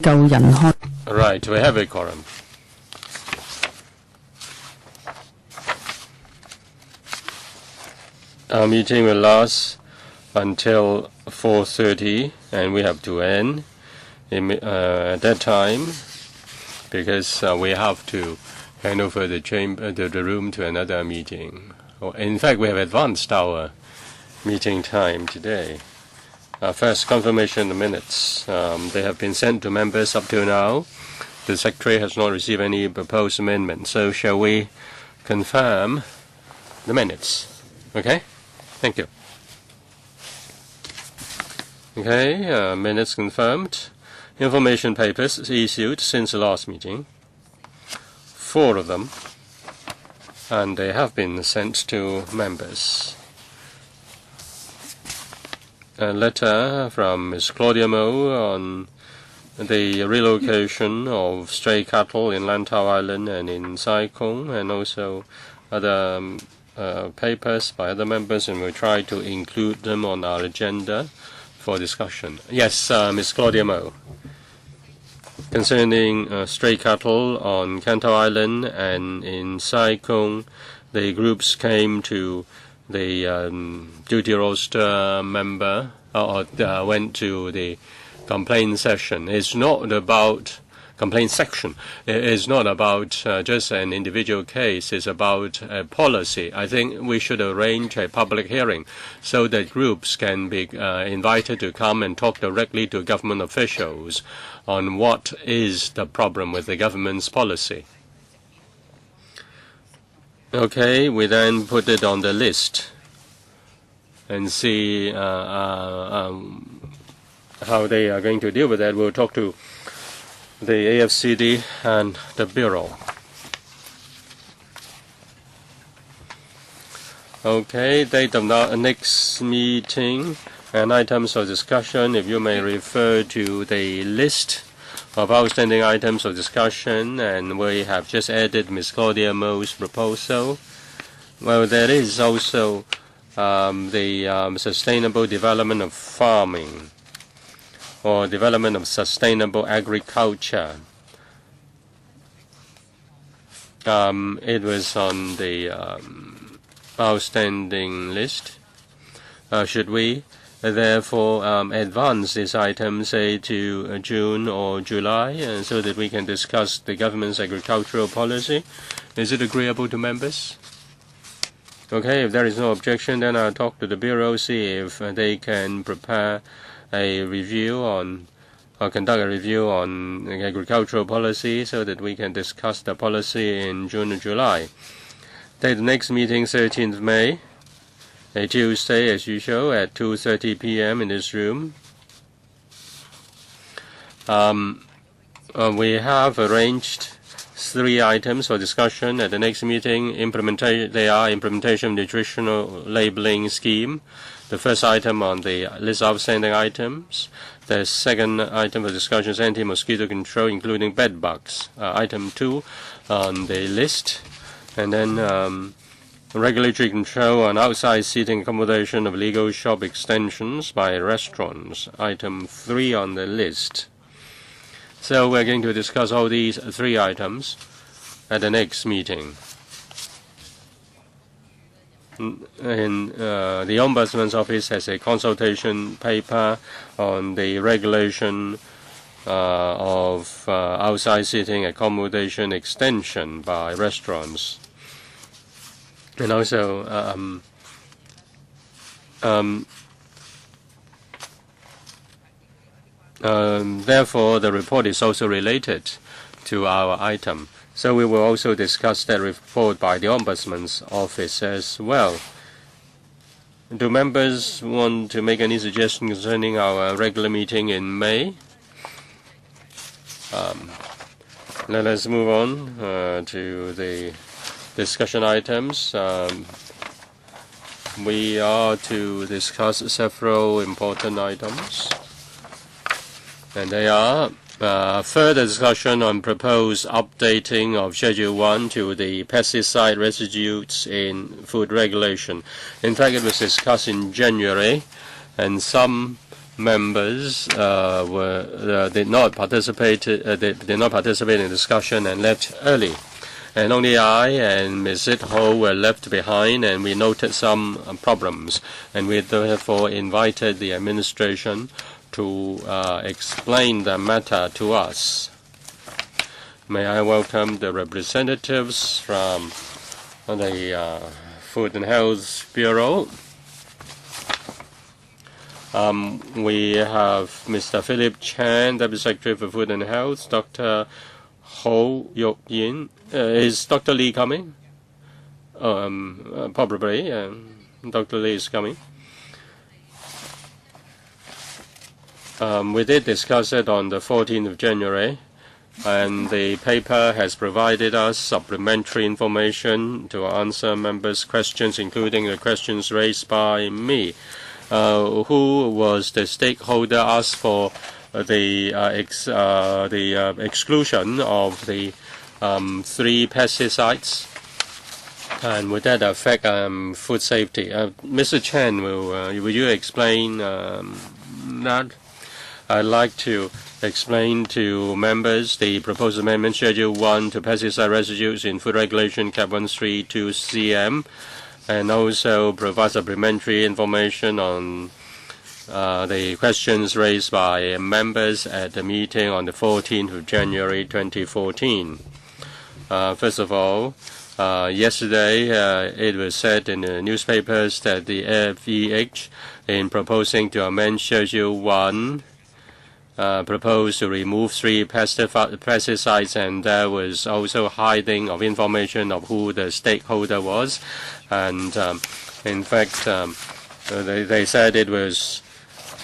Right, we have a quorum. Our meeting will last until 4:30, and we have to end at that time because we have to hand over the room to another meeting. In fact, we have advanced our meeting time today. First, confirmation of the minutes. They have been sent to members up to now. The Secretary has not received any proposed amendments. So shall we confirm the minutes? Okay? Thank you. Okay, minutes confirmed. Information papers issued since the last meeting. 4 of them. And they have been sent to members. A letter from Ms. Claudia MO on the relocation of stray cattle in Lantau Island and in Sai Kung, and also other papers by other members, and we'll try to include them on our agenda for discussion. Yes, Ms. Claudia MO. Concerning stray cattle on Lantau Island and in Sai Kung, the groups came to the duty roster member, went to the complaint session. It's not about complaint section. It is not about just an individual case. It's about a policy. I think we should arrange a public hearing so that groups can be invited to come and talk directly to government officials on what is the problem with the government's policy. Okay, we then put it on the list and see how they are going to deal with that. We'll talk to the AFCD and the Bureau. Okay, date of next meeting and items of discussion. If you may refer to the list of outstanding items of discussion, and we have just added Ms. Claudia MO's proposal. Well, there is also the sustainable development of farming or development of sustainable agriculture. It was on the outstanding list. Should we therefore advance this item, say, to June or July, so that we can discuss the government's agricultural policy? Is it agreeable to members? Okay, if there is no objection, then I'll talk to the Bureau, see if they can prepare a review on, or conduct a review on agricultural policy so that we can discuss the policy in June or July. The next meeting, 13th May. A Tuesday, as usual, at 2:30 p.m. in this room. We have arranged 3 items for discussion at the next meeting. They are implementation of nutritional labeling scheme. The first item on the list of outstanding items. The second item for discussion is anti-mosquito control, including bed bugs. Item 2 on the list. And then regulatory control on outside seating accommodation of legal shop extensions by restaurants. Item 3 on the list. So we're going to discuss all these 3 items at the next meeting. The Ombudsman's Office has a consultation paper on the regulation of outside seating accommodation extension by restaurants. And also, therefore, the report is also related to our item. So we will also discuss that report by the Ombudsman's Office as well. Do members want to make any suggestions concerning our regular meeting in May? Let us move on to the discussion items. We are to discuss several important items, and they are further discussion on proposed updating of Schedule 1 to the pesticide residues in food regulation. In fact, it was discussed in January, and some members did not participate in discussion and left early. And only I and Ms. Ho were left behind, and we noted some problems. And we therefore invited the administration to explain the matter to us. May I welcome the representatives from the Food and Health Bureau. We have Mr. Philip Chan, Deputy Secretary for Food and Health, Dr. Ho Yok-yin. Is Dr. Lee coming? Probably. Dr. Lee is coming. We did discuss it on the 14th of January, and the paper has provided us supplementary information to answer members' questions, including the questions raised by me. Who was the stakeholder asked for the exclusion of the 3 pesticides, and would that affect food safety? Mr. Chen, will you explain that? I'd like to explain to members the proposed amendment Schedule 1 to pesticide residues in Food Regulation Cap 132 CM, and also provide supplementary information on the questions raised by members at the meeting on the 14th of January 2014. First of all, yesterday it was said in the newspapers that the FEH, in proposing to amend Schedule 1, proposed to remove 3 pesticides, and there was also hiding of information of who the stakeholder was. And in fact, they said it was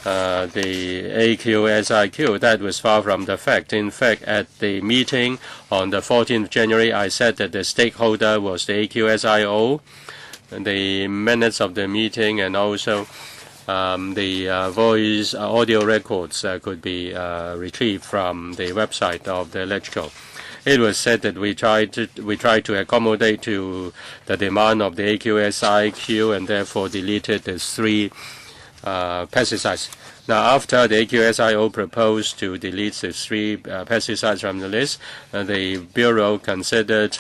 the AQSIQ. That was far from the fact. In fact, at the meeting on the 14th of January, I said that the stakeholder was the AQSIO. The minutes of the meeting and also the voice audio records could be retrieved from the website of the LegCo. It was said that we tried to accommodate to the demand of the AQSIQ and therefore deleted the 3 pesticides. Now, after the AQSIO proposed to delete the 3 pesticides from the list, the Bureau considered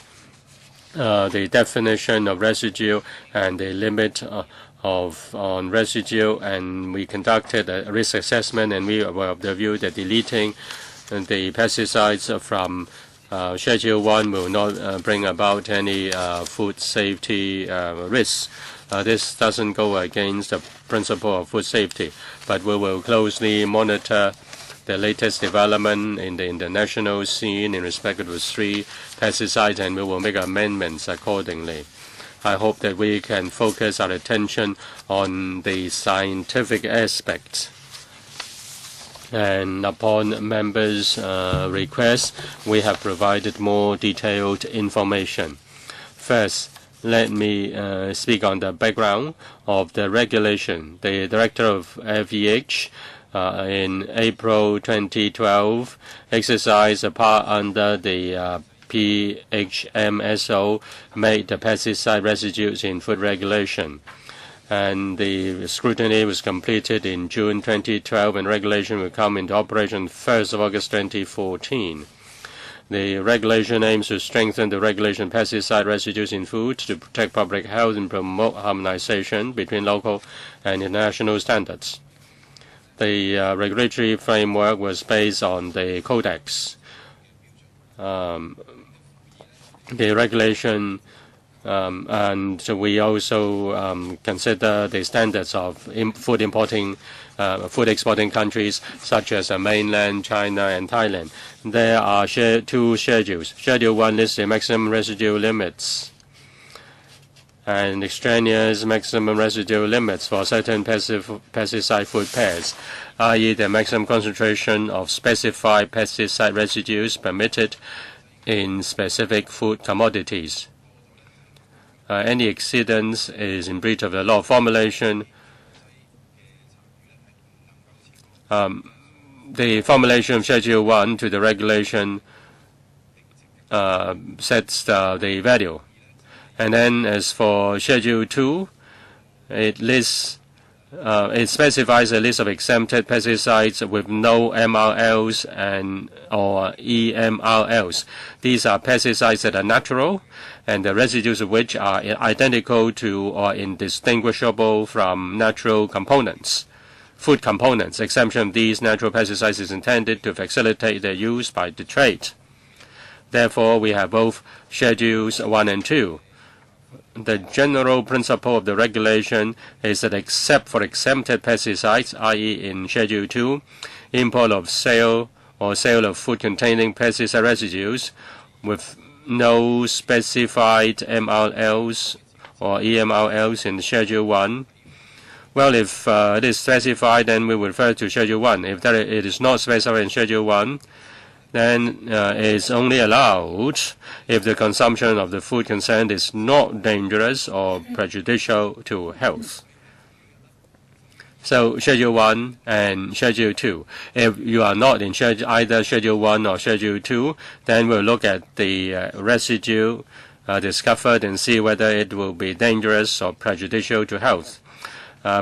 the definition of residue and the limit on residue, and we conducted a risk assessment, and we were of the view that deleting the pesticides from Schedule 1 will not bring about any food safety risks. This doesn't go against the principle of food safety, but we will closely monitor the latest development in the international scene in respect of the 3 pesticides, and we will make amendments accordingly. I hope that we can focus our attention on the scientific aspects. And upon members' request, we have provided more detailed information. First, let me speak on the background of the regulation. The director of FEH in April 2012 exercised a part under the PHMSO, made the pesticide residues in food regulation. And the scrutiny was completed in June 2012, and regulation will come into operation 1st of August 2014. The regulation aims to strengthen the regulation of pesticide residues in food to protect public health and promote harmonization between local and international standards. The regulatory framework was based on the Codex. The regulation and we also consider the standards of food exporting countries such as mainland China and Thailand. There are 2 schedules. Schedule 1 lists the maximum residue limits and extraneous maximum residue limits for certain pesticide food pairs, i.e. the maximum concentration of specified pesticide residues permitted in specific food commodities. Any exceedance is in breach of the law. Formulation. The formulation of Schedule 1 to the regulation sets the value. And then as for Schedule 2, it lists it specifies a list of exempted pesticides with no MRLs or EMRLs. These are pesticides that are natural, and the residues of which are identical to or indistinguishable from natural components. Food components. Exemption of these natural pesticides is intended to facilitate their use by the trade. Therefore, we have both Schedules 1 and 2. The general principle of the regulation is that except for exempted pesticides, i.e. in Schedule 2, import of sale or sale of food containing pesticide residues with no specified MRLs or EMRLs in Schedule 1. Well, if it is specified, then we will refer to Schedule 1. If it is not specified in Schedule 1, then it's only allowed if the consumption of the food concerned is not dangerous or prejudicial to health. So Schedule 1 and Schedule 2. If you are not in either Schedule 1 or Schedule 2, then we'll look at the residue discovered and see whether it will be dangerous or prejudicial to health.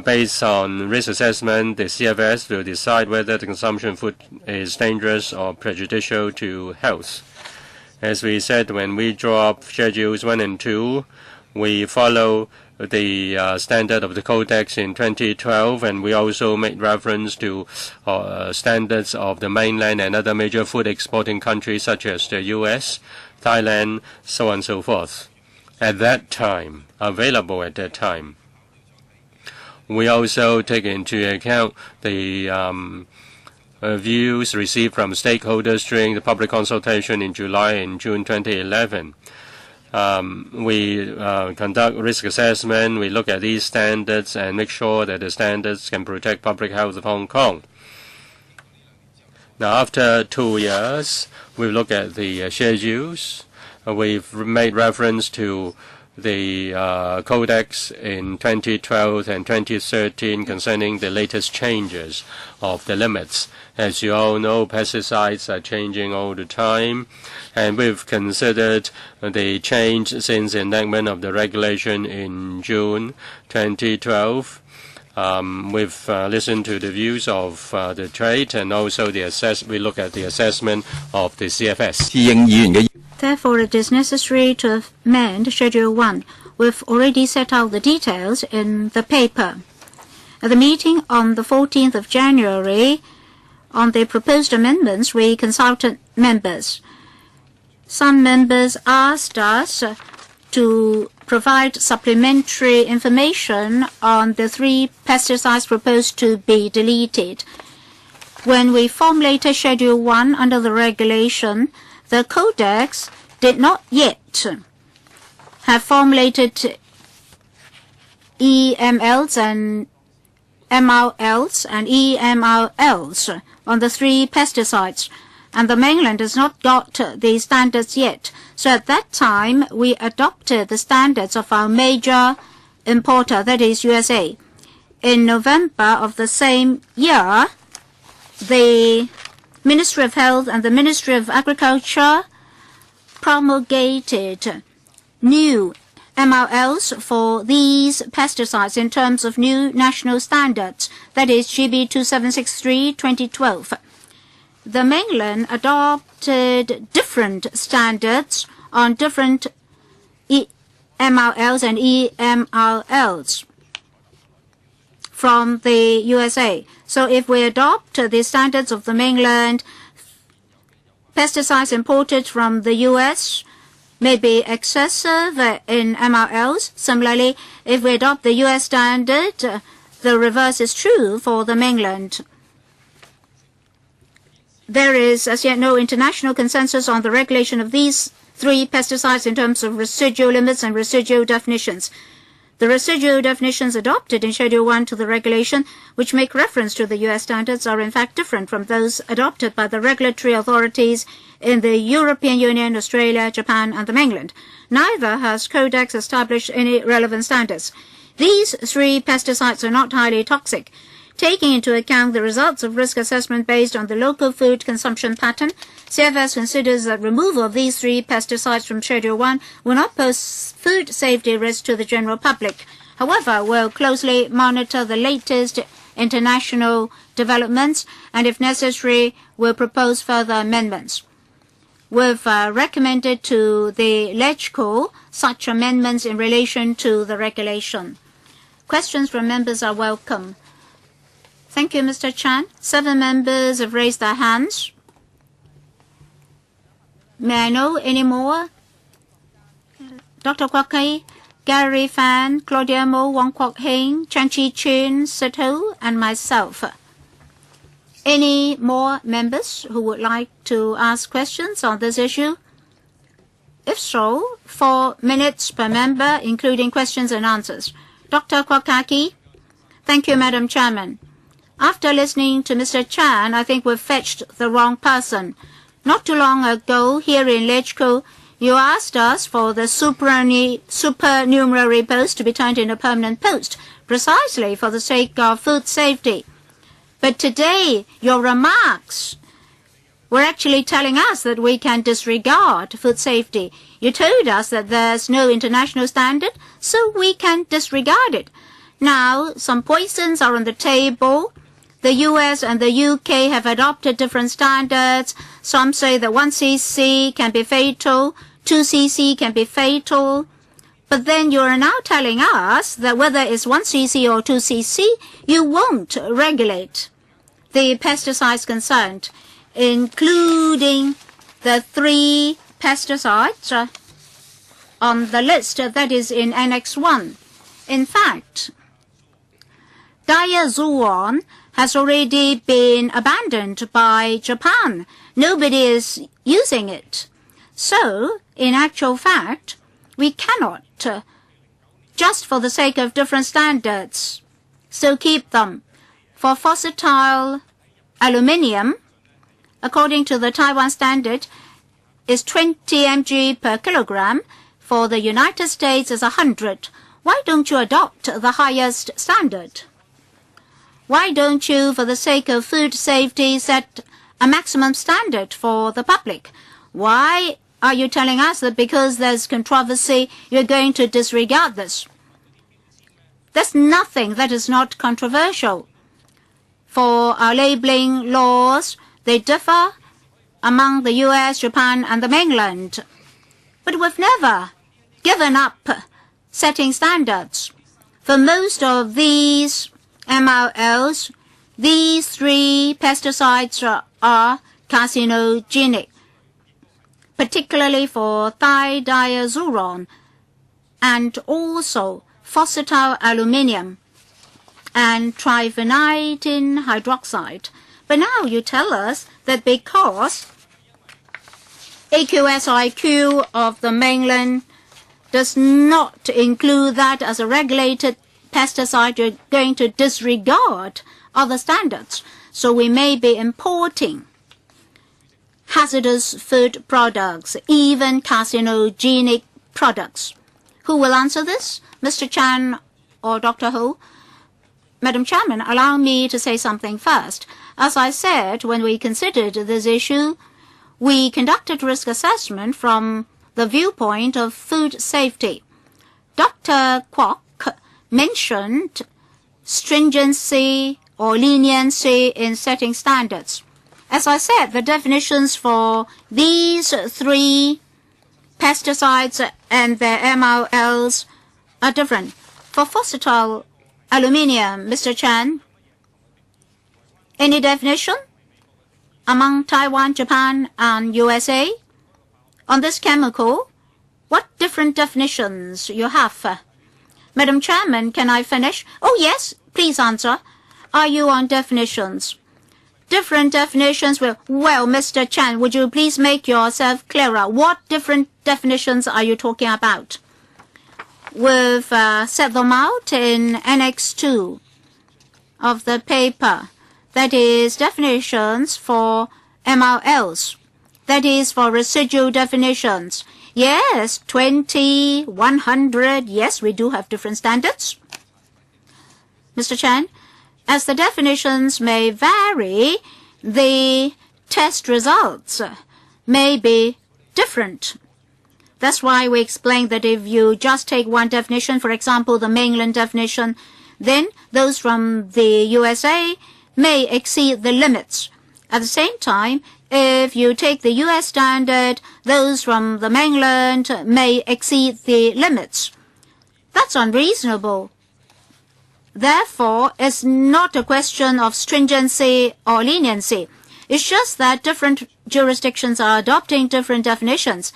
Based on risk assessment, the CFS will decide whether the consumption of food is dangerous or prejudicial to health. As we said, when we draw up Schedules 1 and 2, we follow the standard of the Codex in 2012, and we also made reference to standards of the mainland and other major food exporting countries such as the U.S., Thailand, so on and so forth. At that time, available at that time. We also take into account the views received from stakeholders during the public consultation in July and June 2011. We conduct risk assessment. We look at these standards and make sure that the standards can protect public health of Hong Kong. Now, after 2 years, we look at the schedules. We've made reference to the Codex in 2012 and 2013 concerning the latest changes of the limits. As you all know, pesticides are changing all the time, and we've considered the change since the enactment of the regulation in June 2012. We've listened to the views of the trade, and also we look at the assessment of the CFS. Therefore, it is necessary to amend Schedule 1. We've already set out the details in the paper. At the meeting on the 14th of January, on the proposed amendments, we consulted members. Some members asked us to provide supplementary information on the 3 pesticides proposed to be deleted. When we formulated Schedule 1 under the regulation, the Codex did not yet have formulated EMLs and MRLs and EMRLs on the 3 pesticides, and the mainland has not got the standards yet. So at that time, we adopted the standards of our major importer, that is USA. In November of the same year, the Ministry of Health and the Ministry of Agriculture promulgated new MRLs for these pesticides in terms of new national standards, that is GB 2763/2012. The mainland adopted different standards on different MRLs and EMRLs from the USA. So if we adopt the standards of the mainland, pesticides imported from the US may be excessive in MRLs. Similarly, if we adopt the US standard, the reverse is true for the mainland. There is as yet no international consensus on the regulation of these 3 pesticides in terms of residual limits and residual definitions. The residual definitions adopted in Schedule 1 to the regulation, which make reference to the U.S. standards, are in fact different from those adopted by the regulatory authorities in the European Union, Australia, Japan, and the mainland. Neither has Codex established any relevant standards. These 3 pesticides are not highly toxic. Taking into account the results of risk assessment based on the local food consumption pattern, CFS considers that removal of these 3 pesticides from Schedule 1 will not pose food safety risk to the general public. However, we'll closely monitor the latest international developments, and if necessary, we'll propose further amendments. We've recommended to the LegCo such amendments in relation to the regulation. Questions from members are welcome. Thank you, Mr. Chan. 7 members have raised their hands. May I know any more? Dr. Kwok-hing, Gary Fan, Claudia MO, Wong Kwok-hing, Chan Chi-chin, Sito, and myself. Any more members who would like to ask questions on this issue? If so, 4 minutes per member, including questions and answers. Dr. Kwok-hing. Thank you, Madam Chairman. After listening to Mr. Chan, I think we've fetched the wrong person. Not too long ago, here in LegCo, you asked us for the supernumerary post to be turned into a permanent post, precisely for the sake of food safety. But today, your remarks were actually telling us that we can disregard food safety. You told us that there's no international standard, so we can disregard it. Now, some poisons are on the table. The US and the UK have adopted different standards. Some say that 1 cc can be fatal, 2 cc can be fatal. But then you are now telling us that whether it's 1 cc or 2 cc, you won't regulate the pesticides concerned, including the 3 pesticides on the list that is in Annex 1. In fact, diazoon has already been abandoned by Japan. Nobody is using it. So, in actual fact, we cannot, just for the sake of different standards, so keep them. For versatile aluminium, according to the Taiwan standard, is 20 mg per kilogram. For the United States is 100. Why don't you adopt the highest standard? Why don't you, for the sake of food safety, set a maximum standard for the public? Why are you telling us that because there's controversy, you're going to disregard this? There's nothing that is not controversial. For our labeling laws, they differ among the US, Japan, and the mainland. But we've never given up setting standards. For most of these MRLs, these 3 pesticides are carcinogenic, particularly for thidiazuron and also versatile aluminium and triphenylidene hydroxide. But now you tell us that because AQSIQ of the mainland does not include that as a regulated pesticide, you're going to disregard other standards. So we may be importing hazardous food products, even carcinogenic products. Who will answer this? Mr. Chan or Dr. Ho? Madam Chairman, allow me to say something first. As I said, when we considered this issue, we conducted risk assessment from the viewpoint of food safety. Dr. Kwok mentioned stringency or leniency in setting standards. As I said, the definitions for these 3 pesticides and their MRLs are different. For versatile aluminium, Mr. Chan, any definition among Taiwan, Japan, and USA on this chemical? What different definitions you have? Madam Chairman, can I finish? Oh, yes, please answer. Are you on definitions? Different definitions will... Well, Mr. Chan, would you please make yourself clearer? What different definitions are you talking about? We've set them out in Annex 2 of the paper. That is definitions for MRLs. That is for residual definitions. Yes, 20, 100. Yes, we do have different standards. Mr. Chan, as the definitions may vary, the test results may be different. That's why we explained that if you just take one definition, for example, the mainland definition, then those from the USA may exceed the limits. At the same time, if you take the US standard, those from the mainland may exceed the limits. That's unreasonable. Therefore, it's not a question of stringency or leniency. It's just that different jurisdictions are adopting different definitions.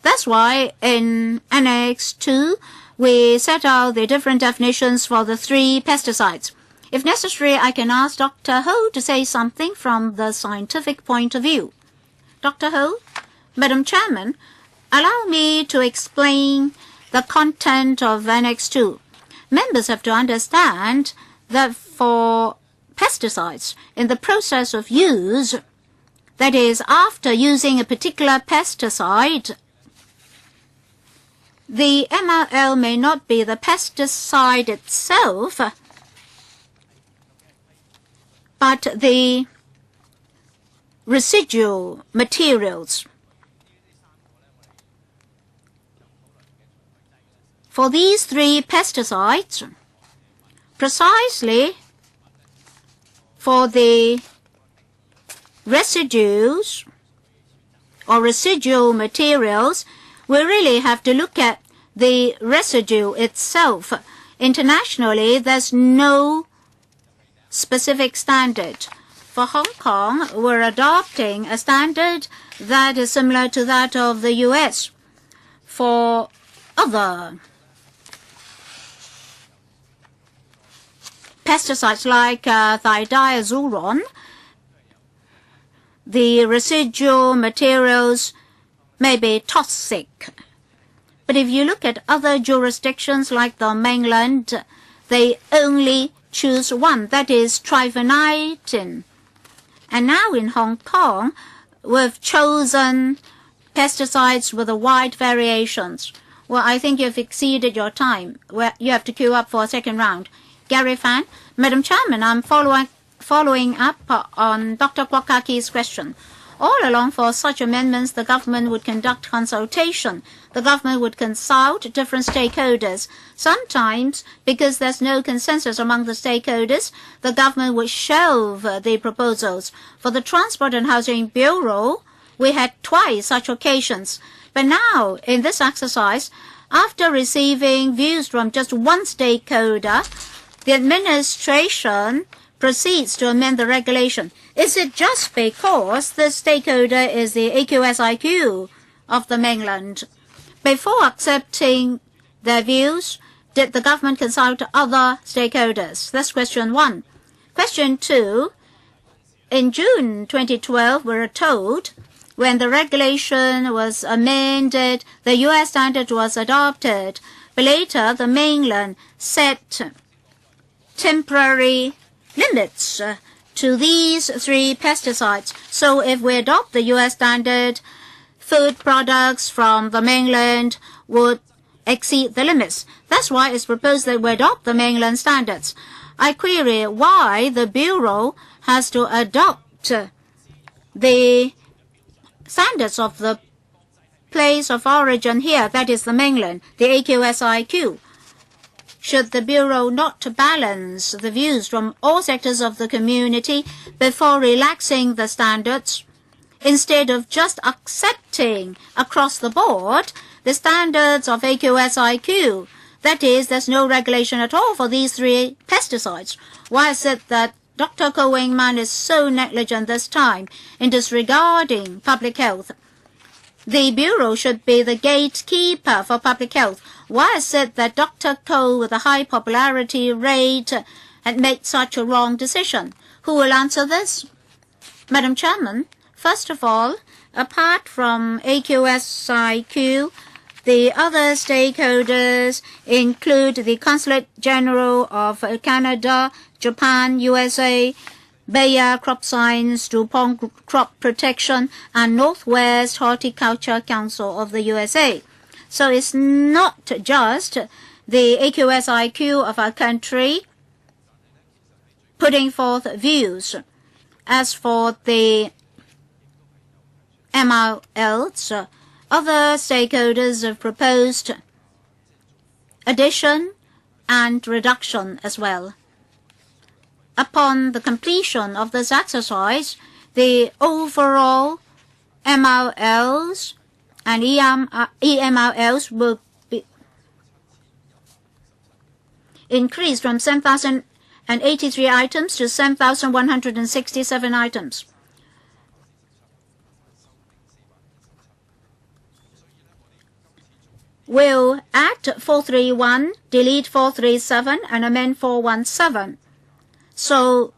That's why in Annex 2, we set out the different definitions for the 3 pesticides. If necessary, I can ask Dr. Ho to say something from the scientific point of view. Dr. Ho? Madam Chairman, allow me to explain the content of Annex 2. Members have to understand that for pesticides, in the process of use, that is, after using a particular pesticide, the MRL may not be the pesticide itself, but the residual materials. For these 3 pesticides, precisely for the residues or residual materials, we really have to look at the residue itself. Internationally, there's no specific standard. For Hong Kong, we're adopting a standard that is similar to that of the US. For other pesticides like thidiazuron, the residual materials may be toxic. But if you look at other jurisdictions like the mainland, they only choose one, that is trifenadine. And now in Hong Kong, we've chosen pesticides with wide variations. Well, I think you've exceeded your time. Well, you have to queue up for a second round. Gary Fan. Madam Chairman, I'm following up on Dr. Kwok-hing's question. All along, for such amendments, the government would conduct consultation. The government would consult different stakeholders. Sometimes, because there's no consensus among the stakeholders, the government would shelve the proposals. For the Transport and Housing Bureau, we had twice such occasions. But now, in this exercise, after receiving views from just one stakeholder, the administration proceeds to amend the regulation. Is it just because the stakeholder is the AQSIQ of the mainland? Before accepting their views, did the government consult other stakeholders? That's question 1. Question 2, in June 2012, we were told when the regulation was amended, the US standard was adopted. But later, the mainland set temporary limits to these 3 pesticides. So if we adopt the US standard, food products from the mainland would exceed the limits. That's why it's proposed that we adopt the mainland standards. I query why the Bureau has to adopt the standards of the place of origin here, that is the mainland, the AQSIQ. Should the Bureau not balance the views from all sectors of the community before relaxing the standards, instead of just accepting across the board the standards of AQSIQ? That is, there's no regulation at all for these 3 pesticides. Why is it that Dr. Koh Wing Man is so negligent this time in disregarding public health? The Bureau should be the gatekeeper for public health. Why is it that Dr. Koh, with a high popularity rate, had made such a wrong decision? Who will answer this? Madam Chairman, first of all, apart from AQSIQ, the other stakeholders include the Consulate General of Canada, Japan, USA, Bayer Crop Science, DuPont Crop Protection, and Northwest Horticulture Council of the USA. So it's not just the AQSIQ of our country putting forth views. As for the MRLs, Other stakeholders have proposed addition and reduction as well. Upon the completion of this exercise, the overall MRLs and EMRLs will be increased from 7,083 items to 7,167 items. We'll add 431, delete 437, and amend 417. So,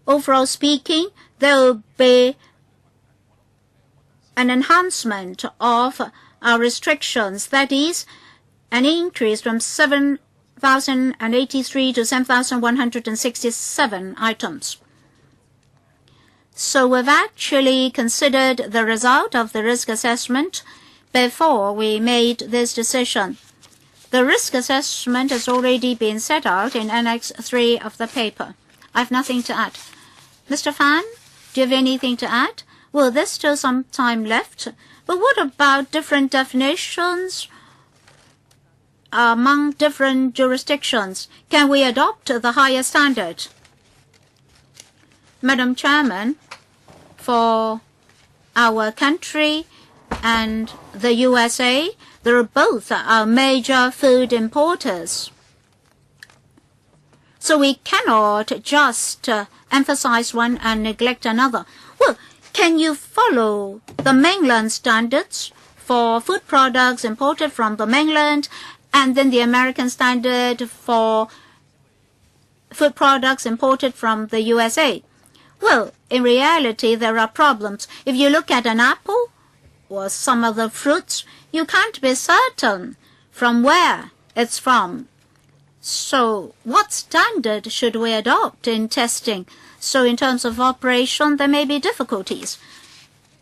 overall speaking, there will be an enhancement of our restrictions. That is, an increase from 7,083 to 7,167 items. So we've actually considered the result of the risk assessment before we made this decision. The risk assessment has already been set out in Annex 3 of the paper. I have nothing to add. Mr. Fan, do you have anything to add? Well, there's still some time left. But what about different definitions among different jurisdictions? Can we adopt the higher standard? Madam Chairman, for our country and the USA, they are both our major food importers. So we cannot just emphasize one and neglect another. Well, can you follow the mainland standards for food products imported from the mainland and then the American standard for food products imported from the USA? Well, in reality, there are problems. If you look at an apple or some other fruits, you can't be certain from where it's from. So what standard should we adopt in testing? So in terms of operation, there may be difficulties.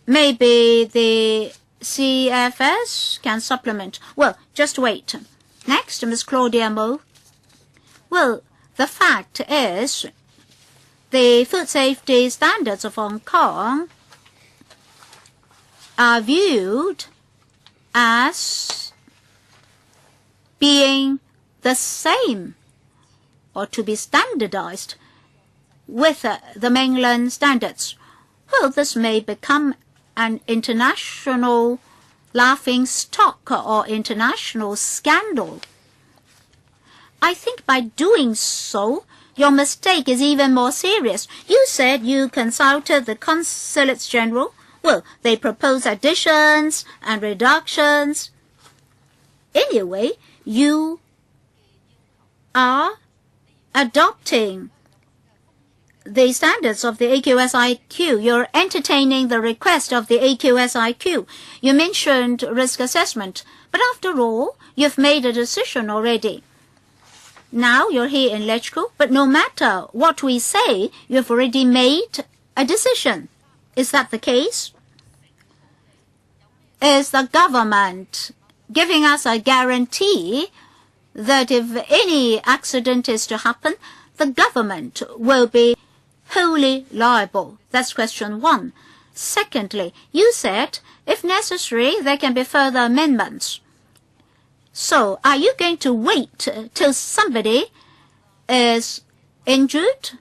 Maybe the CFS can supplement. Well, just wait. Next, Ms. Claudia MO. Well, the fact is, the food safety standards of Hong Kong are viewed as being the same or to be standardized with the mainland standards. Well, this may become an international laughing stock or international scandal. I think by doing so, your mistake is even more serious. You said you consulted the consulates general. Well, they propose additions and reductions. Anyway, you are adopting the standards of the AQSIQ. You're entertaining the request of the AQSIQ. You mentioned risk assessment, but after all, you've made a decision already. Now you're here in LegCo, but no matter what we say, you've already made a decision. Is that the case? Is the government giving us a guarantee that if any accident is to happen, the government will be wholly liable? That's question one. Secondly, you said, if necessary, there can be further amendments. So, are you going to wait till somebody is injured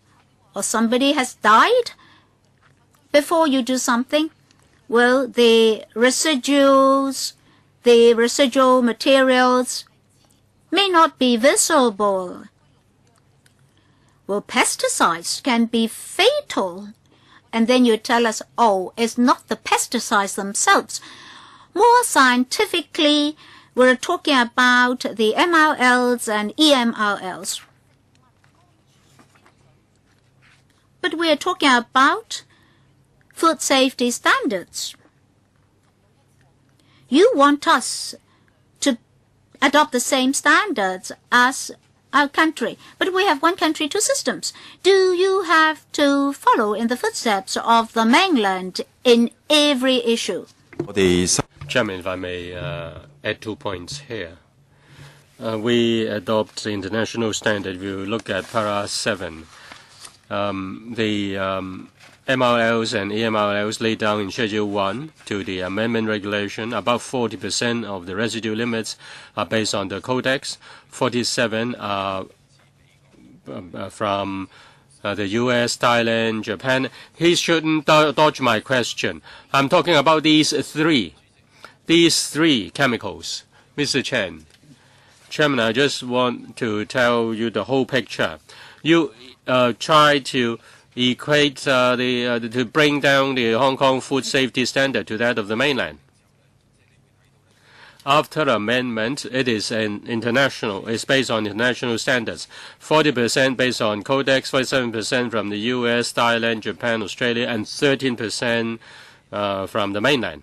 or somebody has died before you do something? Well, the residuals, the residual materials may not be visible. Well, pesticides can be fatal. And then you tell us, oh, it's not the pesticides themselves. More scientifically, we're talking about the MRLs and EMRLs. But we're talking about food safety standards. You want us to adopt the same standards as our country. But we have one country, two systems. Do you have to follow in the footsteps of the mainland in every issue? Chairman, if I may add 2 points here. We adopt the international standard. We look at Para 7. The MRLs and EMRLs laid down in Schedule 1 to the amendment regulation. About 40% of the residue limits are based on the Codex. 47 are from the U.S., Thailand, Japan. He shouldn't dodge my question. I'm talking about these three chemicals. Mr. Chen. Chairman, I just want to tell you the whole picture. You try to equate to bring down the Hong Kong food safety standard to that of the mainland. After amendment, it is it's based on international standards. 40% based on Codex, 47% from the U.S., Thailand, Japan, Australia, and 13% from the mainland.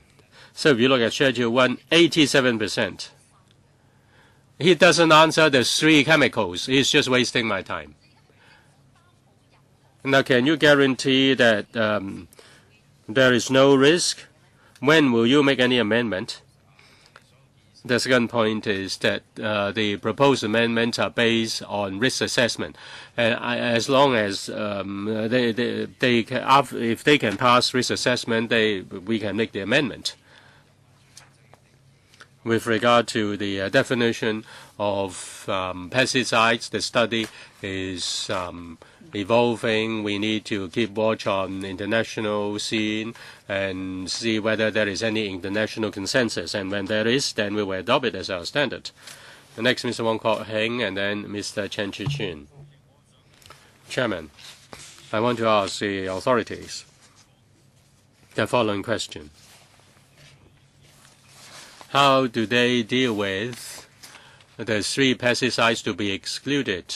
So if you look at Schedule 1, 87%. He doesn't answer the three chemicals. He's just wasting my time. Now, can you guarantee that there is no risk? When will you make any amendment? The second point is that the proposed amendments are based on risk assessment, and as long as if they can pass risk assessment, we can make the amendment. With regard to the definition of pesticides, the study is evolving. We need to keep watch on the international scene and see whether there is any international consensus. And when there is, then we will adopt it as our standard. The next, Mr. Wong Kwok-hing, and then Mr. Chen Chi-chin. Chairman, I want to ask the authorities the following question. How do they deal with the three pesticides to be excluded?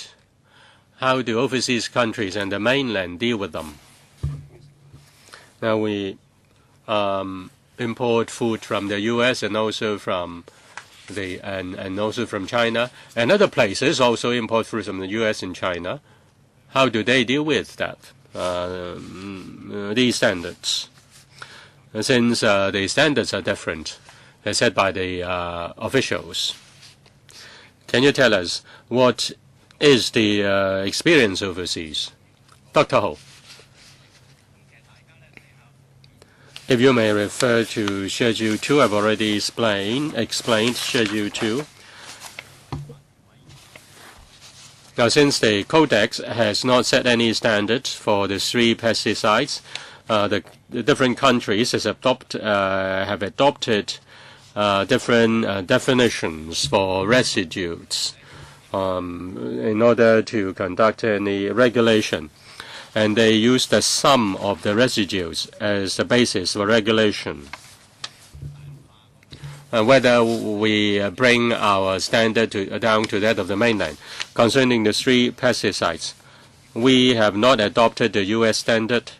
How do overseas countries and the mainland deal with them? Now we import food from the U.S. and also from also from China, and other places also import food from the U.S. and China. How do they deal with that? These standards, since the standards are different, as said by the officials. Can you tell us what is the experience overseas? Dr. Ho. If you may refer to Schedule 2, I've already explained Schedule 2. Now, since the Codex has not set any standards for the three pesticides, the different countries have adopted different definitions for residues in order to conduct any regulation. And they use the sum of the residues as the basis for regulation. Whether we bring our standard down to that of the mainland. Concerning the three pesticides, we have not adopted the U.S. standard,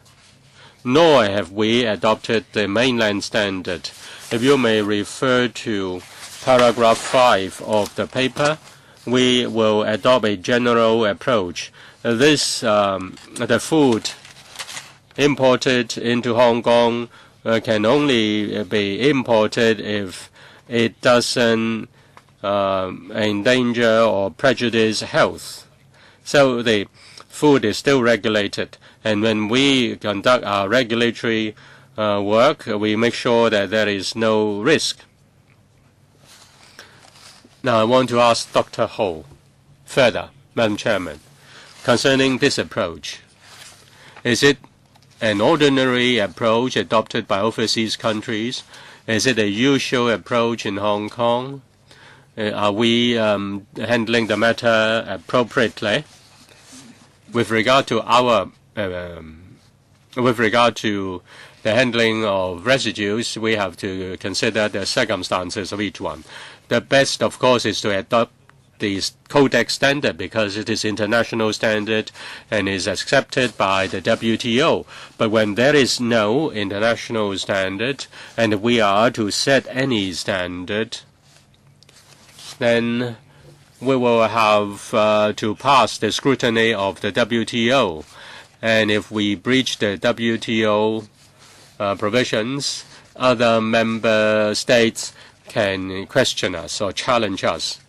nor have we adopted the mainland standard. If you may refer to paragraph 5 of the paper, we will adopt a general approach. The food imported into Hong Kong can only be imported if it doesn't endanger or prejudice health. So the food is still regulated, and when we conduct our regulatory work, we make sure that there is no risk. Now I want to ask Dr. Ho further, Madam Chairman, concerning this approach. Is it an ordinary approach adopted by overseas countries? Is it a usual approach in Hong Kong? Are we handling the matter appropriately? With regard to the handling of residues, we have to consider the circumstances of each one. The best, of course, is to adopt the Codex standard because it is international standard and is accepted by the WTO. But when there is no international standard and we are to set any standard, then we will have to pass the scrutiny of the WTO. And if we breach the WTO provisions, other member states can question us or challenge us.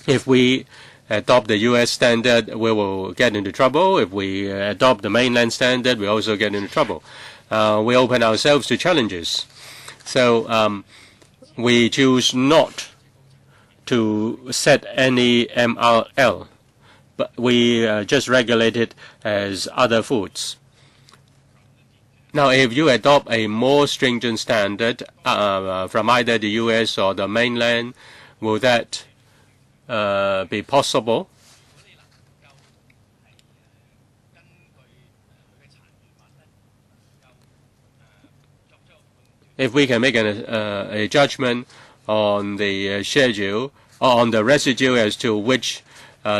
If we adopt the U.S. standard, we will get into trouble. If we adopt the mainland standard, we also get into trouble. We open ourselves to challenges. So we choose not to set any MRL, but we just regulate it as other foods. Now, if you adopt a more stringent standard from either the U.S. or the mainland, will that be possible? If we can make a judgment on the schedule or on the residue as to which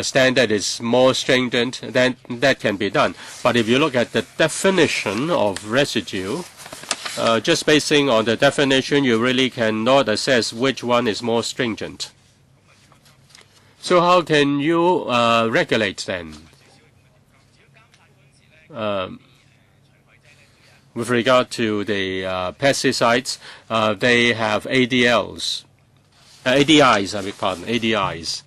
standard is more stringent, then that can be done. But if you look at the definition of residue, just basing on the definition, you really cannot assess which one is more stringent. So how can you regulate then? With regard to the pesticides, they have ADIs, I beg pardon, ADIs.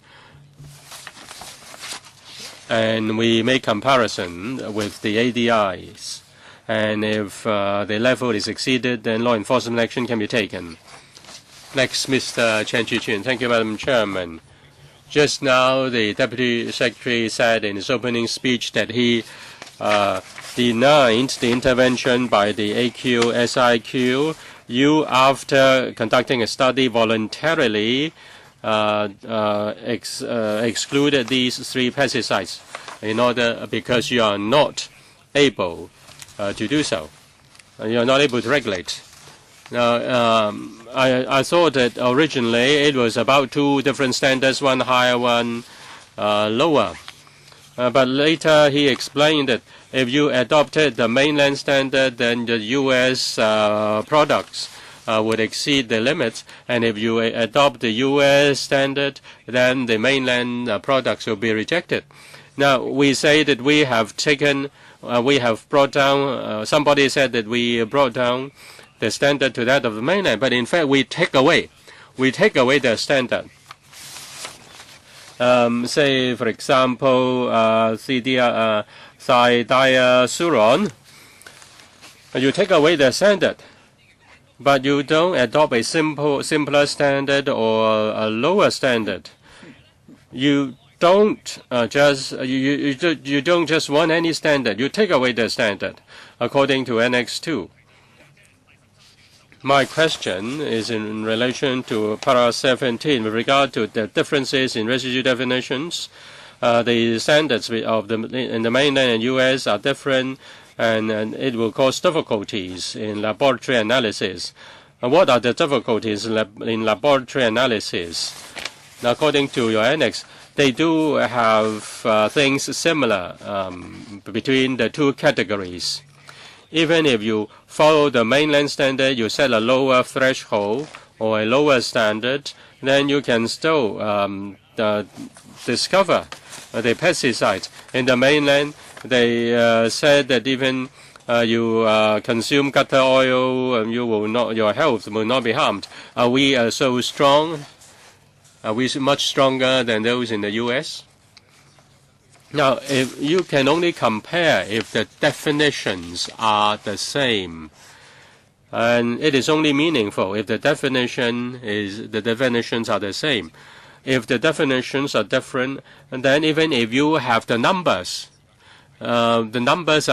And we make comparison with the ADIs. And if the level is exceeded, then law enforcement action can be taken. Next, Mr. Chen Chi-chin. Thank you, Madam Chairman. Just now, the Deputy Secretary said in his opening speech that he denied the intervention by the AQ, SIQ. You, after conducting a study, voluntarily excluded these 3 pesticides because you are not able to do so. You are not able to regulate. Now, I thought that originally it was about 2 different standards, one higher, one lower. But later he explained that if you adopted the mainland standard, then the U.S. products would exceed the limits. And if you adopt the U.S. standard, then the mainland products will be rejected. Now, we say that we have brought down, somebody said that we brought down the standard to that of the mainland, but in fact we take away the standard. Say, for example, thidiasuron, you take away the standard, but you don't adopt a simpler standard or a lower standard. You don't you don't just want any standard. You take away the standard according to Annex 2. My question is in relation to paragraph 17 with regard to the differences in residue definitions. The standards in the mainland and U.S. are different, and it will cause difficulties in laboratory analysis. What are the difficulties in laboratory analysis? Now, according to your annex, they do have things similar between the 2 categories. Even if you follow the mainland standard, you set a lower threshold or a lower standard, then you can still discover the pesticides. In the mainland, they said that even you consume gutter oil, your health will not be harmed. Are we so strong? Are we much stronger than those in the U.S.? Now, if you can only compare if the definitions are the same, and it is only meaningful if the definitions are the same. If the definitions are different, and then even if you have the numbers are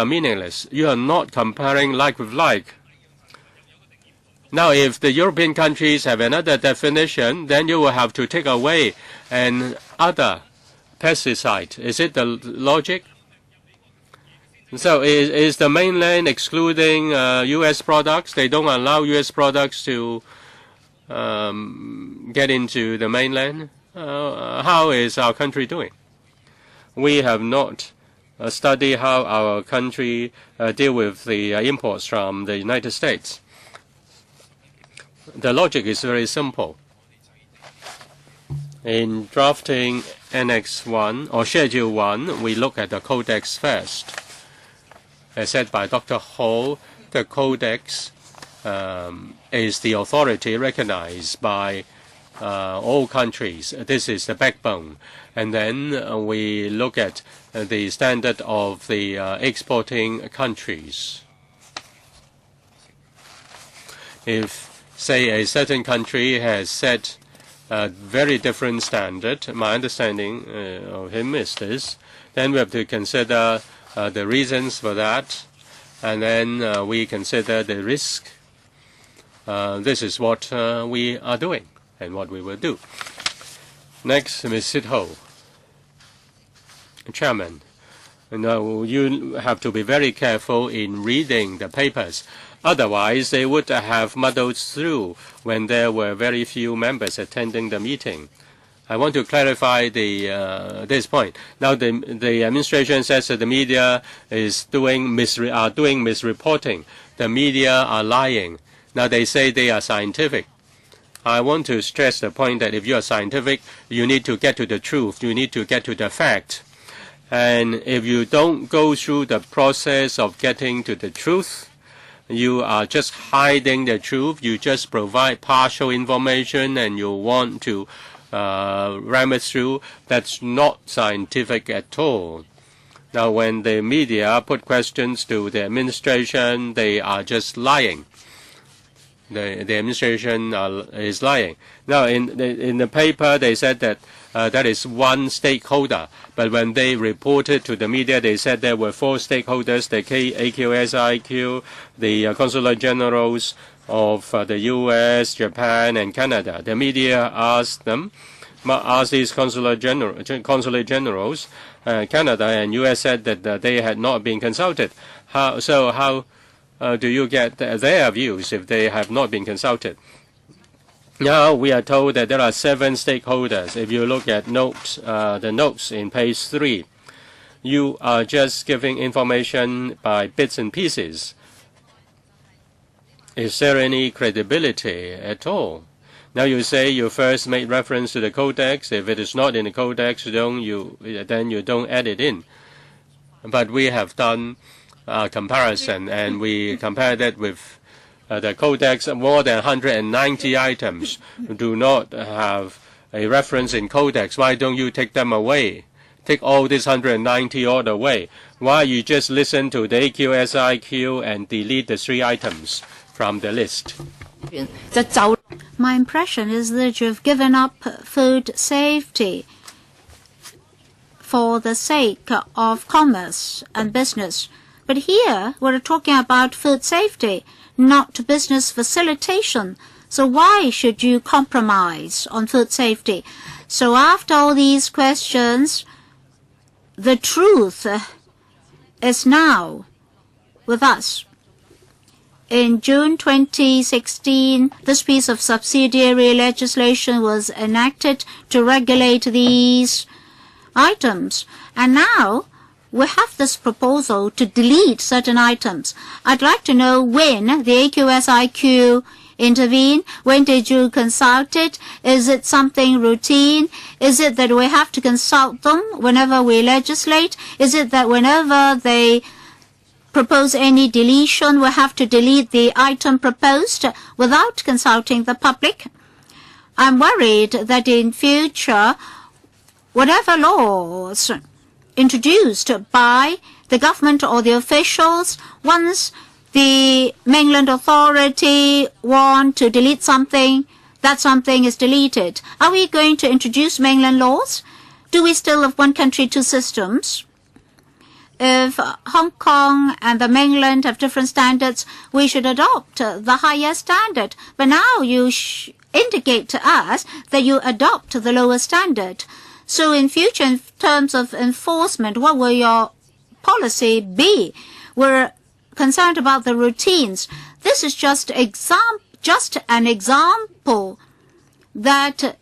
meaningless. You are not comparing like with like. Now, if the European countries have another definition, then you will have to take away another pesticide. Is it the logic? So is the mainland excluding U.S. products? They don't allow U.S. products to get into the mainland? How is our country doing? We have not studied how our country deal with the imports from the United States. The logic is very simple. In drafting Annex 1 or Schedule 1, we look at the Codex first. As said by Dr. Ho, the Codex is the authority recognized by all countries. This is the backbone. And then we look at the standard of the exporting countries. If, say, a certain country has set a very different standard, my understanding of him is this, then we have to consider the reasons for that, and then we consider the risk. This is what we are doing and what we will do. Next, Ms. Sit-ho. Chairman, you have to be very careful in reading the papers. Otherwise, they would have muddled through when there were very few members attending the meeting. I want to clarify this point. Now, the administration says that the media is doing misreporting. The media are lying. Now, they say they are scientific. I want to stress the point that if you are scientific, you need to get to the truth. You need to get to the fact. And if you don't go through the process of getting to the truth, you are just hiding the truth. You just provide partial information and you want to ram it through. That's not scientific at all. Now, when the media put questions to the administration, they are just lying. The administration is lying. Now, in the paper, they said that that is one stakeholder. But when they reported to the media, they said there were 4 stakeholders, the AQSIQ, the consular generals of the U.S., Japan, and Canada. The media asked these consulate generals, Canada and U.S. said that they had not been consulted. How do you get their views if they have not been consulted? Now we are told that there are 7 stakeholders. If you look at the notes in page 3, you are just giving information by bits and pieces. Is there any credibility at all? Now you say you first make reference to the codex. If it is not in the codex, then you don't add it in. But we have done a comparison, and we compared that with the codex. More than 190 items do not have a reference in codex. Why don't you take them away? Take all these 190 all away. Why you just listen to the AQSIQ and delete the 3 items from the list? My impression is that you've given up food safety for the sake of commerce and business. But here we're talking about food safety, not business facilitation. So why should you compromise on food safety? So after all these questions, the truth is now with us. In June 2016, this piece of subsidiary legislation was enacted to regulate these items. And now we have this proposal to delete certain items. I'd like to know when the AQSIQ intervened. When did you consult it? Is it something routine? Is it that we have to consult them whenever we legislate? Is it that whenever they propose any deletion, we have to delete the item proposed without consulting the public? I'm worried that in future, whatever laws introduced by the government or the officials, once the mainland authority want to delete something, that something is deleted. Are we going to introduce mainland laws? Do we still have one country, 2 systems? If Hong Kong and the mainland have different standards, we should adopt the higher standard. But now you indicate to us that you adopt the lower standard. So in future, in terms of enforcement, what will your policy be? We're concerned about the routines. This is just an example that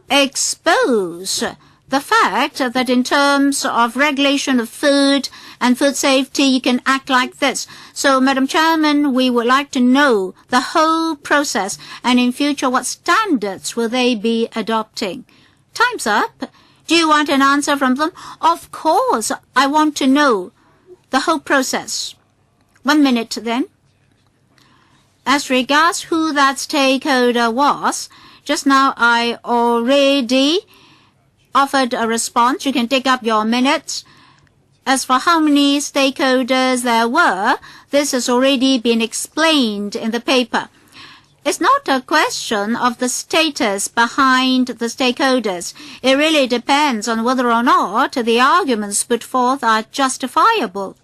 expose the fact that in terms of regulation of food and food safety, you can act like this. So, Madam Chairman, we would like to know the whole process, and in future, what standards will they be adopting? Time's up. Do you want an answer from them? Of course, I want to know the whole process. 1 minute then. As regards who that stakeholder was, Just now, I already offered a response. You can take up your minutes. As for how many stakeholders there were, this has already been explained in the paper. It's not a question of the status behind the stakeholders. It really depends on whether or not the arguments put forth are justifiable.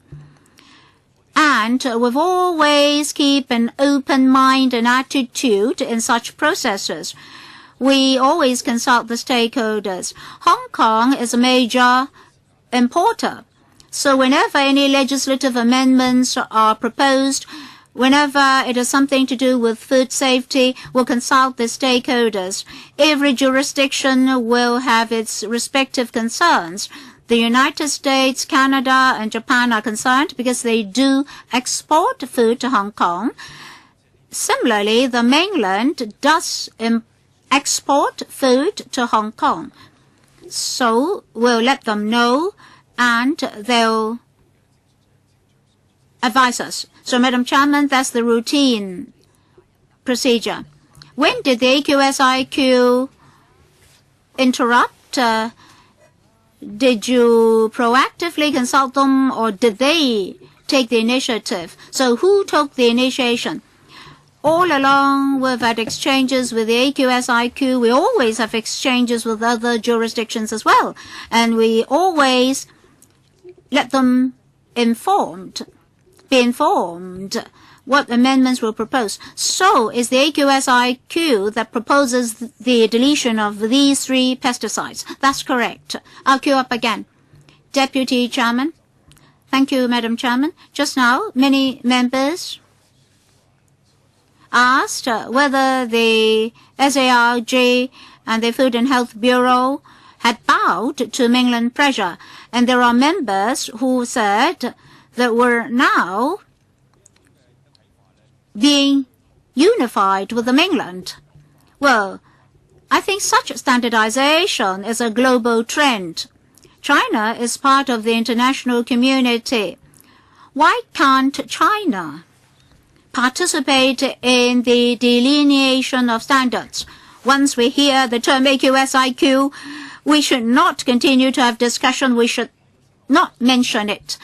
And we've always keep an open mind and attitude in such processes. We always consult the stakeholders. Hong Kong is a major importer. So whenever any legislative amendments are proposed, whenever it has something to do with food safety, we'll consult the stakeholders. Every jurisdiction will have its respective concerns. The United States, Canada, and Japan are concerned because they do export food to Hong Kong. Similarly, the mainland does export food to Hong Kong. So we'll let them know, and they'll advise us. So, Madam Chairman, that's the routine procedure. When did the AQSIQ interrupt? Did you proactively consult them, or did they take the initiative? So who took the initiation? All along, we've had exchanges with the AQSIQ. We always have exchanges with other jurisdictions as well. And we always let them be informed what amendments we'll propose. So it's the AQSIQ that proposes the deletion of these 3 pesticides. That's correct. I'll queue up again. Deputy Chairman. Thank you, Madam Chairman. Just now, many members asked whether the SARG and the Food and Health Bureau had bowed to mainland pressure. And there are members who said that we're now being unified with the mainland. Well, I think such standardization is a global trend. China is part of the international community. Why can't China participate in the delineation of standards? Once we hear the term AQSIQ, we should not continue to have discussion. We should not mention it.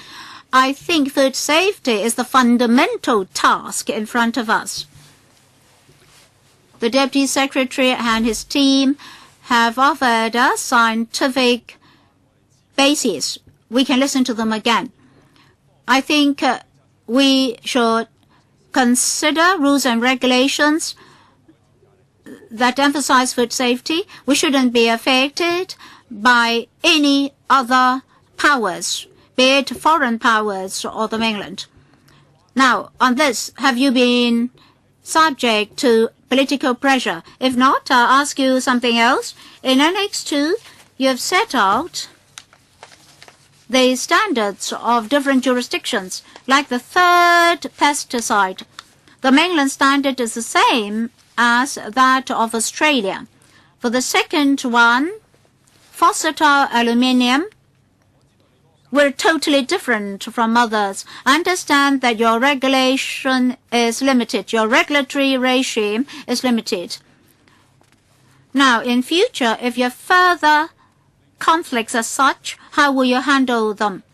I think food safety is the fundamental task in front of us. The Deputy Secretary and his team have offered us scientific basis. We can listen to them again. I think we should consider rules and regulations that emphasize food safety. We shouldn't be affected by any other powers, be it foreign powers or the mainland. Now, on this, have you been subject to political pressure? If not, I'll ask you something else. In Annex 2, you have set out the standards of different jurisdictions, like the 3rd pesticide. The mainland standard is the same as that of Australia. For the 2nd one, phosphatile aluminium, we're totally different from others. I understand that your regulation is limited. Your regulatory regime is limited. Now, in future, if you have further conflicts as such, how will you handle them?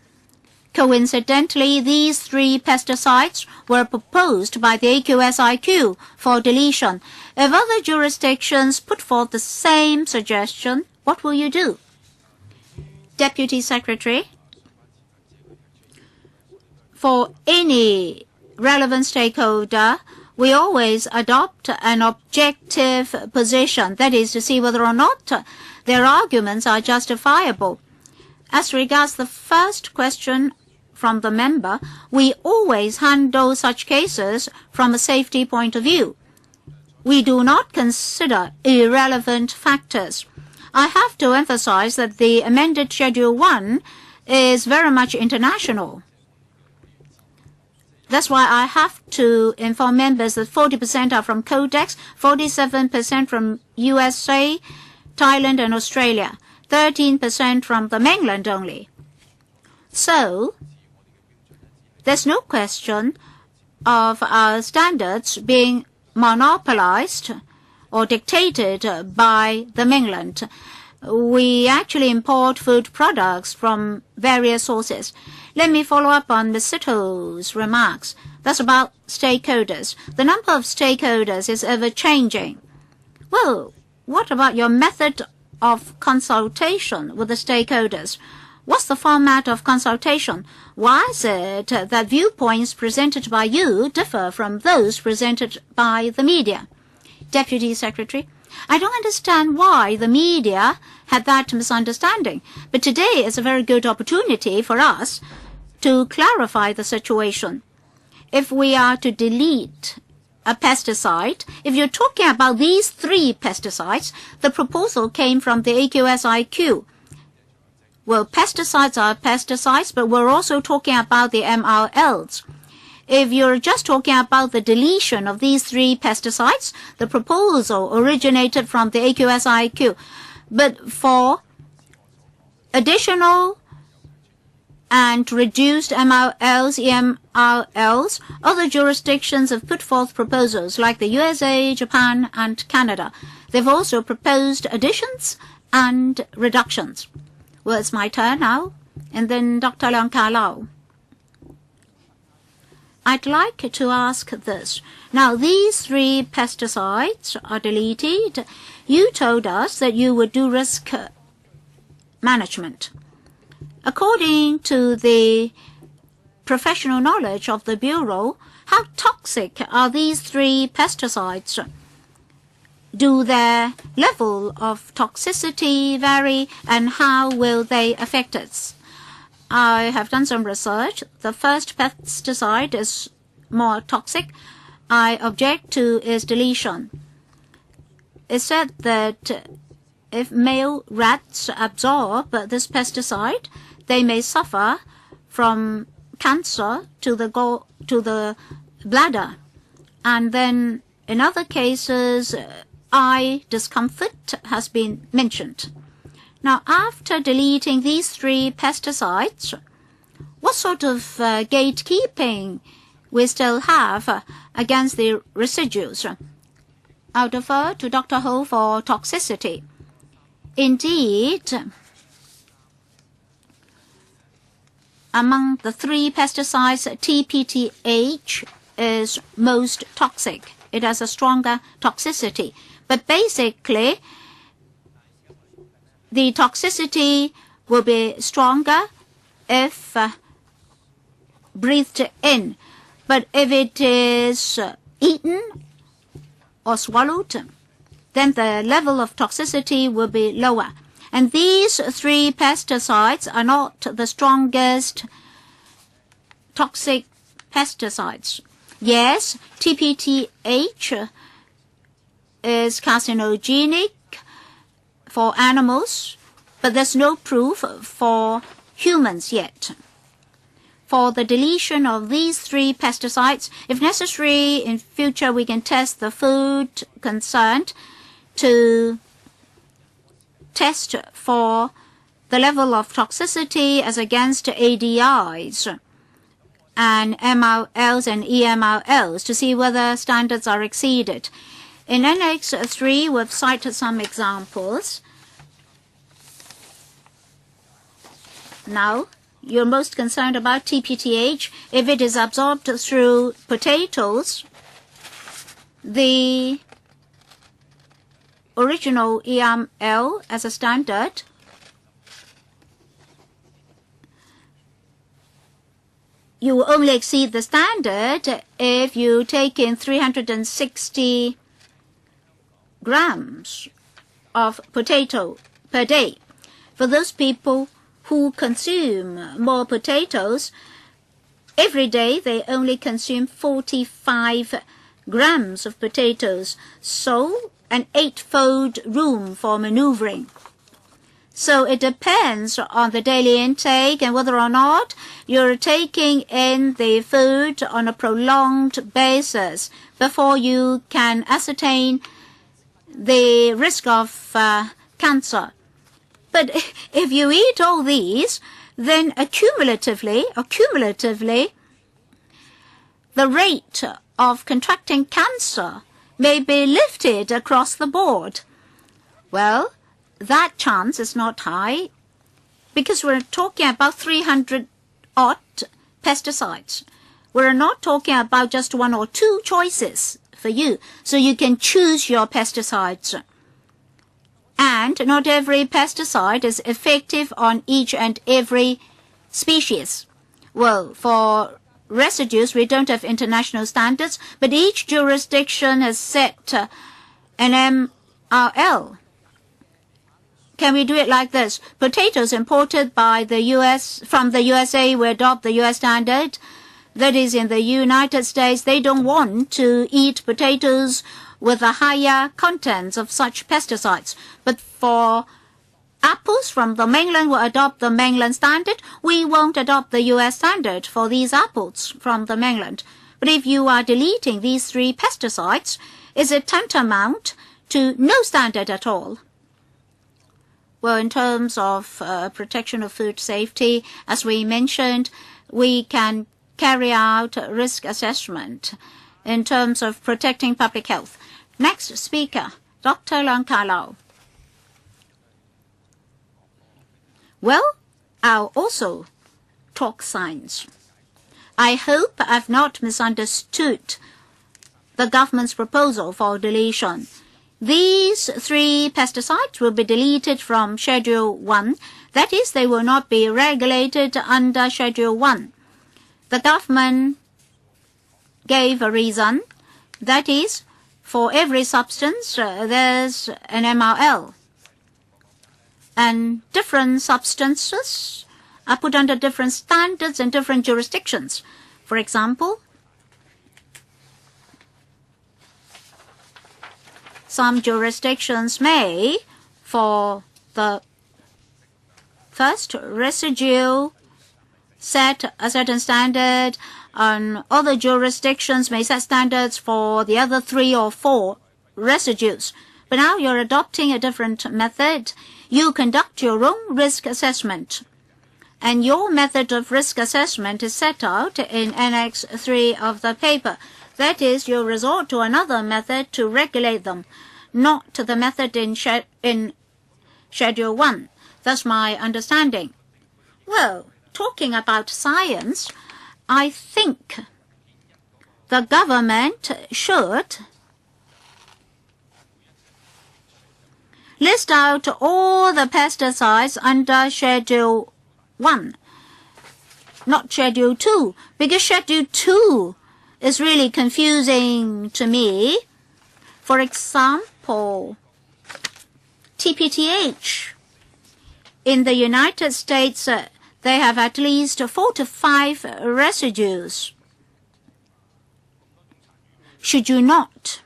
Coincidentally, these 3 pesticides were proposed by the AQSIQ for deletion. If other jurisdictions put forth the same suggestion, what will you do? Deputy Secretary. For any relevant stakeholder, we always adopt an objective position, that is to see whether or not their arguments are justifiable. As regards the first question from the member, we always handle such cases from a safety point of view. We do not consider irrelevant factors. I have to emphasize that the amended Schedule 1 is very much international. That's why I have to inform members that 40% are from Codex, 47% from USA, Thailand and Australia, 13% from the mainland only. So, there's no question of our standards being monopolized or dictated by the mainland. We actually import food products from various sources. Let me follow up on Ms. Sito's remarks. That's about stakeholders. The number of stakeholders is ever-changing. Well, what about your method of consultation with the stakeholders? What's the format of consultation? Why is it that viewpoints presented by you differ from those presented by the media? Deputy Secretary, I don't understand why the media had that misunderstanding, but today is a very good opportunity for us to clarify the situation. If we are to delete a pesticide, if you're talking about these 3 pesticides, the proposal came from the AQSIQ. Well, pesticides are pesticides, but we're also talking about the MRLs. If you're just talking about the deletion of these 3 pesticides, the proposal originated from the AQSIQ. But for additional and reduced MRLs, EMRLs, other jurisdictions have put forth proposals like the USA, Japan, and Canada. They've also proposed additions and reductions. Well, it's my turn now, and then Dr. Leong Ka Lau. I'd like to ask this. Now, these 3 pesticides are deleted. You told us that you would do risk management. According to the professional knowledge of the Bureau, how toxic are these 3 pesticides? Do their level of toxicity vary, and how will they affect us? I have done some research. The first pesticide is more toxic. I object to its deletion. It said that if male rats absorb this pesticide, they may suffer from cancer to the bladder. And then in other cases, eye discomfort has been mentioned. Now, after deleting these 3 pesticides, what sort of gatekeeping we still have against the residues? I'll defer to Dr. Ho for toxicity. Indeed, among the 3 pesticides, TPTH is most toxic. It has a stronger toxicity. But basically, the toxicity will be stronger if breathed in. But if it is eaten or swallowed, then the level of toxicity will be lower. And these 3 pesticides are not the strongest toxic pesticides. Yes, TPTH is carcinogenic for animals, but there's no proof for humans yet. For the deletion of these 3 pesticides, if necessary, in future we can test the food concerned to test for the level of toxicity as against ADIs and MRLs and EMRLs to see whether standards are exceeded. In Annex 3, we've cited some examples. Now, you're most concerned about TPTH. If it is absorbed through potatoes, the original EML as a standard you will only exceed the standard if you take in 360 grams of potato per day. For those people who consume more potatoes, every day they only consume 45 grams of potatoes, so an 8-fold room for maneuvering. So it depends on the daily intake and whether or not you're taking in the food on a prolonged basis before you can ascertain the risk of cancer. But if you eat all these, then accumulatively, the rate of contracting cancer may be lifted across the board. Well, that chance is not high because we're talking about 300-odd pesticides. We're not talking about just one or two choices for you, so you can choose your pesticides. And not every pesticide is effective on each and every species. Well, for residues, we don't have international standards, but each jurisdiction has set an MRL. Can we do it like this? Potatoes imported by the from the USA, we adopt the US standard. That is, in the United States, they don't want to eat potatoes with a higher contents of such pesticides. But for apples from the mainland, we'll adopt the mainland standard. We won't adopt the US standard for these apples from the mainland. But if you are deleting these 3 pesticides, is it tantamount to no standard at all? Well, in terms of protection of food safety, as we mentioned, we can carry out risk assessment in terms of protecting public health. Next speaker, Dr. Leung Ka-lau. Well, I'll also talk science. I hope I've not misunderstood the government's proposal for deletion. These 3 pesticides will be deleted from Schedule 1. That is, they will not be regulated under Schedule 1. The government gave a reason. That is, for every substance, there's an MRL. And different substances are put under different standards in different jurisdictions. For example, some jurisdictions may, for the first residue, set a certain standard, and other jurisdictions may set standards for the other 3 or 4 residues. But now you're adopting a different method. You conduct your own risk assessment. And your method of risk assessment is set out in Annex 3 of the paper. That is, you resort to another method to regulate them, not to the method in Schedule 1. That's my understanding. Well, talking about science, I think the government should list out all the pesticides under Schedule 1, not Schedule 2, because Schedule 2 is really confusing to me. For example, TPTH. In the United States, they have at least 4 to 5 residues. Should you not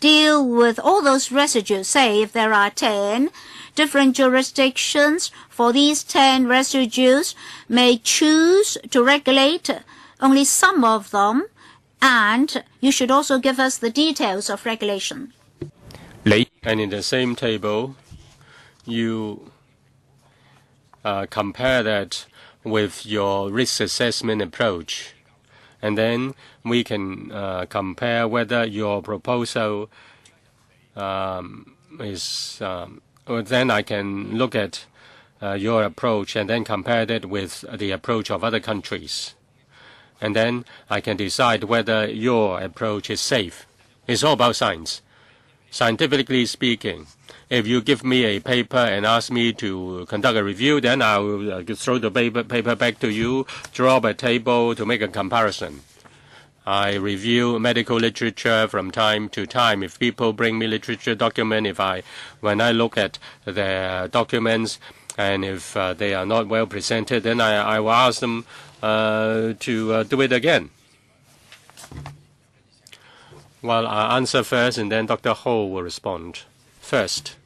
deal with all those residues? Say if there are 10 different jurisdictions, for these 10 residues may choose to regulate only some of them, and you should also give us the details of regulation. And in the same table, you compare that with your risk assessment approach. And then we can compare whether your proposal is... then I can look at your approach and then compare that with the approach of other countries. And then I can decide whether your approach is safe. It's all about science. Scientifically speaking, if you give me a paper and ask me to conduct a review, then I will throw the paper back to you, draw up a table to make a comparison. I review medical literature from time to time. If people bring me literature document, when I look at their documents, and if they are not well presented, then I will ask them to do it again. Well, I'll answer first, and then Dr. Ho will respond. First,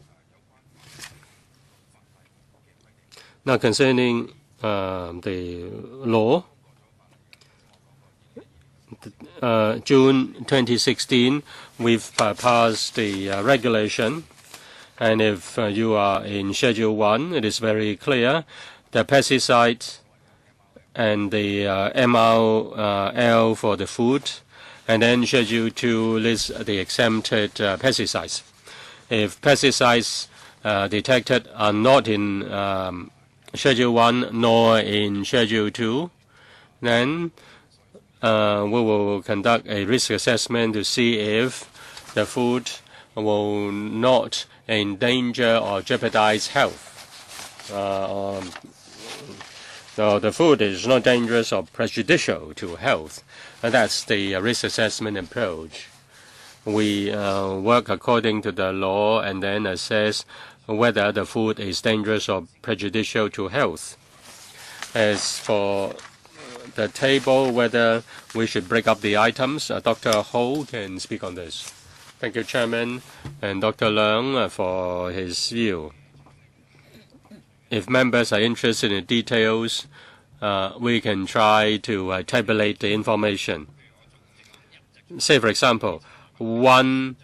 now concerning the law, June 2016, we've passed the regulation, and if you are in Schedule 1, it is very clear the pesticides and the MRL for the food And then Schedule 2 lists the exempted pesticides. If pesticides detected are not in Schedule 1 nor in Schedule 2, then we will conduct a risk assessment to see if the food will not endanger or jeopardize health. So the food is not dangerous or prejudicial to health. And that's the risk assessment approach. We work according to the law and then assess whether the food is dangerous or prejudicial to health. As for the table, whether we should break up the items, Dr. Ho can speak on this. Thank you, Chairman, and Dr. Leung for his view. If members are interested in details, we can try to tabulate the information. Say, for example, one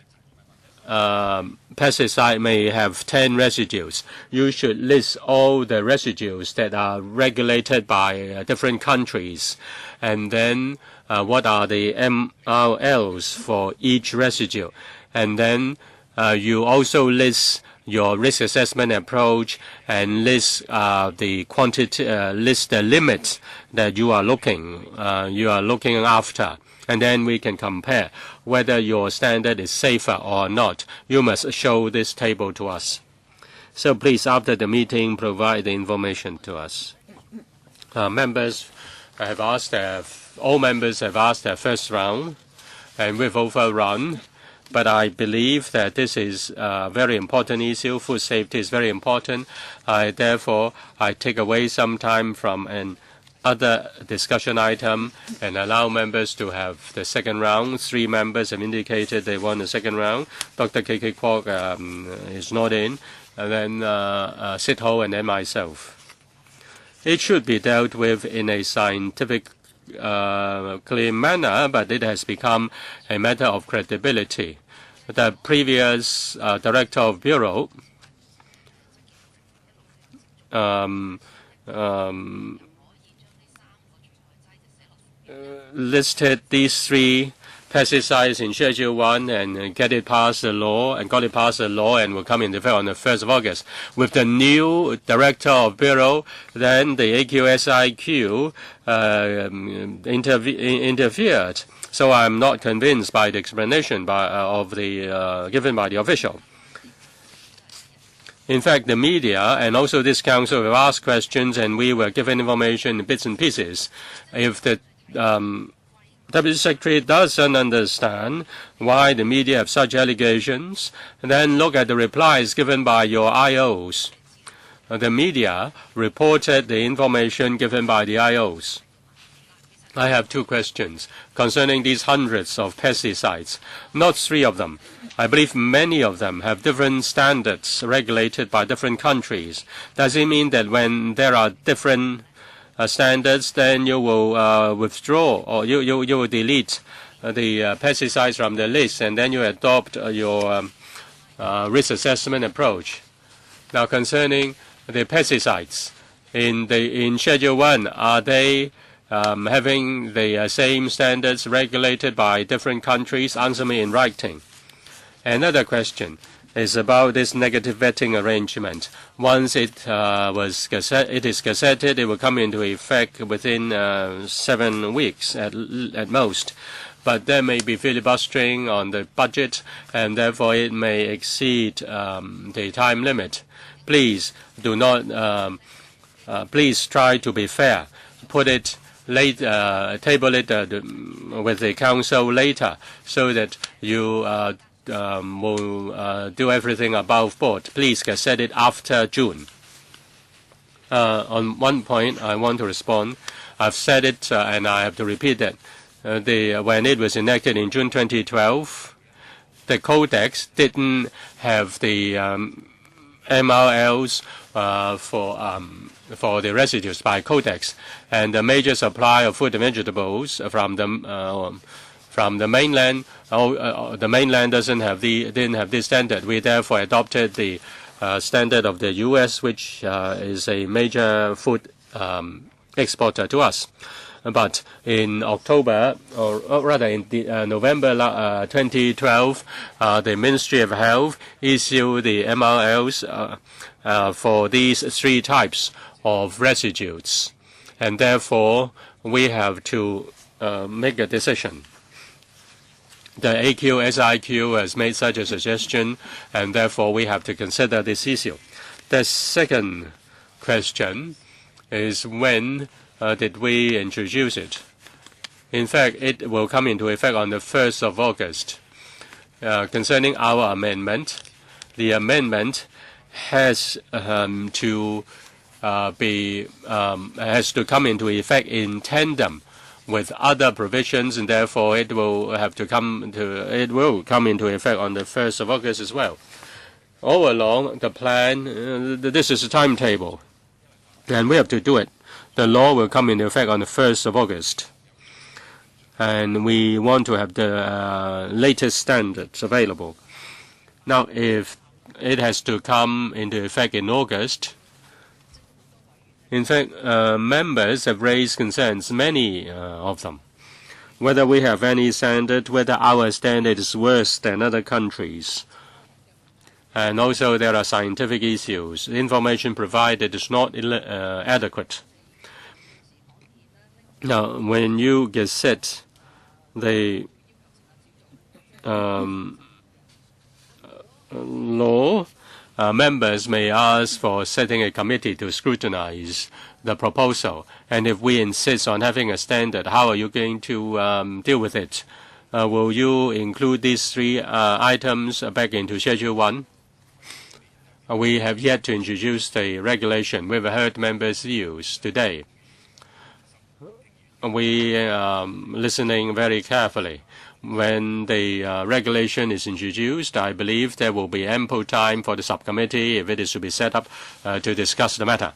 pesticide may have 10 residues. You should list all the residues that are regulated by different countries. And then what are the MRLs for each residue. And then you also list your risk assessment approach and list the quantity, list the limits that you are looking after. And then we can compare whether your standard is safer or not. You must show this table to us. So please, after the meeting, provide the information to us. Members have asked all members have asked their first round, and we've overrun. But I believe that this is a very important issue. Food safety is very important. Therefore, I take away some time from another discussion item and allow members to have the second round. 3 members have indicated they want the second round. Dr. K.K. Kwok is not in. And then Sid Ho and then myself. It should be dealt with in a scientific clear manner, but it has become a matter of credibility. The previous director of Bureau listed these 3 pesticides in Schedule 1 and get it past the law and got it past the law and will come into effect on the 1st of August. With the new director of Bureau, then the AQSIQ interfered. So I'm not convinced by the explanation given by the official. In fact, the media and also this council have asked questions and we were given information in bits and pieces. If the Deputy Secretary doesn't understand why the media have such allegations, then look at the replies given by your IOs. The media reported the information given by the IOs. I have 2 questions concerning these hundreds of pesticides, not 3 of them. I believe many of them have different standards regulated by different countries. Does it mean that when there are different standards, then you will withdraw or you will delete the pesticides from the list and then you adopt your risk assessment approach? Now, concerning the pesticides in Schedule 1, are they having the same standards regulated by different countries? Answer me in writing. Another question is about this negative vetting arrangement. Once it is gazetted, it will come into effect within 7 weeks at most. But there may be filibustering on the budget, and therefore it may exceed the time limit. Please do not. Please try to be fair. Put it table it with the council later, so that you will do everything above board. Please gazette it after June. On one point, I want to respond. I've said it, and I have to repeat it. When it was enacted in June 2012, the Codex didn't have the MRLs for the residues by Codex, and the major supply of food and vegetables from the mainland. The mainland didn't have this standard. We therefore adopted the standard of the U.S., which is a major food exporter to us. But in October, or rather in November 2012, the Ministry of Health issued the MRLs for these 3 types of residues. And therefore, we have to make a decision. The AQ, SIQ has made such a suggestion, and therefore we have to consider this issue. The second question is when did we introduce it? In fact, it will come into effect on the 1st of August. Concerning our amendment, the amendment has to come into effect in tandem with other provisions, and therefore it will come into effect on the 1st of August as well. All along the plan, this is a timetable, and we have to do it. The law will come into effect on the 1st of August. And we want to have the latest standards available. Now, if it has to come into effect in August, in fact, members have raised concerns, many of them, whether we have any standard, whether our standard is worse than other countries. And also there are scientific issues. The information provided is not adequate. Now, when you get set the law, members may ask for setting a committee to scrutinize the proposal. And if we insist on having a standard, how are you going to deal with it? Will you include these 3 items back into Schedule 1? We have yet to introduce the regulation. We've heard members' views today. We are listening very carefully. When the regulation is introduced, I believe there will be ample time for the subcommittee, if it is to be set up, to discuss the matter.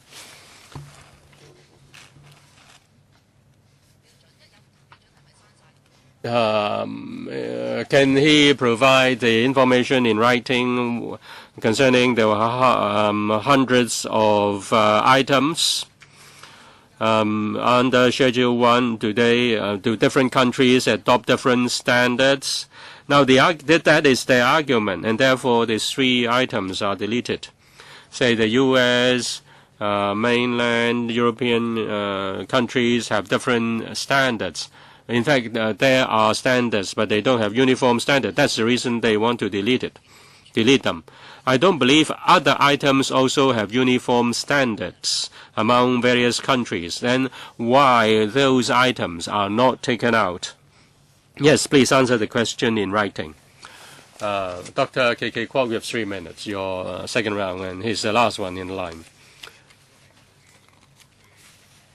Can he provide the information in writing concerning the hundreds of items under Schedule 1 today? Do different countries adopt different standards? Now, that is their argument, and therefore these 3 items are deleted. Say the U.S., mainland European countries have different standards. In fact, there are standards, but they don't have uniform standards. That's the reason they want to delete them. I don't believe other items also have uniform standards among various countries. Then why those items are not taken out? Yes, please answer the question in writing. Dr. K.K. Kwok, you have 3 minutes, your second round, and he's the last one in line.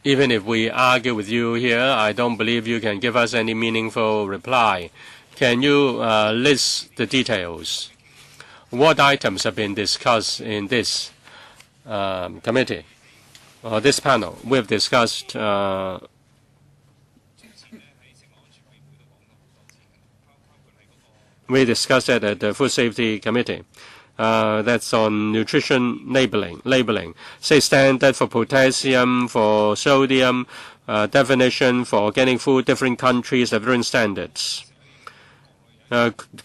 Even if we argue with you here, I don't believe you can give us any meaningful reply. Can you list the details? What items have been discussed in this committee or this panel? We've discussed we discussed it at the Food Safety Committee. That's on nutrition labeling. Say standard for potassium, for sodium, definition for organic food. Different countries have different standards.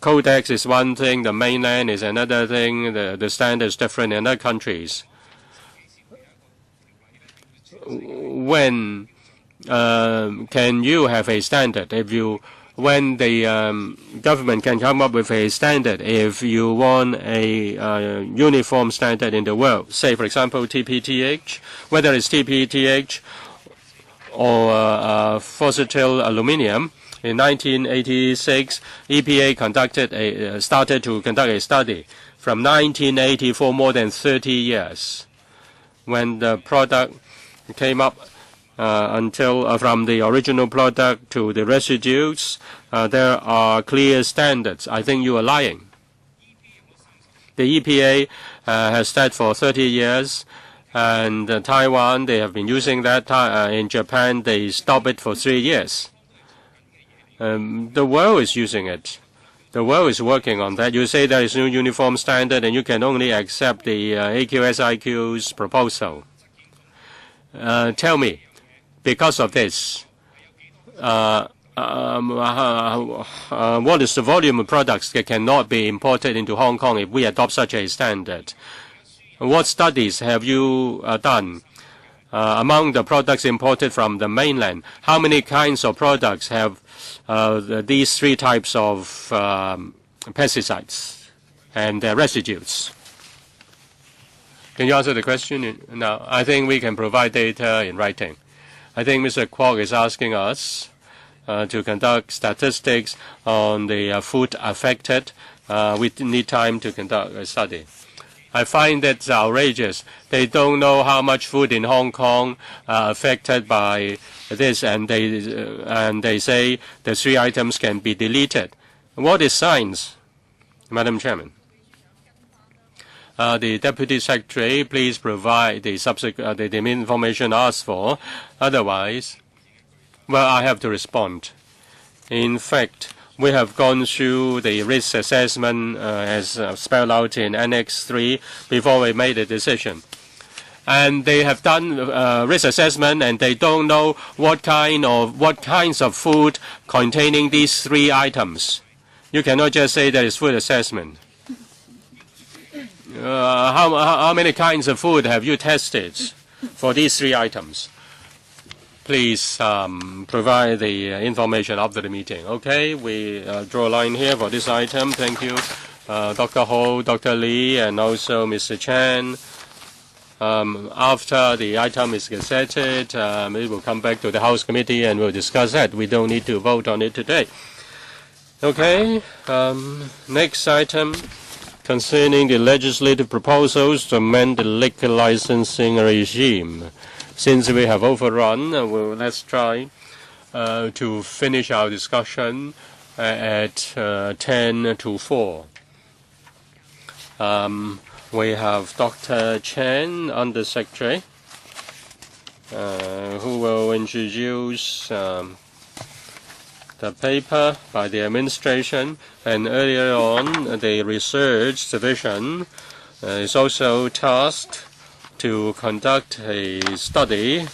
Codex is one thing, the mainland is another thing. The standard is different in other countries. When can you have a standard? When the government can come up with a standard, if you want a uniform standard in the world, say, for example, TPTH, whether it's TPTH or fossil aluminum, in 1986, EPA started to conduct a study. From 1980 for more than 30 years, when the product came up, until from the original product to the residues, there are clear standards. I think you are lying. The EPA has that for 30 years, and Taiwan, they have been using that. In Japan, they stopped it for 3 years. The world is using it. The world is working on that. You say there is no uniform standard, and you can only accept the AQSIQ's proposal. Tell me, because of this, what is the volume of products that cannot be imported into Hong Kong if we adopt such a standard? What studies have you done among the products imported from the mainland? How many kinds of products have these three types of pesticides and their residues? Can you answer the question? No, I think we can provide data in writing. I think Mr. Kwok is asking us to conduct statistics on the food affected. We need time to conduct a study. I find that outrageous. They don't know how much food in Hong Kong affected by this, and they say the three items can be deleted. What is science, Madam Chairman? The Deputy Secretary, please provide the information asked for. Otherwise, well, I have to respond. In fact, we have gone through the risk assessment as spelled out in Annex 3 before we made a decision. And they have done risk assessment, and they don't know what kinds of food containing these three items. You cannot just say that it's food assessment. How many kinds of food have you tested for these three items? Please provide the information after the meeting. Okay, we draw a line here for this item. Thank you, Dr. Ho, Dr. Lee, and also Mr. Chan. After the item is gazetted, it will come back to the House Committee and we'll discuss that. We don't need to vote on it today. Okay, next item concerning the legislative proposals to amend the liquor licensing regime. Since we have overrun, let's try to finish our discussion at 10 to 4. We have Dr. Chen, Under Secretary, who will introduce the paper by the administration, and earlier on the research division is also tasked to conduct a study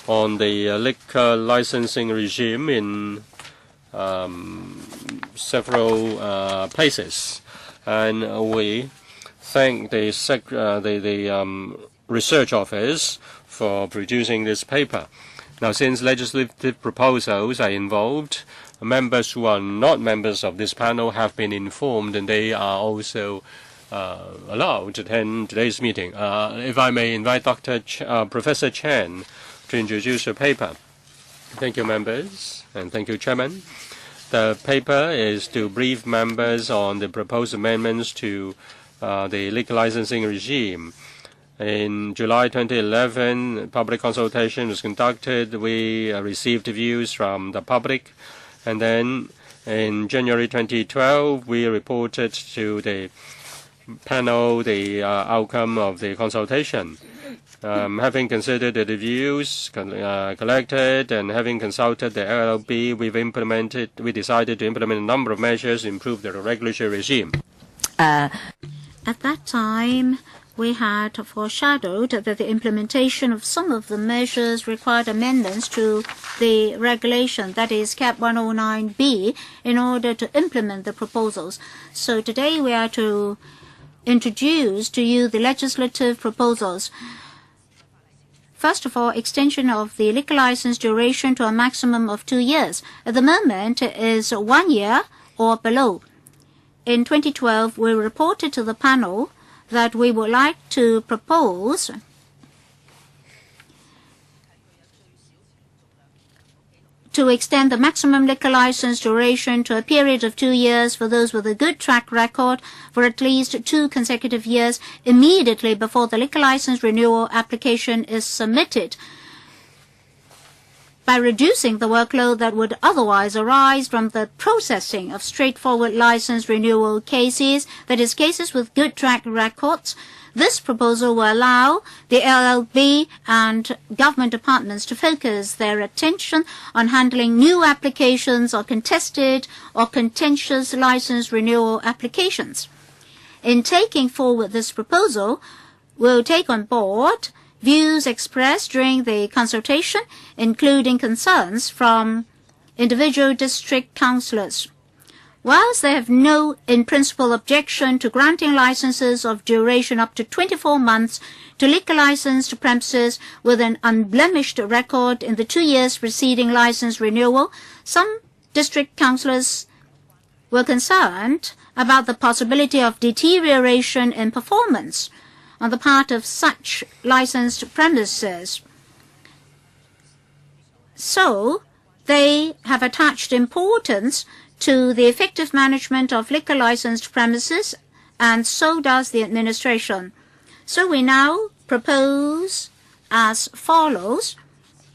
on the liquor licensing regime in several places, and we thank the research office for producing this paper. Now, since legislative proposals are involved, members who are not members of this panel have been informed, and they are also allowed to attend today's meeting. If I may invite Professor Chen to introduce the paper. Thank you, members, and thank you, Chairman. The paper is to brief members on the proposed amendments to the liquor licensing regime. In July 2011, public consultation was conducted. We received views from the public, and then in January 2012, we reported to the panel the outcome of the consultation. Having considered the views collected and having consulted the LLB, we decided to implement a number of measures to improve the regulatory regime. At that time, we had foreshadowed that the implementation of some of the measures required amendments to the regulation, that is CAP 109B, in order to implement the proposals. So today we are to introduce to you the legislative proposals. First of all, extension of the liquor license duration to a maximum of 2 years. At the moment, it is 1 year or below. In 2012, we reported to the panel that we would like to propose to extend the maximum liquor license duration to a period of 2 years for those with a good track record for at least 2 consecutive years immediately before the liquor license renewal application is submitted, by reducing the workload that would otherwise arise from the processing of straightforward license renewal cases, that is, cases with good track records. This proposal will allow the LLB and government departments to focus their attention on handling new applications or contested or contentious license renewal applications. In taking forward this proposal, we'll take on board views expressed during the consultation, including concerns from individual district councillors. Whilst they have no in-principle objection to granting licenses of duration up to 24 months to liquor licensed premises with an unblemished record in the 2 years preceding license renewal, some district councillors were concerned about the possibility of deterioration in performance on the part of such licensed premises. So, they have attached importance to the effective management of liquor licensed premises, and so does the administration. So we now propose as follows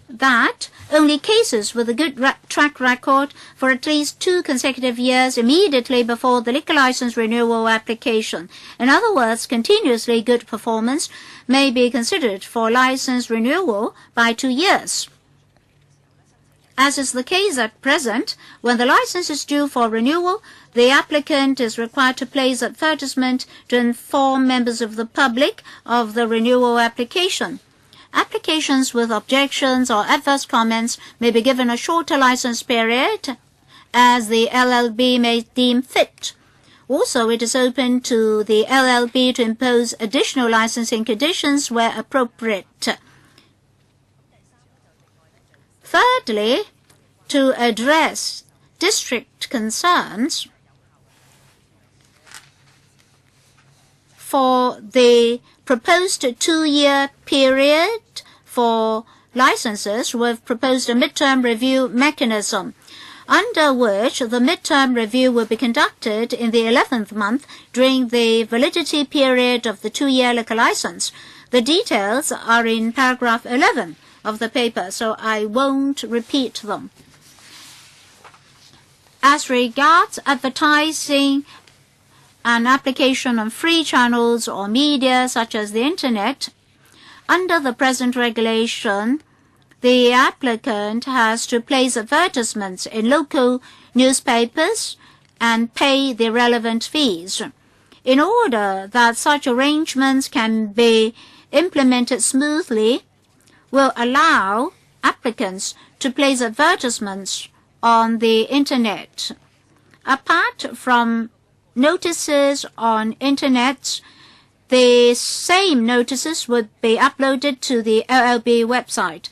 that only cases with a good track record for at least 2 consecutive years immediately before the liquor license renewal application, in other words, continuously good performance, may be considered for license renewal by 2 years. As is the case at present, when the license is due for renewal, the applicant is required to place advertisement to inform members of the public of the renewal application. Applications with objections or adverse comments may be given a shorter license period as the LLB may deem fit. Also, it is open to the LLB to impose additional licensing conditions where appropriate. Thirdly, to address district concerns for the proposed 2-year period for licenses, we've proposed a midterm review mechanism, under which the midterm review will be conducted in the 11th month during the validity period of the 2-year liquor license. The details are in paragraph 11 of the paper, so I won't repeat them. As regards advertising an application on free channels or media such as the Internet, under the present regulation, the applicant has to place advertisements in local newspapers and pay the relevant fees. In order that such arrangements can be implemented smoothly, we'll allow applicants to place advertisements on the Internet. Apart from notices on Internet, the same notices would be uploaded to the LLB website.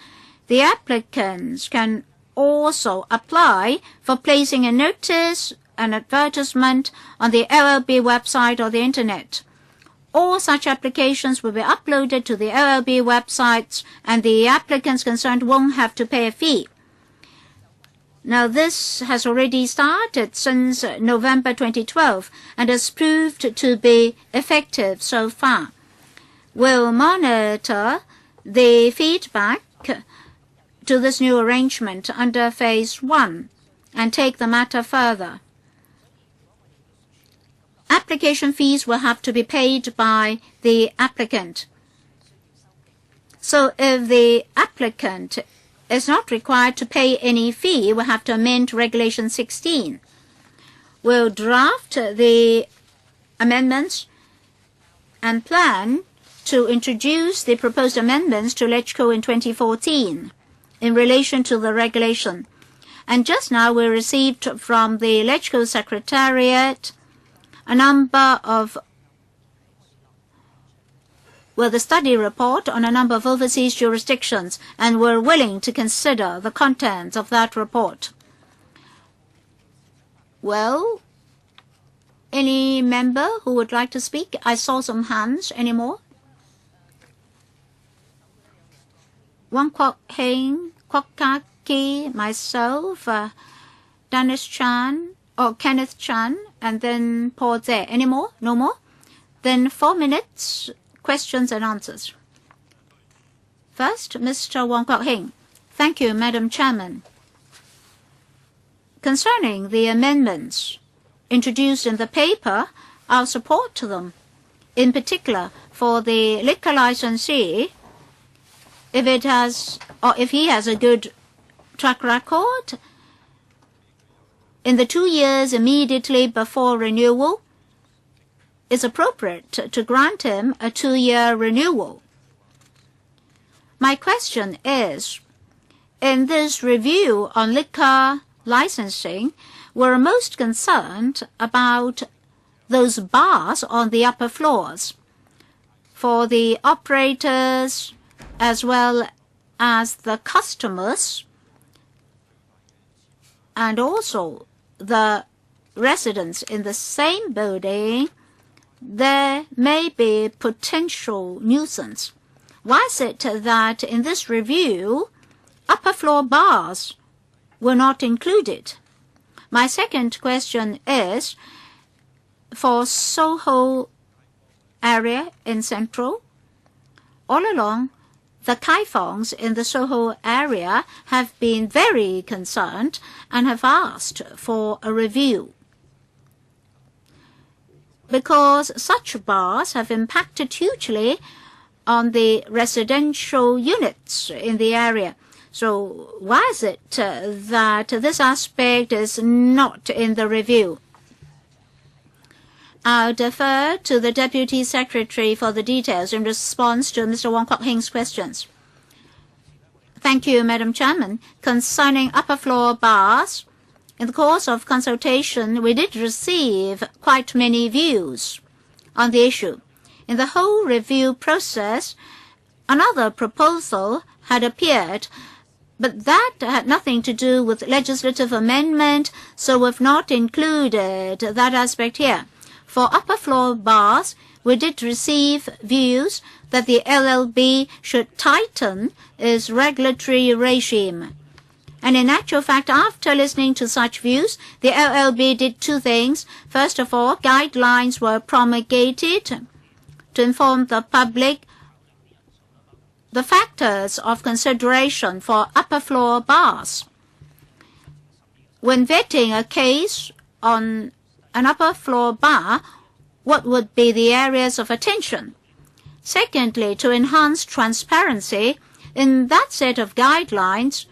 The applicants can also apply for placing a notice, an advertisement on the LLB website or the Internet. All such applications will be uploaded to the LLB websites, and the applicants concerned won't have to pay a fee. Now, this has already started since November 2012 and has proved to be effective so far. We'll monitor the feedback to this new arrangement under Phase 1 and take the matter further. Application fees will have to be paid by the applicant. So if the applicant is not required to pay any fee, we'll have to amend Regulation 16. We'll draft the amendments and plan to introduce the proposed amendments to LegCo in 2014 in relation to the regulation. And just now we received from the LegCo Secretariat a number of the study report on a number of overseas jurisdictions, and we're willing to consider the contents of that report. Well, any member who would like to speak? I saw some hands. Any more? Wong Kwok-hing, Kwok-hing, myself, Dennis Chan, or Kenneth Chan, and then Paul Tse. Any more? No more? Then 4 minutes. Questions and answers. First, Mr. Wong Kwok-hing. Thank you, Madam Chairman. Concerning the amendments introduced in the paper, I'll support them. In particular, for the liquor licensee, if he has a good track record, in the 2 years immediately before renewal, it's appropriate to grant him a 2-year renewal. My question is, in this review on liquor licensing were most concerned about those bars on the upper floors. For the operators as well as the customers and also the residents in the same building, there may be potential nuisance. Why is it that in this review, upper floor bars were not included? My second question is, for Soho area in Central, all along, the Kaifongs in the Soho area have been very concerned and have asked for a review, because such bars have impacted hugely on the residential units in the area. So why is it that this aspect is not in the review? I'll defer to the Deputy Secretary for the details in response to Mr. Wong Kwok-hing's questions. Thank you, Madam Chairman. Concerning upper floor bars, in the course of consultation, we did receive quite many views on the issue. In the whole review process, another proposal had appeared, but that had nothing to do with legislative amendment, so we've not included that aspect here. For upper floor bars, we did receive views that the LLB should tighten its regulatory regime. And in actual fact, after listening to such views, the LLB did two things. First of all, guidelines were promulgated to inform the public the factors of consideration for upper floor bars. When vetting a case on an upper floor bar, what would be the areas of attention? Secondly, to enhance transparency, in that set of guidelines,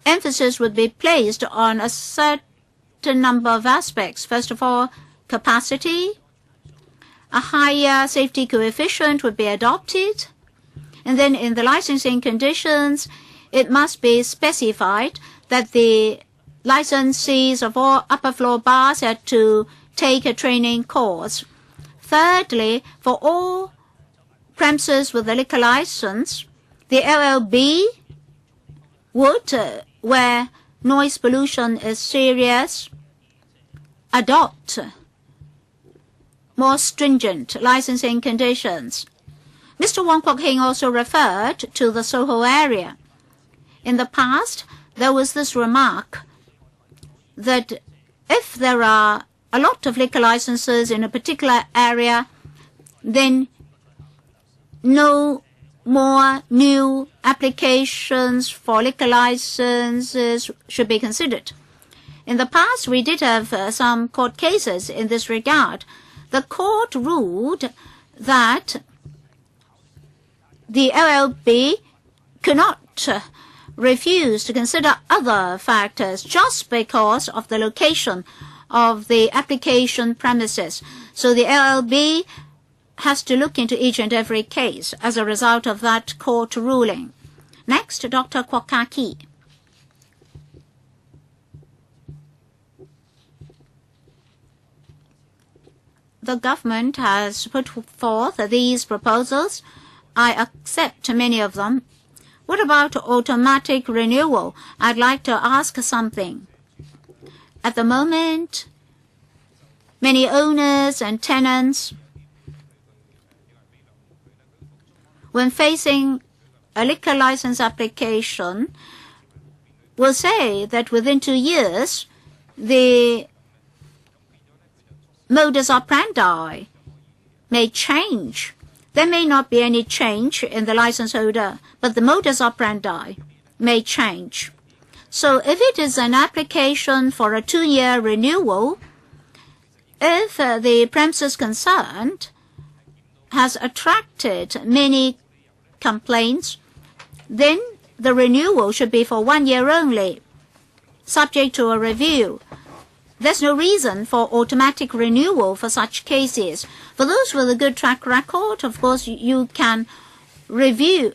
emphasis would be placed on a certain number of aspects. First of all, capacity. A higher safety coefficient would be adopted. And then in the licensing conditions, it must be specified that the licensees of all upper floor bars had to take a training course. Thirdly, for all premises with a liquor license, the LLB would, where noise pollution is serious, adopt more stringent licensing conditions. Mr. Wong Kwok-hing also referred to the Soho area. In the past, there was this remark that if there are a lot of liquor licenses in a particular area, then no more new applications for liquor licenses should be considered. In the past, we did have some court cases in this regard. The court ruled that the LLB could not refuse to consider other factors just because of the location of the application premises. So the LLB has to look into each and every case as a result of that court ruling. Next, Dr. Kwok-hing. The government has put forth these proposals. I accept many of them. What about automatic renewal? I'd like to ask something. At the moment, many owners and tenants, when facing a liquor license application, will say that within 2 years, the modus operandi may change. There may not be any change in the license holder, but the modus operandi may change. So if it is an application for a 2-year renewal, if the premises concerned has attracted many complaints, then the renewal should be for 1 year only, subject to a review. There's no reason for automatic renewal for such cases. For those with a good track record, of course, you can review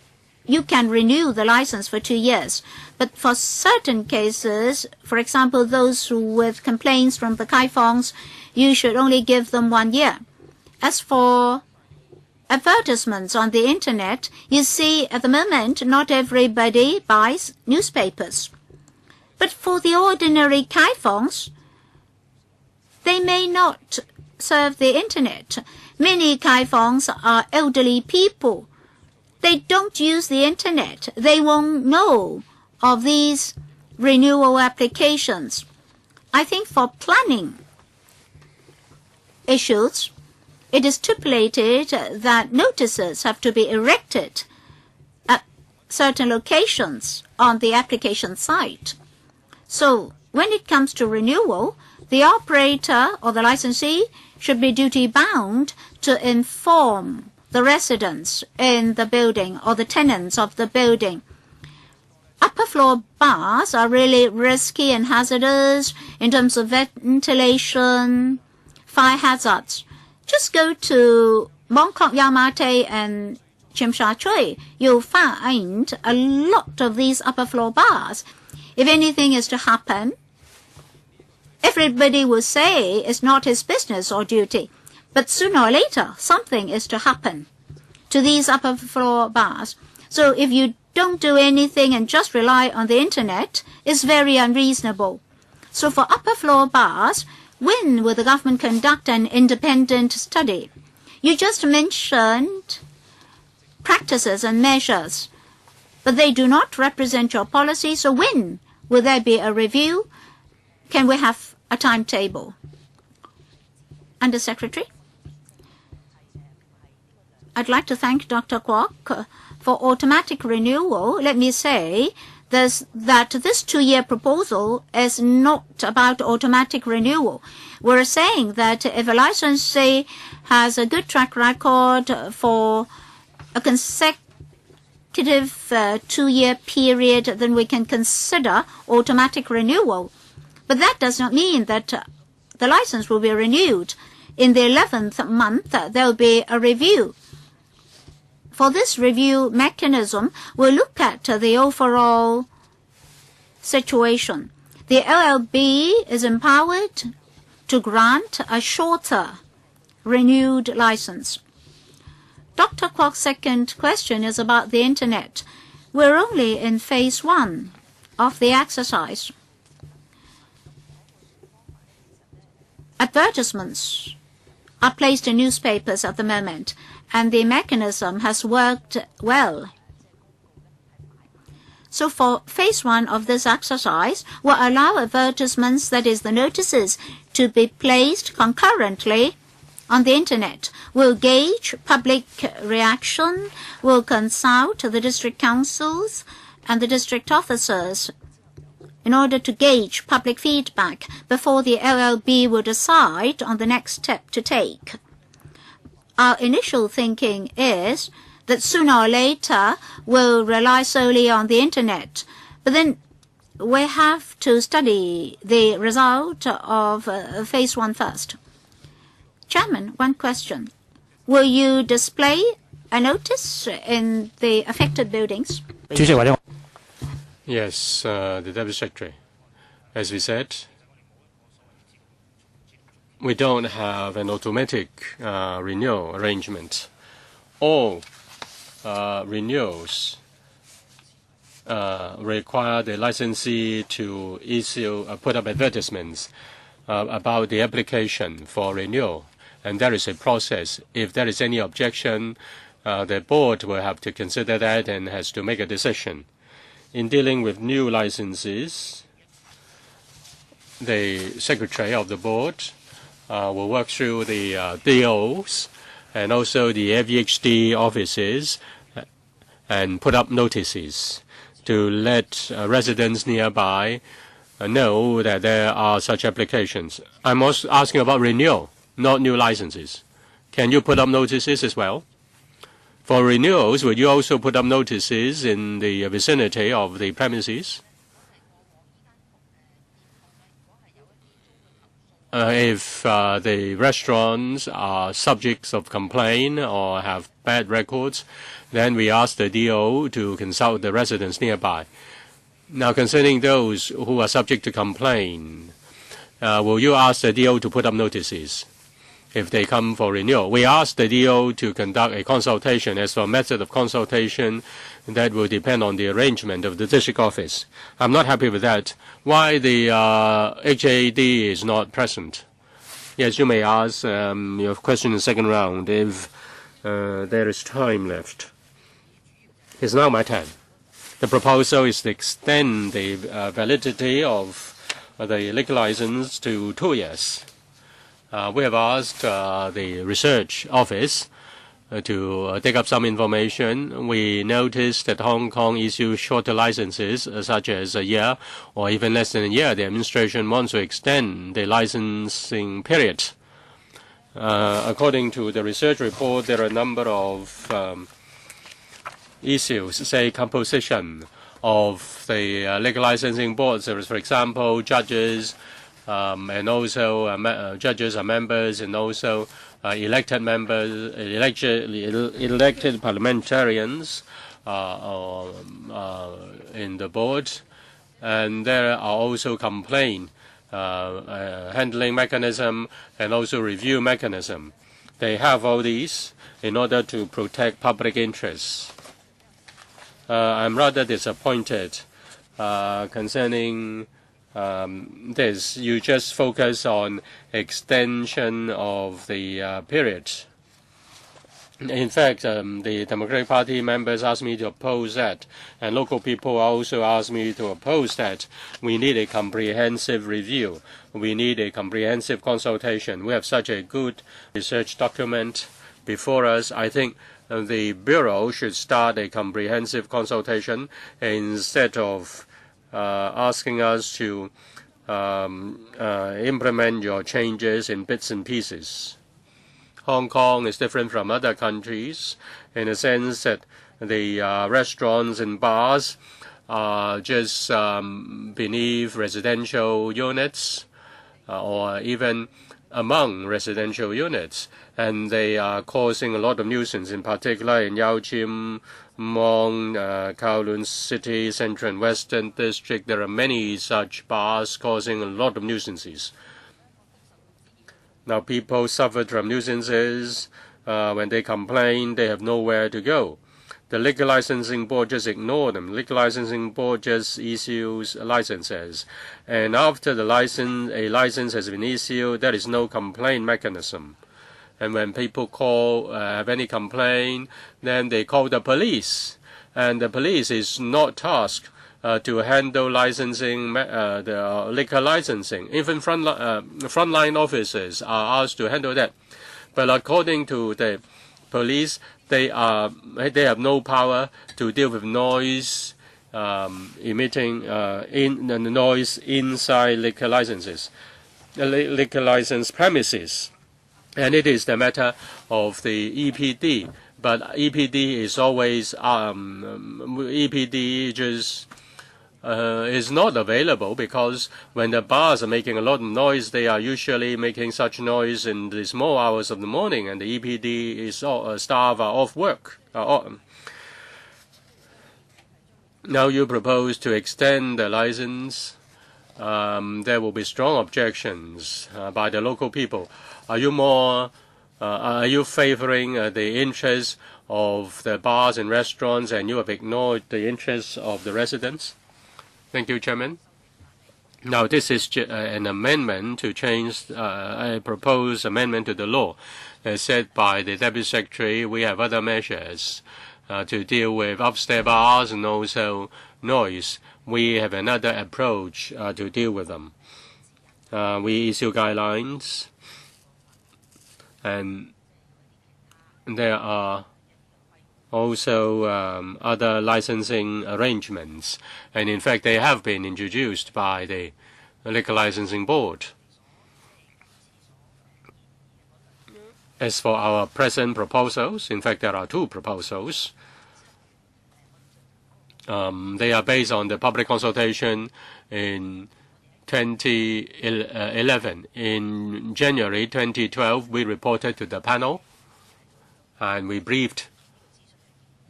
you can renew the license for 2 years. But for certain cases, for example, those with complaints from the kaifongs, you should only give them 1 year. As for advertisements on the internet, you see at the moment not everybody buys newspapers. But for the ordinary kaifongs, they may not surf the internet. Many kaifongs are elderly people. They don't use the internet. They won't know of these renewal applications. I think for planning issues, it is stipulated that notices have to be erected at certain locations on the application site. So when it comes to renewal, the operator or the licensee should be duty-bound to inform the residents in the building or the tenants of the building. Upper floor bars are really risky and hazardous in terms of ventilation, fire hazards. Just go to Mong Kok Yamate and Tsim Sha Tsui. You'll find a lot of these upper floor bars. If anything is to happen, everybody will say it's not his business or duty. But sooner or later, something is to happen to these upper floor bars. So if you don't do anything and just rely on the internet, it's very unreasonable. So for upper floor bars, when will the government conduct an independent study? You just mentioned practices and measures, but they do not represent your policy. So when will there be a review? Can we have a timetable? Under Secretary? I'd like to thank Dr. Kwok for automatic renewal. Let me say that this 2-year proposal is not about automatic renewal. We're saying that if a licensee has a good track record for a consecutive 2-year period, then we can consider automatic renewal. But that does not mean that the license will be renewed. In the 11th month, there will be a review. For this review mechanism, we'll look at the overall situation. The LLB is empowered to grant a shorter renewed license. Dr. Kwok's second question is about the internet. We're only in phase 1 of the exercise. Advertisements are placed in newspapers at the moment, and the mechanism has worked well. So for phase 1 of this exercise, will allow advertisements, that is the notices, to be placed concurrently on the internet. We'll gauge public reaction, we'll consult the district councils and the district officers in order to gauge public feedback before the LLB will decide on the next step to take. Our initial thinking is that sooner or later we'll rely solely on the internet. But then we have to study the result of phase 1 first. Chairman, one question. Will you display a notice in the affected buildings? Yes, the Deputy Secretary. As we said, we don't have an automatic renewal arrangement. All renewals require the licensee to put up advertisements about the application for renewal. And there is a process. If there is any objection, the board will have to consider that and has to make a decision. In dealing with new licenses, the secretary of the board will work through the DOs and also the AVHD offices and put up notices to let residents nearby know that there are such applications. I'm also asking about renewal, not new licenses. Can you put up notices as well? For renewals, would you also put up notices in the vicinity of the premises? if the restaurants are subjects of complaint or have bad records, then we ask the DO to consult the residents nearby. Now, concerning those who are subject to complaint, will you ask the DO to put up notices if they come for renewal? We ask the DO to conduct a consultation. As for method of consultation, that will depend on the arrangement of the district office. I'm not happy with that. Why the HAD is not present? Yes, you may ask your question in the second round if there is time left. It's now my turn. The proposal is to extend the validity of the liquor license to 2 years. We have asked the research office to dig up some information. We noticed that Hong Kong issues shorter licenses, such as a year or even less than a year. The administration wants to extend the licensing period. According to the research report, there are a number of issues, say composition of the liquor licensing boards. There is, for example, judges, and also judges are members, and also elected members, elected parliamentarians in the board. And there are also complaint handling mechanism and also review mechanism. They have all these in order to protect public interests. I'm rather disappointed concerning this. You just focus on extension of the period. In fact, the Democratic Party members asked me to oppose that, and local people also asked me to oppose that. We need a comprehensive review. We need a comprehensive consultation. We have such a good research document before us. I think the Bureau should start a comprehensive consultation instead of asking us to implement your changes in bits and pieces. Hong Kong is different from other countries in the sense that the restaurants and bars are just beneath residential units or even among residential units, and they are causing a lot of nuisance, in particular in Yau Chim, Mong, Kowloon City, Central and Western District. There are many such bars causing a lot of nuisances. Now, people suffered from nuisances. When they complain, they have nowhere to go. The liquor licensing board just ignore them. Liquor licensing board just issues licenses. And after the license, a license has been issued, there is no complaint mechanism. And when people call, have any complaint, then they call the police. And the police is not tasked to handle licensing, the liquor licensing. Even frontline officers are asked to handle that. But according to the police, they have no power to deal with noise emitting the noise inside liquor licenses, liquor license premises, and it is the matter of the EPD. But EPD is always EPD just is not available, because when the bars are making a lot of noise, they are usually making such noise in the small hours of the morning, and the EPD is staff are off work. Now you propose to extend the license. There will be strong objections by the local people. Are you favoring the interests of the bars and restaurants, and you have ignored the interests of the residents? Thank you, Chairman. Now, this is an amendment to change a proposed amendment to the law. As said by the Deputy Secretary, we have other measures to deal with upstairs bars and also noise. We have another approach to deal with them. We issue guidelines, and there are also other licensing arrangements, and in fact they have been introduced by the Liquor Licensing Board. As for our present proposals, in fact there are two proposals. They are based on the public consultation in 2011. In January 2012, we reported to the panel, and we briefed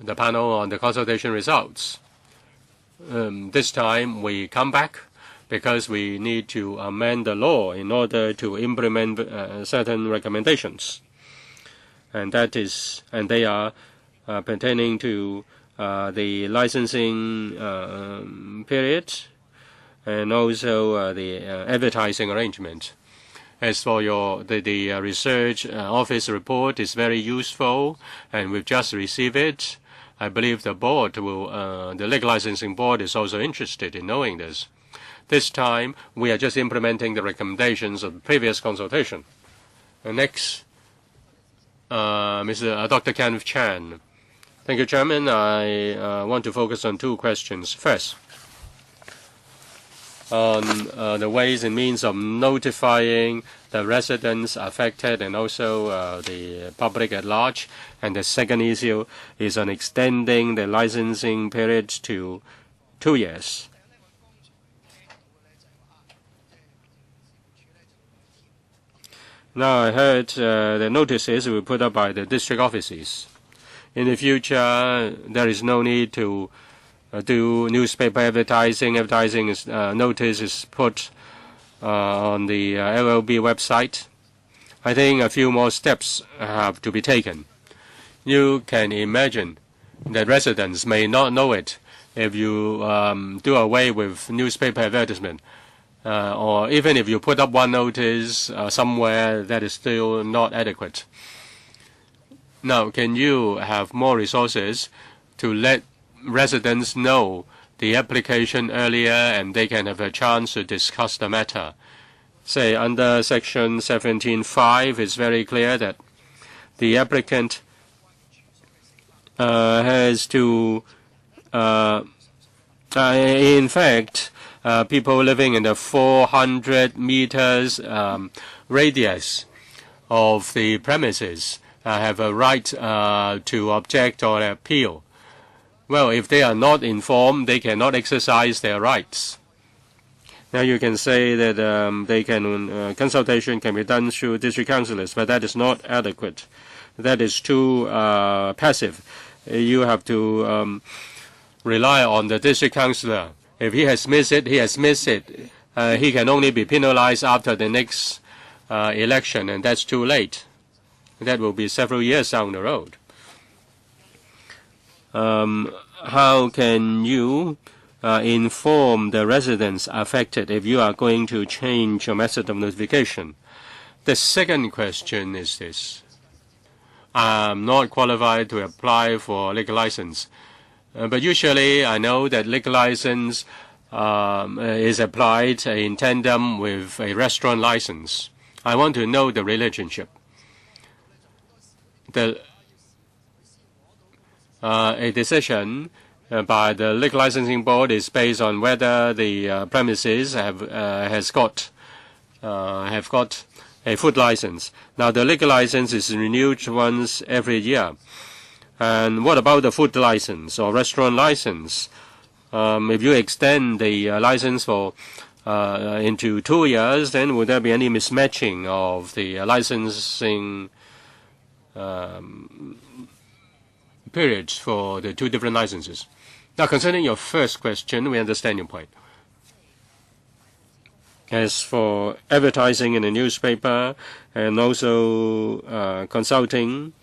the panel on the consultation results. This time, we come back because we need to amend the law in order to implement certain recommendations, and they are pertaining to the licensing period and also the advertising arrangement. As for the research office report is very useful, and we've just received it. I believe the legal licensing board is also interested in knowing this. This time, we are just implementing the recommendations of the previous consultation. Next, Dr. Kenneth Chan. Thank you, Chairman. I want to focus on two questions. First, on the ways and means of notifying the residents affected and also the public at large. And the second issue is on extending the licensing period to 2 years. Now, I heard the notices were put up by the district offices. In the future, there is no need to do newspaper advertising. Notice is put on the LLB website. I think a few more steps have to be taken. You can imagine that residents may not know it if you do away with newspaper advertisement. Or even if you put up one notice somewhere, that is still not adequate. Now, can you have more resources to let residents know the application earlier and they can have a chance to discuss the matter? Say, under Section 17(5), it's very clear that the applicant has to, in fact, people living in the 400 meters radius of the premises have a right to object or appeal. Well, if they are not informed, they cannot exercise their rights. Now you can say that consultation can be done through district councillors, but that is not adequate. That is too passive. You have to rely on the district councillor. If he has missed it, he has missed it. He can only be penalized after the next election, and that's too late. That will be several years down the road. How can you inform the residents affected if you are going to change your method of notification? The second question is this. I'm not qualified to apply for liquor license. But usually I know that liquor license is applied in tandem with a restaurant license. I want to know the relationship. A decision by the liquor licensing board is based on whether the premises have got a food license. Now the liquor license is renewed once every year. And what about the food license or restaurant license? If you extend the license for into 2 years, then would there be any mismatching of the licensing periods for the two different licenses? Now, concerning your first question, we understand your point. As for advertising in the newspaper and also consulting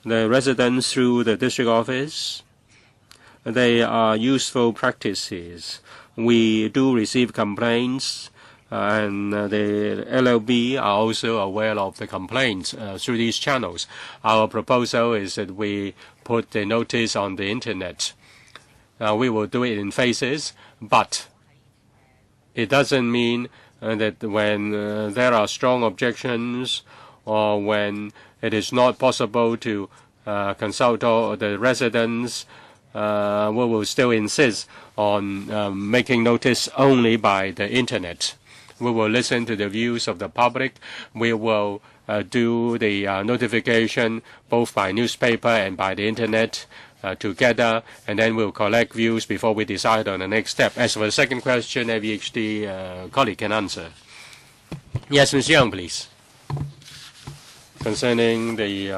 the residents through the district office, they are useful practices. We do receive complaints, and the LLB are also aware of the complaints through these channels. Our proposal is that we put the notice on the internet. We will do it in phases, but it doesn't mean that when there are strong objections or when it is not possible to consult all the residents, we will still insist on making notice only by the internet. We will listen to the views of the public. We will do the notification both by newspaper and by the internet together, and then we'll collect views before we decide on the next step. As for the second question, AVHD colleague can answer. Yes, Ms. Young, please. Concerning the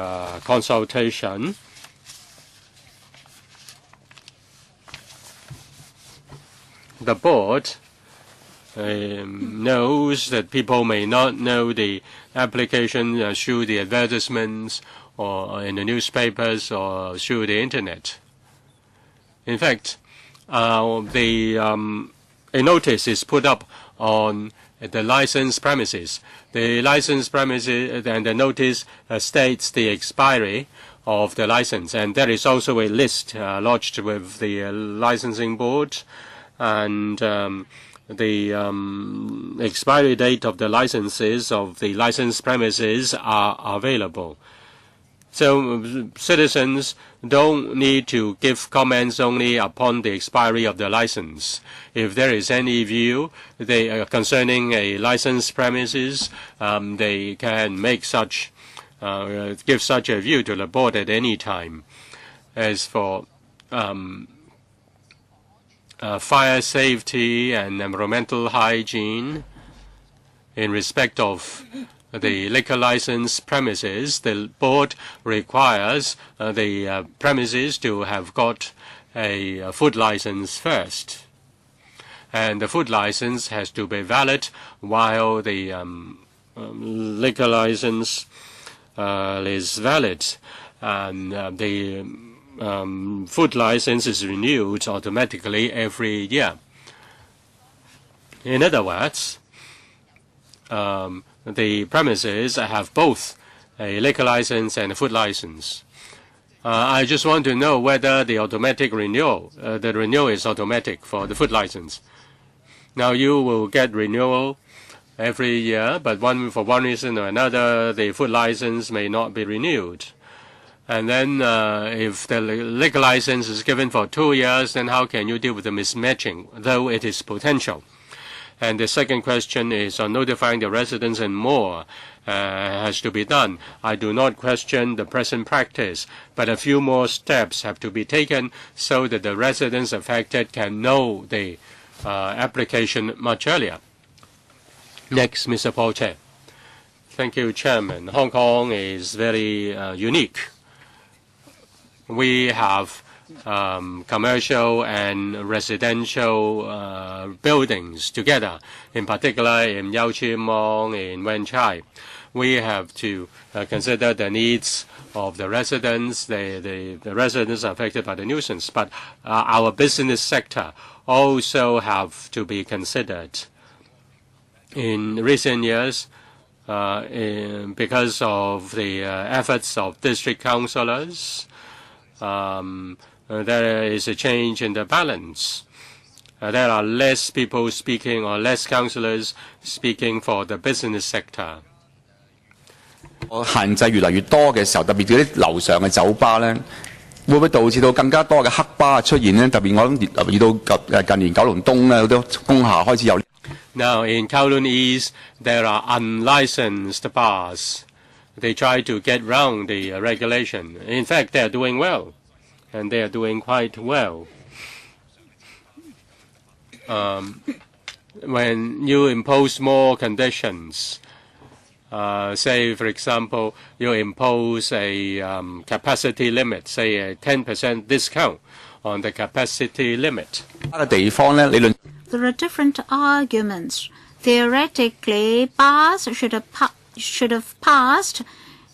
consultation, the board knows that people may not know the application through the advertisements or in the newspapers or through the internet. In fact, a notice is put up on the licensed premises. The licensed premises and the notice states the expiry of the license, and there is also a list lodged with the licensing board, and the expiry date of the licenses of the licensed premises are available. So citizens don't need to give comments only upon the expiry of the license. If there is any view concerning a licensed premises, they can make such, give such a view to the board at any time. As for fire safety and environmental hygiene, in respect of the liquor license premises, the board requires the premises to have got a food license first. And the food license has to be valid while the liquor license is valid. And the food license is renewed automatically every year. In other words, the premises have both a liquor license and a food license. I just want to know whether the automatic renewal, the renewal is automatic for the food license. Now you will get renewal every year, but for one reason or another, the food license may not be renewed. And then if the liquor license is given for 2 years, then how can you deal with the mismatching, though it is potential? And the second question is on notifying the residents, and more has to be done. I do not question the present practice, but a few more steps have to be taken so that the residents affected can know the application much earlier. Next, Mr. Paul Chair. Thank you, Chairman. Hong Kong is very unique. We have commercial and residential buildings together, in particular in Yau Chi Mong, in Wan Chai. We have to consider the needs of the residents, the residents affected by the nuisance, but our business sector also have to be considered. In recent years, because of the efforts of district councillors, there is a change in the balance. There are less people speaking or less councillors speaking for the business sector. 限制越嚟越多嘅時候，特別嗰啲樓上嘅酒吧咧，會唔會導致到更加多嘅黑巴出現咧？特別我諗留意到近年九龍東咧好多工廈開始有。Now in Kowloon East, there are unlicensed bars. They try to get round the regulation. In fact, they are doing well, and they are doing quite well. When you impose more conditions, say, for example, you impose a capacity limit, say a 10% discount on the capacity limit. There are different arguments. Theoretically, bars should have passed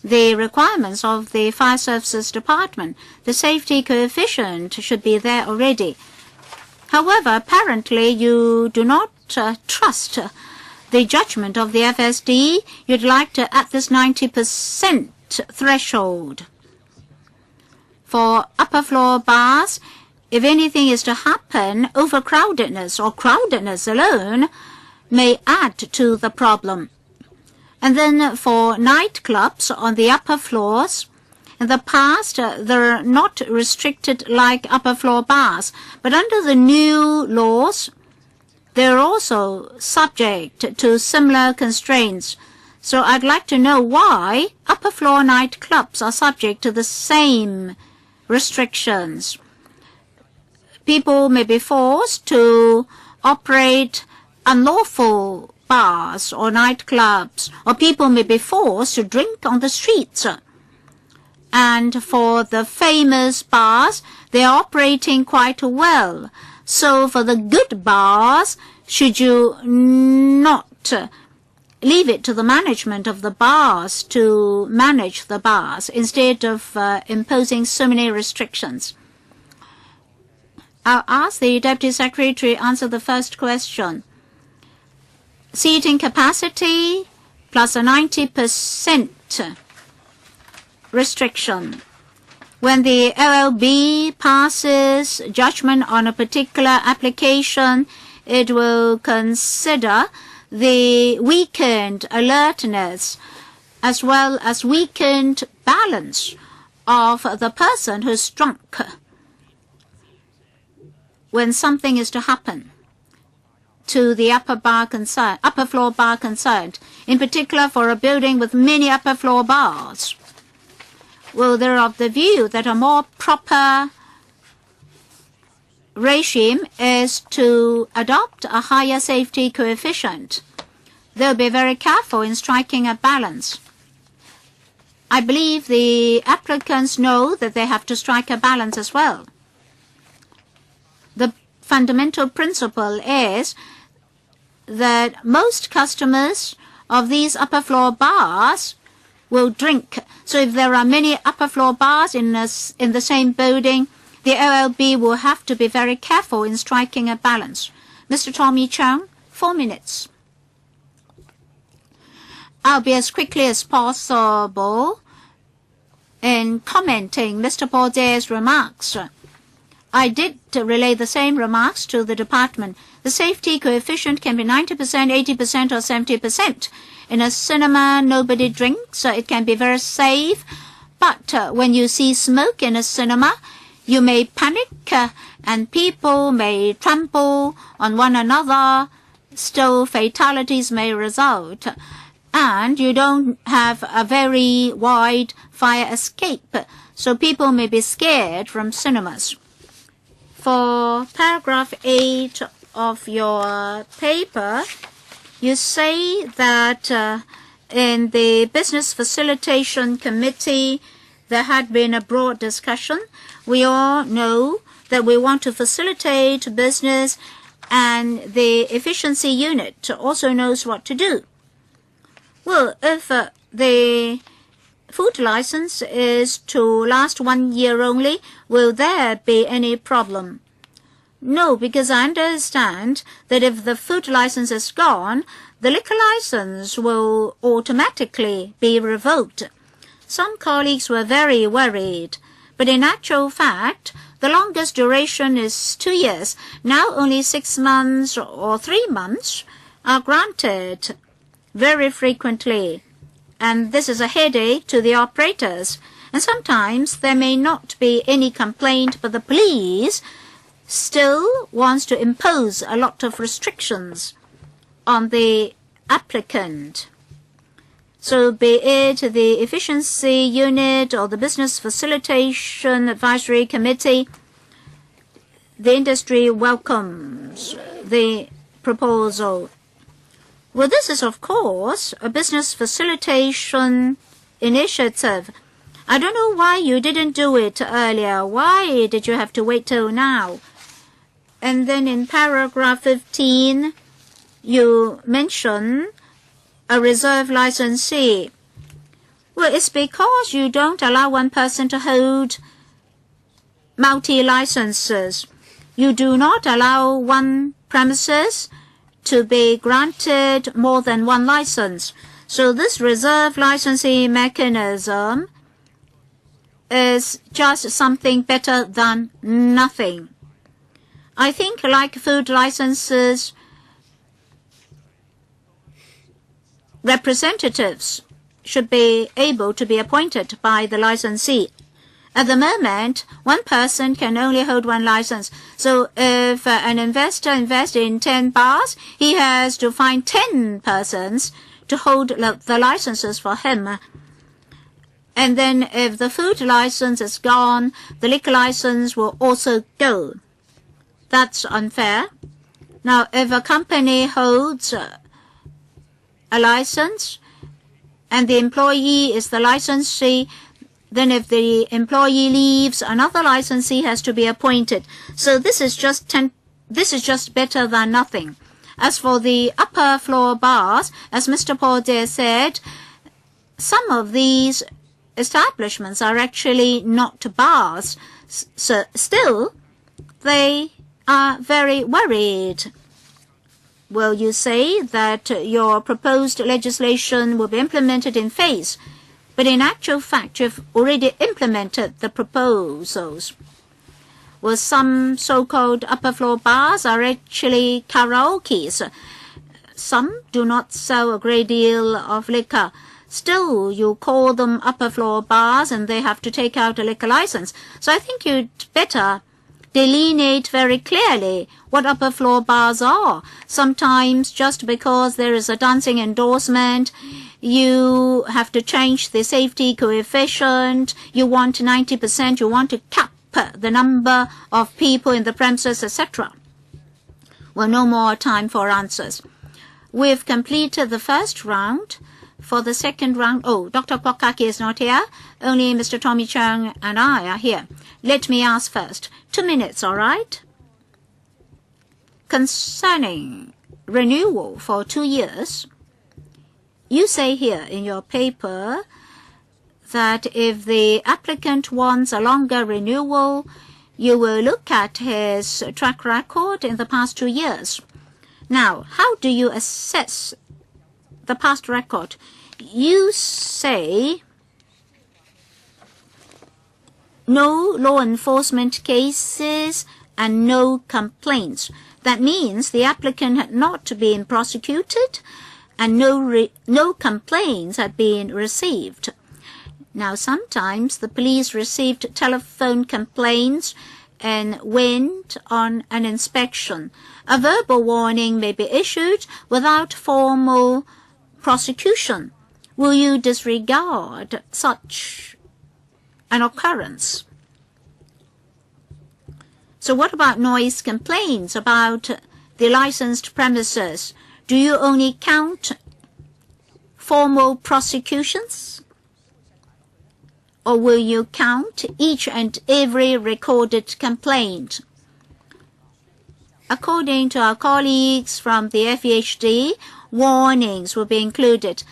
the requirements of the Fire Services Department. The safety coefficient should be there already. However, apparently you do not trust the judgment of the FSD. You'd like to add this 90% threshold. For upper floor bars, if anything is to happen, overcrowdedness or crowdedness alone may add to the problem. And then for nightclubs on the upper floors, in the past, they're not restricted like upper floor bars, but under the new laws, they're also subject to similar constraints. So I'd like to know why upper floor nightclubs are subject to the same restrictions. People may be forced to operate unlawful bars or nightclubs, or people may be forced to drink on the streets. And for the famous bars, they are operating quite well. So for the good bars, should you not leave it to the management of the bars to manage the bars instead of imposing so many restrictions? I'll ask the Deputy Secretary to answer the first question. Seating capacity plus a 90% restriction. When the LLB passes judgment on a particular application, it will consider the weakened alertness as well as weakened balance of the person who's drunk when something is to happen to the upper floor bar concerned, in particular for a building with many upper floor bars. Well, they're of the view that a more proper regime is to adopt a higher safety coefficient. They'll be very careful in striking a balance. I believe the applicants know that they have to strike a balance as well. The fundamental principle is that most customers of these upper floor bars will drink. So if there are many upper floor bars in the same building, the LLB will have to be very careful in striking a balance. Mr. Tommy Chung, 4 minutes. I'll be as quickly as possible in commenting Mr. Baudet's remarks. I did relay the same remarks to the department. The safety coefficient can be 90%, 80%, or 70%. In a cinema, nobody drinks, so it can be very safe. But when you see smoke in a cinema, you may panic and people may trample on one another. Still, fatalities may result. And you don't have a very wide fire escape, so people may be scared from cinemas. For paragraph 8 of your paper, you say that in the Business Facilitation Committee, there had been a broad discussion. We all know that we want to facilitate business, and the efficiency unit also knows what to do. Well, if the food license is to last 1 year only, will there be any problem? No, because I understand that if the food license is gone, the liquor license will automatically be revoked. Some colleagues were very worried, but in actual fact, the longest duration is 2 years. Now only 6 months or 3 months are granted very frequently. And this is a headache to the operators. And sometimes there may not be any complaint, but the police still wants to impose a lot of restrictions on the applicant. So be it the efficiency unit or the Business Facilitation Advisory Committee, the industry welcomes the proposal. Well, this is, of course, a business facilitation initiative. I don't know why you didn't do it earlier. Why did you have to wait till now? And then in paragraph 15, you mention a reserve licensee. Well, it's because you don't allow one person to hold multi-licenses. You do not allow one premises to be granted more than one license. So this reserve licensing mechanism is just something better than nothing. I think like food licenses, representatives should be able to be appointed by the licensee. At the moment, one person can only hold one license. So if an investor invests in 10 bars, he has to find 10 persons to hold the licenses for him. And then if the food license is gone, the liquor license will also go. That's unfair. Now, if a company holds a license and the employee is the licensee, then if the employee leaves, another licensee has to be appointed. So this is just better than nothing. As for the upper floor bars, as Mr. Paul Dare said, some of these establishments are actually not bars. So still, they are very worried. Will you say that your proposed legislation will be implemented in phase? But in actual fact, you've already implemented the proposals. Well, some so-called upper floor bars are actually karaokes. Some do not sell a great deal of liquor. Still, you call them upper floor bars and they have to take out a liquor license. So I think you'd better delineate very clearly what upper floor bars are. Sometimes just because there is a dancing endorsement, you have to change the safety coefficient. You want 90%, you want to cap the number of people in the premises, etc. Well, no more time for answers. We've completed the first round. For the second round, Dr. Kwok-hing is not here. Only Mr. Tommy Chung and I are here. Let me ask first. 2 minutes, all right? Concerning renewal for 2 years, you say here in your paper that if the applicant wants a longer renewal, you will look at his track record in the past 2 years. Now, how do you assess the past record? You say no law enforcement cases and no complaints. That means the applicant had not been prosecuted and no complaints had been received. Now, sometimes the police received telephone complaints and went on an inspection. A verbal warning may be issued without formal prosecution. Will you disregard such an occurrence? So what about noise complaints about the licensed premises? Do you only count formal prosecutions? Or will you count each and every recorded complaint? According to our colleagues from the FEHD, warnings will be included.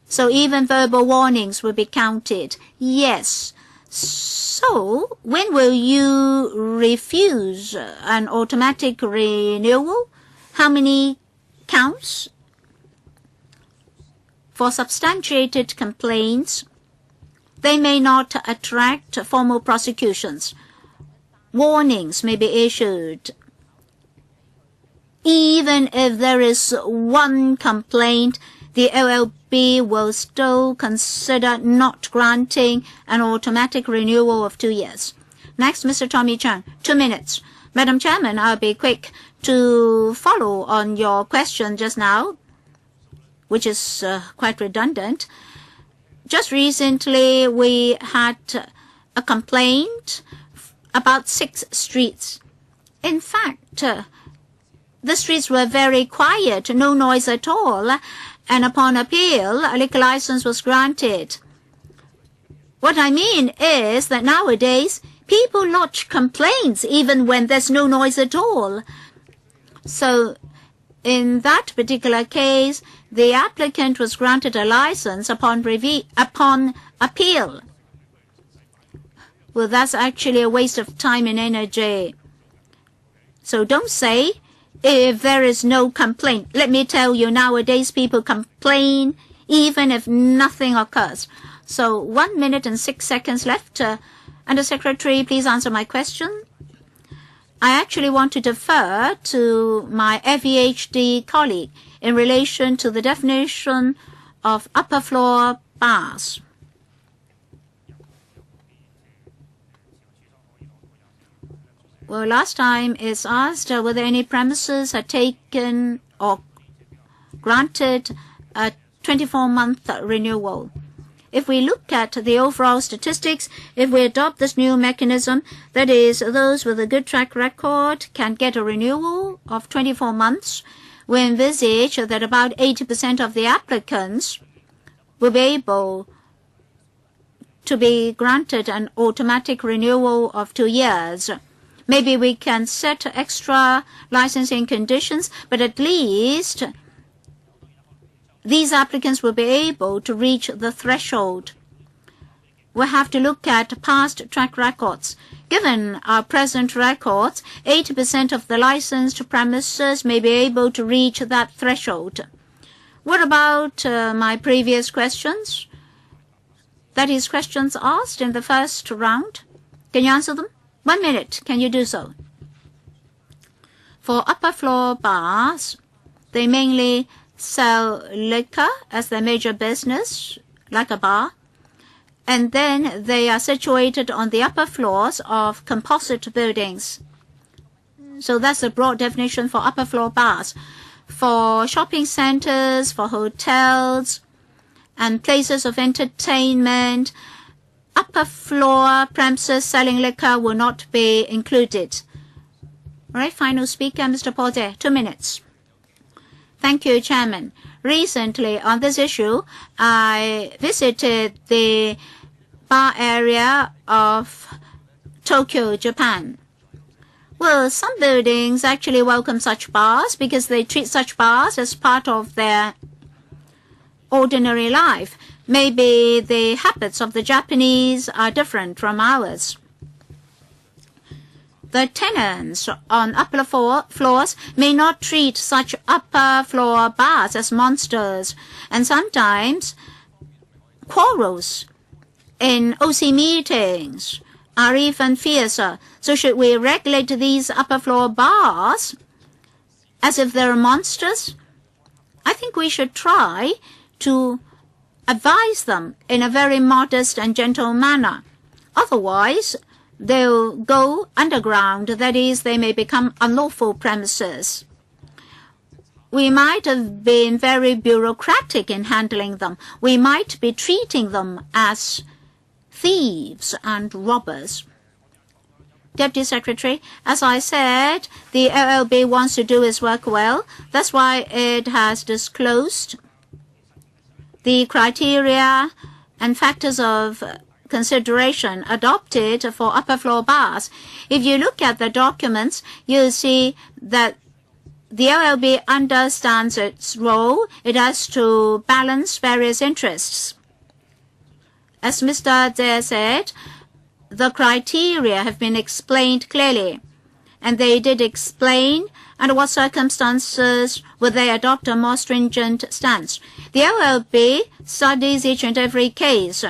So even verbal warnings will be counted. Yes. So when will you refuse an automatic renewal? How many counts? For substantiated complaints, they may not attract formal prosecutions. Warnings may be issued. Even if there is one complaint, the LLB will still consider not granting an automatic renewal of 2 years. Next, Mr. Tommy Chung, 2 minutes. Madam Chairman, I'll be quick to follow on your question just now, which is quite redundant. Just recently, we had a complaint about 6 streets. In fact, the streets were very quiet, no noise at all, and upon appeal, a liquor license was granted. What I mean is that nowadays, people lodge complaints even when there's no noise at all. So, in that particular case, the applicant was granted a license upon appeal. Well, that's actually a waste of time and energy. So don't say, if there is no complaint. Let me tell you, nowadays people complain even if nothing occurs. So 1 minute and 6 seconds left. Undersecretary, please answer my question. I actually want to defer to my FEHD colleague in relation to the definition of upper floor bars. Well, last time it's asked whether any premises are taken or granted a 24-month renewal. If we look at the overall statistics, if we adopt this new mechanism, that is, those with a good track record can get a renewal of 24 months, we envisage that about 80% of the applicants will be able to be granted an automatic renewal of 2 years. Maybe we can set extra licensing conditions, but at least these applicants will be able to reach the threshold. We have to look at past track records. Given our present records, 80% of the licensed premises may be able to reach that threshold. What about my previous questions? That is, questions asked in the first round. Can you answer them? 1 minute. Can you do so? For upper floor bars, they mainly sell liquor as their major business, like a bar. And then they are situated on the upper floors of composite buildings. So that's a broad definition for upper floor bars. For shopping centers, for hotels, and places of entertainment, upper floor premises selling liquor will not be included. All right, final speaker, Mr. Porter, 2 minutes. Thank you, Chairman. Recently, on this issue, I visited the bar area of Tokyo, Japan. Well, some buildings actually welcome such bars because they treat such bars as part of their ordinary life. Maybe the habits of the Japanese are different from ours. The tenants on upper floors may not treat such upper floor bars as monsters, and sometimes quarrels in OC meetings are even fiercer. So should we regulate these upper floor bars as if they're monsters? I think we should try to advise them in a very modest and gentle manner. Otherwise, they'll go underground. That is, they may become unlawful premises. We might have been very bureaucratic in handling them. We might be treating them as thieves and robbers. Deputy Secretary, as I said, the LLB wants to do its work well. That's why it has disclosed the criteria and factors of consideration adopted for upper floor bars. If you look at the documents, you'll see that the LLB understands its role. It has to balance various interests. As Mr. Tse said, the criteria have been explained clearly, and they did explain under what circumstances would they adopt a more stringent stance. The LLB studies each and every case.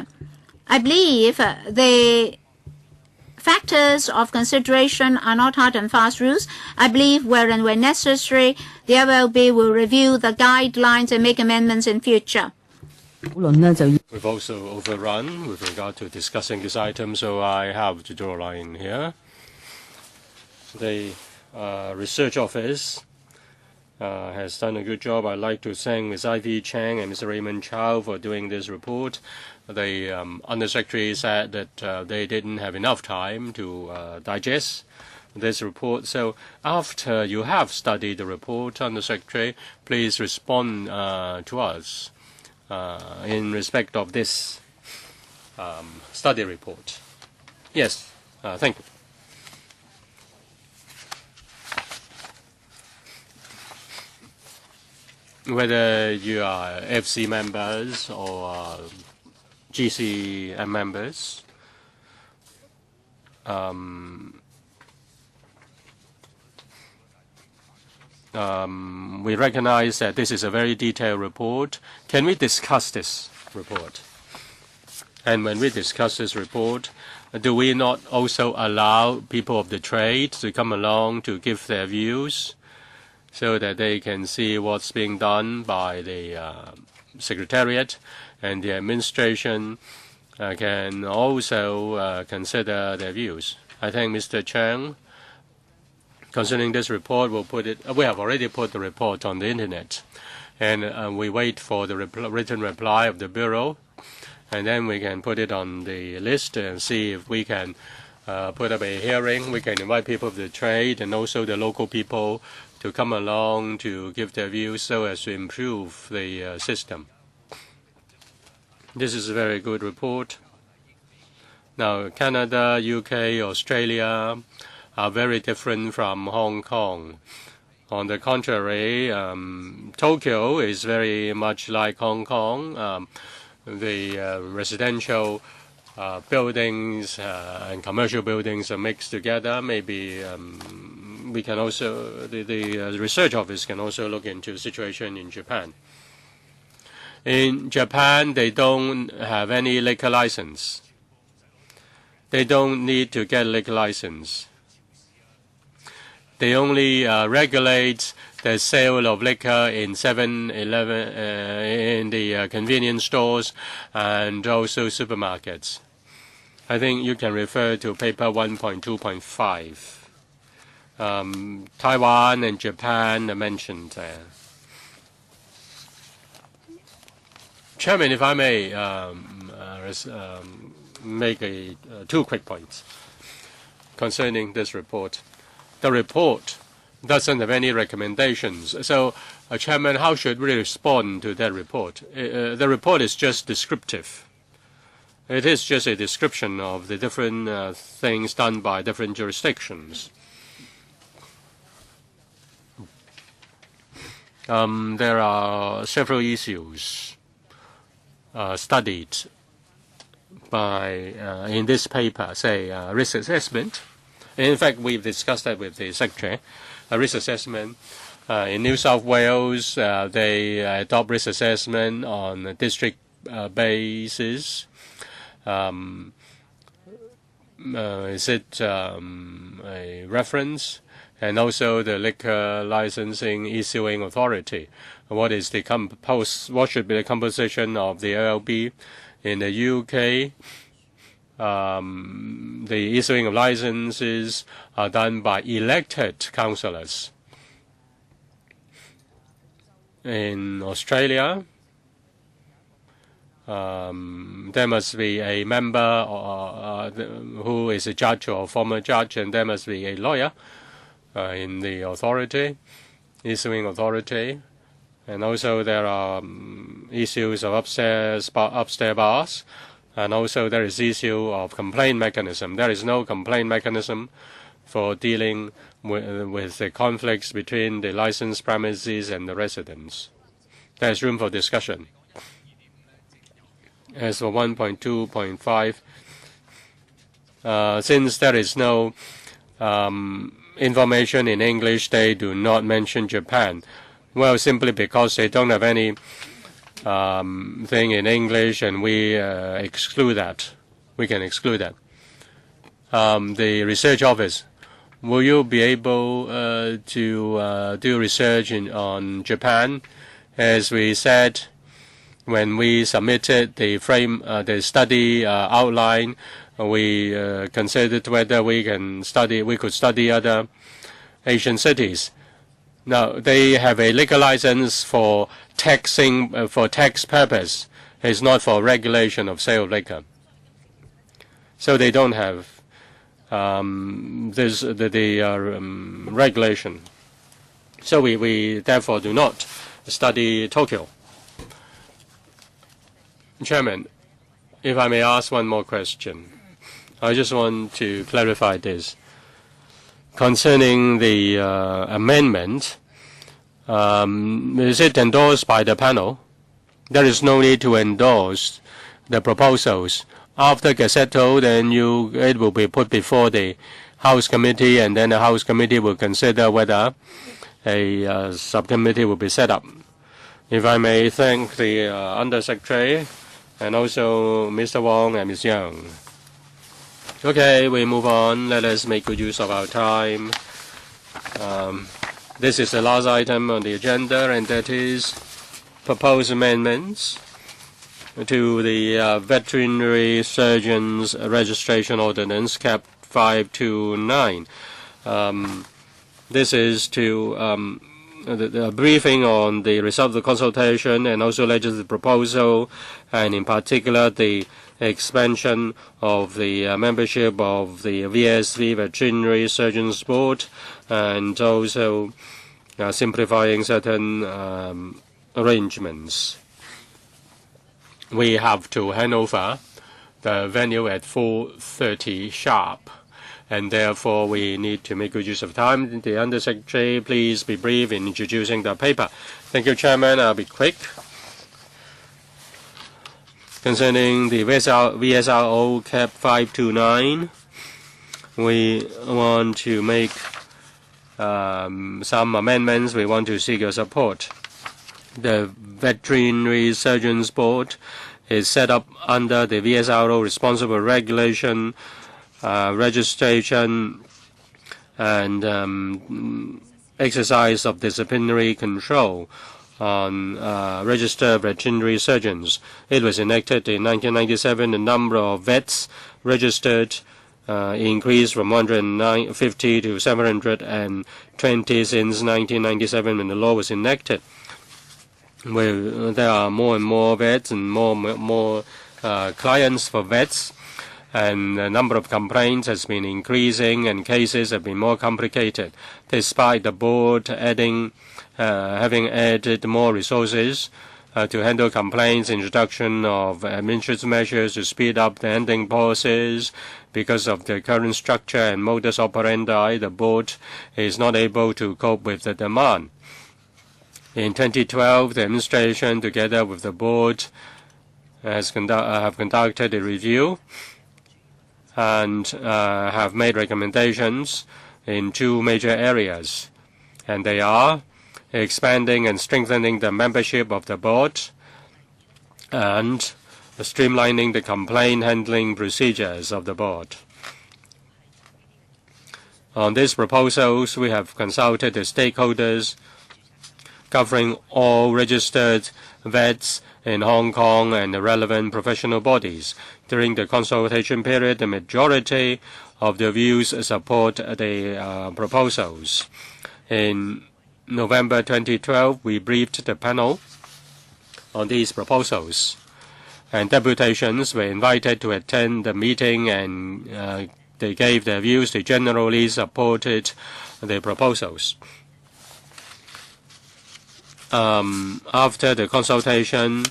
I believe the factors of consideration are not hard and fast rules. I believe wherein when necessary, the LLB will review the guidelines and make amendments in future. We've also overrun with regard to discussing this item, so I have to draw a line here. The Research Office has done a good job. I'd like to thank Ms. Ivy Chang and Mr. Raymond Chow for doing this report. The Undersecretary said that they didn't have enough time to digest this report. So after you have studied the report, Undersecretary, please respond to us in respect of this study report. Yes, thank you. Whether you are FC members or GCM members, we recognize that this is a very detailed report. Can we discuss this report? And when we discuss this report, do we not also allow people of the trade to come along to give their views so that they can see what's being done by the Secretariat, and the administration can also consider their views? I think Mr. Chang, concerning this report, we have already put the report on the internet, and we wait for the written reply of the Bureau. and then we can put it on the list and see if we can put up a hearing. We can invite people of the trade and also the local people to come along to give their views so as to improve the system. This is a very good report. Now, Canada, UK, Australia are very different from Hong Kong. On the contrary, Tokyo is very much like Hong Kong. The residential buildings and commercial buildings are mixed together. Maybe we can also, the research office can also look into the situation in Japan. In Japan, they don't have any liquor license. They don't need to get a liquor license. They only regulate the sale of liquor in 7-Eleven, in the convenience stores and also supermarkets. I think you can refer to paper 1.2.5. Taiwan and Japan are mentioned there. Chairman, if I may make two quick points concerning this report. The report doesn't have any recommendations. So, Chairman, how should we respond to that report? The report is just descriptive. It is just a description of the different things done by different jurisdictions. There are several issues studied by in this paper, say risk assessment. In fact, we've discussed that with the Secretary. Risk assessment in New South Wales, they adopt risk assessment on a district basis. Is it a reference? And also the liquor licensing issuing authority. What is the what should be the composition of the LLB? In the UK, the issuing of licenses are done by elected councillors. In Australia, there must be a member who is a judge or former judge, and there must be a lawyer in the authority, issuing authority. And also there are issues of upstairs bars, and also there is issue of complaint mechanism. There is no complaint mechanism for dealing with the conflicts between the licensed premises and the residents. There is room for discussion. As for 1.2.5, since there is no information in English, they do not mention Japan. Well, simply because they don't have any thing in English, and we exclude that. We can exclude that. The research office, will you be able to do research on Japan? As we said, when we submitted the the study outline, we considered whether we could study other Asian cities. Now, they have a liquor license for taxing, for tax purpose. It's not for regulation of sale of liquor. So they don't have regulation. So we therefore do not study Tokyo. Chairman, if I may ask one more question. I just want to clarify this. Concerning the amendment, is it endorsed by the panel? There is no need to endorse the proposals. After gazetto, then it will be put before the House Committee, and then the House Committee will consider whether a subcommittee will be set up. If I may thank the Undersecretary and also Mr. Wong and Ms. Young. Okay, we move on. Let us make good use of our time. This is the last item on the agenda, and that is proposed amendments to the Veterinary Surgeons Registration Ordinance, Cap 529. This is to the briefing on the result of the consultation and also legislative proposal, and in particular the expansion of the membership of the VSV Veterinary Surgeons Board, and also simplifying certain arrangements. We have to hand over the venue at 4:30 sharp, and therefore we need to make good use of time. The Undersecretary, please be brief in introducing the paper. Thank you, Chairman. I'll be quick. Concerning the VSRO CAP 529, we want to make some amendments. We want to seek your support. The Veterinary Surgeons Board is set up under the VSRO responsible regulation, registration, and exercise of disciplinary control on registered veterinary surgeons. It was enacted in 1997. The number of vets registered increased from 150 to 720 since 1997 when the law was enacted. There are more and more vets and more clients for vets, and the number of complaints has been increasing and cases have been more complicated. Despite the board having added more resources to handle complaints, introduction of administrative measures to speed up the handling process, because of the current structure and modus operandi, the board is not able to cope with the demand. In 2012, the administration, together with the board, have conducted a review and have made recommendations in two major areas, and they are expanding and strengthening the membership of the board and streamlining the complaint handling procedures of the board. On these proposals, we have consulted the stakeholders covering all registered vets in Hong Kong and the relevant professional bodies. During the consultation period, the majority of the views support the proposals. In November 2012, we briefed the panel on these proposals, and deputations were invited to attend the meeting, and they gave their views. They generally supported the proposals. After the consultation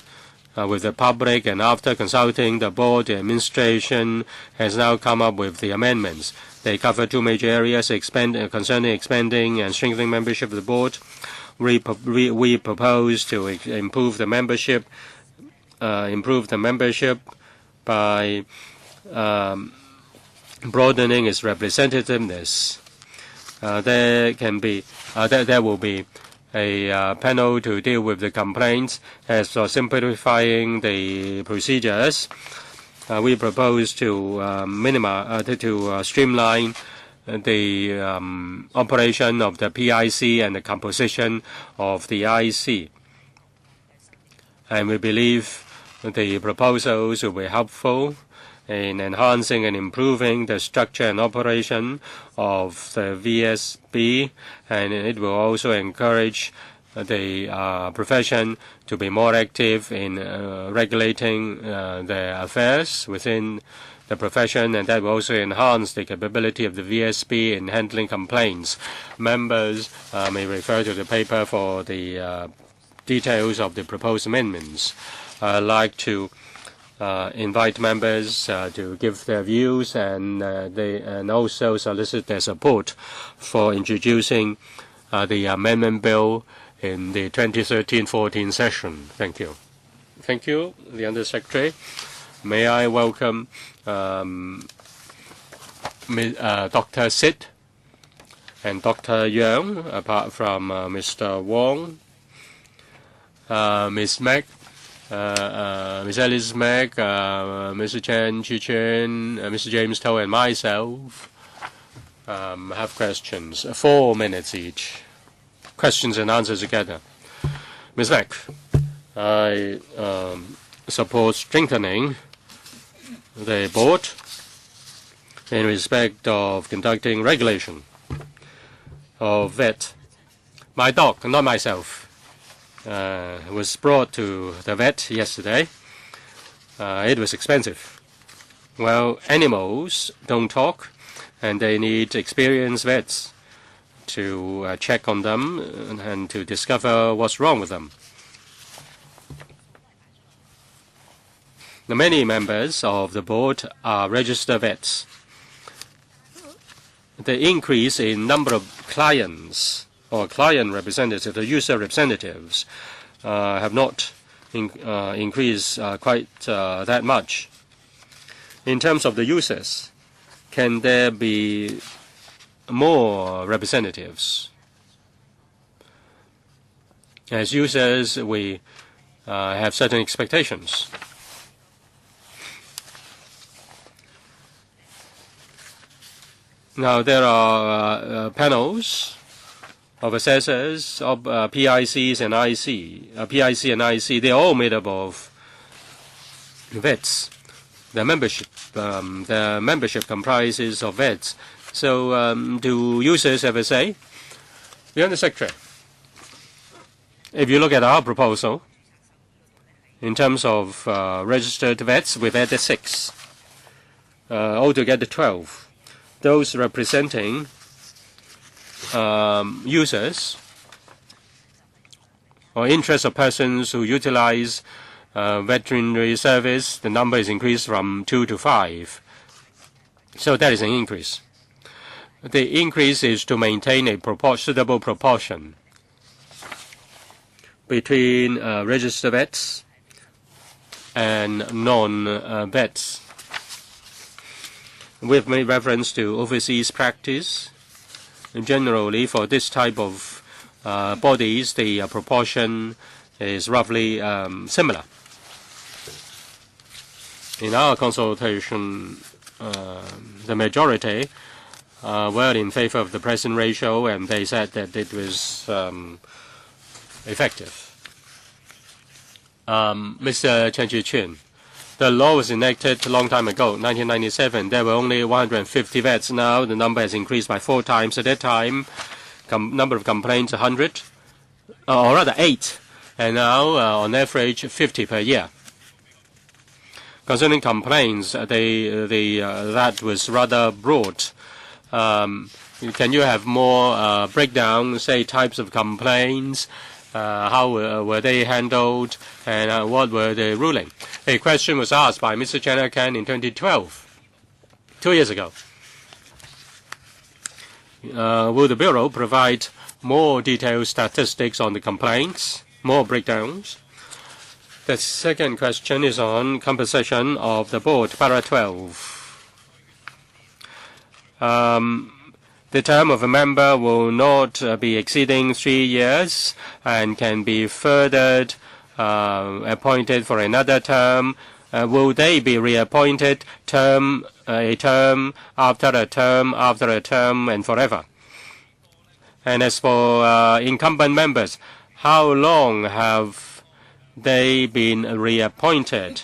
with the public and after consulting the board, the administration has now come up with the amendments. They cover two major areas concerning expanding and strengthening membership of the board. We propose to improve the membership by broadening its representativeness. There will be a panel to deal with the complaints. As for simplifying the procedures, we propose to streamline the operation of the PIC and the composition of the IC. And we believe the proposals will be helpful in enhancing and improving the structure and operation of the VSB, and it will also encourage the profession to be more active in regulating their affairs within the profession, and that will also enhance the capability of the VSB in handling complaints. Members may refer to the paper for the details of the proposed amendments. I'd like to invite members to give their views and also solicit their support for introducing the amendment bill in the 2013-14 session. Thank you. Thank you, the Undersecretary. May I welcome Dr. Sid and Dr. Yang, apart from Mr. Wong, Ms. Mac, Ms. Alice Mac, Mr. Chen Chi-chen, Mr. James Toh, and myself have questions. 4 minutes each. Questions and answers together. Ms. Mac, I support strengthening the board in respect of conducting regulation of vet My dog, not myself, was brought to the vet yesterday. It was expensive. Well, animals don't talk, and they need experienced vets to check on them and to discover what's wrong with them. Many members of the board are registered vets. The increase in number of clients or client representatives, the user representatives, have not increased quite that much. In terms of the users, can there be more representatives? As users, we have certain expectations. Now, there are panels of assessors, of PICs and IC. PIC and IC, they're all made up of vets. The membership comprises of vets. So, do users have a say? The Under Secretary, if you look at our proposal, in terms of registered vets, we've added 6, altogether 12. Those representing users or interests of persons who utilize veterinary service, the number is increased from 2 to 5. So that is an increase. The increase is to maintain a suitable proportion between registered vets and non-vets. We've made reference to overseas practice. And generally, for this type of bodies, the proportion is roughly similar. In our consultation, the majority were in favor of the present ratio, and they said that it was effective. Mr. Chen Chi-chun, the law was enacted a long time ago, 1997. There were only 150 vets. Now the number has increased by 4 times. At that time, number of complaints 100, or rather 8, and now on average 50 per year. Concerning complaints, that was rather broad. Can you have more breakdown, say types of complaints? How were they handled, and what were the ruling? A question was asked by Mr. Chen Kan in 2012, 2 years ago. Will the Bureau provide more detailed statistics on the complaints, more breakdowns? The second question is on composition of the board, para 12. The term of a member will not be exceeding 3 years and can be further appointed for another term. Will they be reappointed a term after a term after a term and forever? And as for incumbent members, how long have they been reappointed?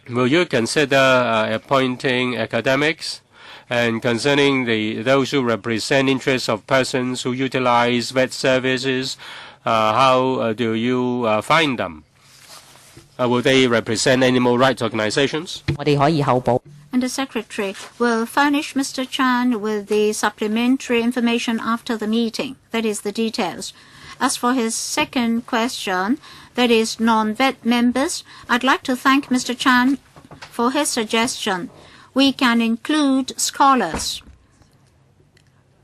Will you consider appointing academics? And concerning those who represent interests of persons who utilize vet services, how do you find them? Will they represent animal rights organizations? And the Secretary will furnish Mr. Chan with the supplementary information after the meeting. That is the details. As for his second question, that is non-vet members, I'd like to thank Mr. Chan for his suggestion. We can include scholars.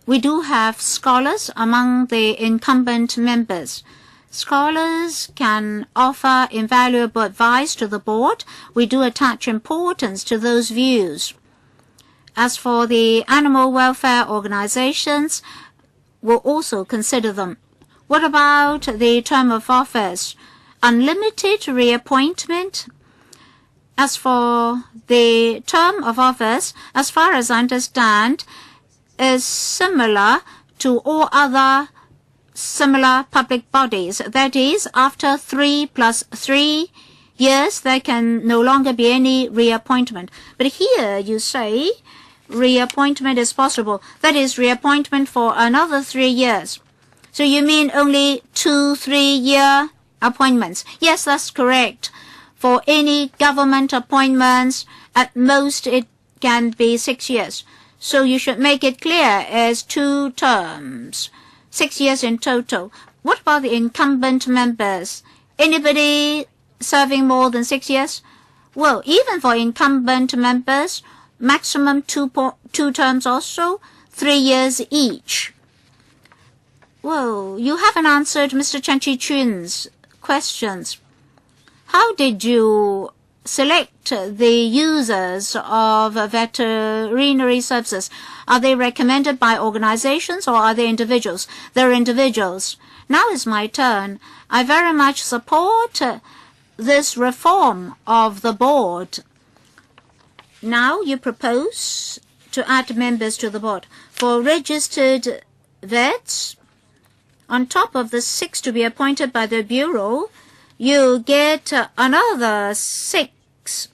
We do have scholars among the incumbent members. Scholars can offer invaluable advice to the board. We do attach importance to those views. As for the animal welfare organizations, we'll also consider them. What about the term of office? Unlimited reappointment? As for the term of office, as far as I understand, is similar to all other similar public bodies. That is, after 3 plus 3 years, there can no longer be any reappointment. But here you say reappointment is possible. That is reappointment for another 3 years. So you mean only 2 3-year appointments? Yes, that's correct. For any government appointments, at most it can be 6 years. So you should make it clear as 2 terms, 6 years in total. What about the incumbent members? Anybody serving more than 6 years? Well, even for incumbent members, maximum 2 terms also, 3 years each. Well, you haven't answered Mr. Chan Chi-chun's questions. How did you select the users of veterinary services? Are they recommended by organizations or are they individuals? They're individuals. Now is my turn. I very much support this reform of the board. Now you propose to add members to the board. For registered vets, on top of the 6 to be appointed by the Bureau, you get another 6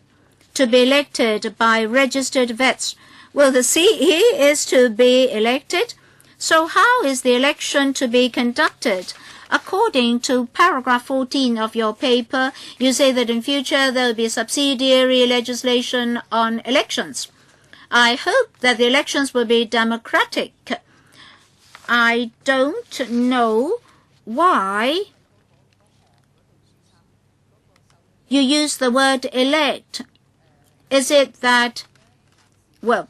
to be elected by registered vets. Well, the CE is to be elected. So how is the election to be conducted? According to paragraph 14 of your paper, you say that in future there will be subsidiary legislation on elections. I hope that the elections will be democratic. I don't know why you use the word elect. Is it that, well,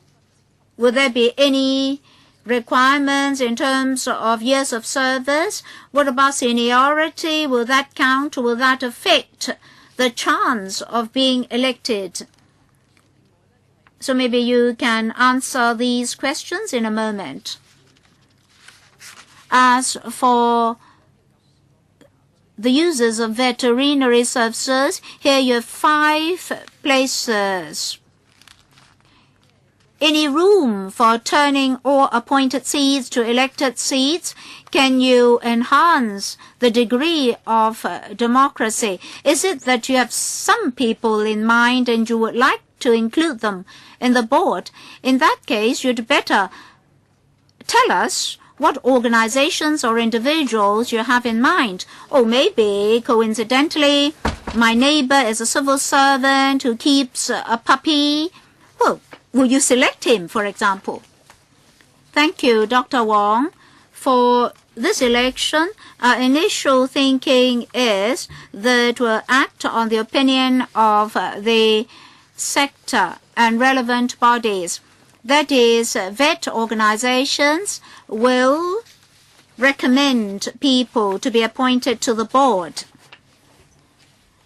will there be any requirements in terms of years of service? What about seniority? Will that count? Will that affect the chance of being elected? So maybe you can answer these questions in a moment. As for the users of veterinary services, here you have 5 places. Any room for turning all appointed seats to elected seats? Can you enhance the degree of democracy? Is it that you have some people in mind and you would like to include them in the board? In that case, you'd better tell us what organizations or individuals you have in mind. Or maybe, coincidentally, my neighbor is a civil servant who keeps a puppy. Well, will you select him, for example? Thank you, Dr. Wong. For this election, our initial thinking is that we'll act on the opinion of the sector and relevant bodies. That is, vet organizations will recommend people to be appointed to the board.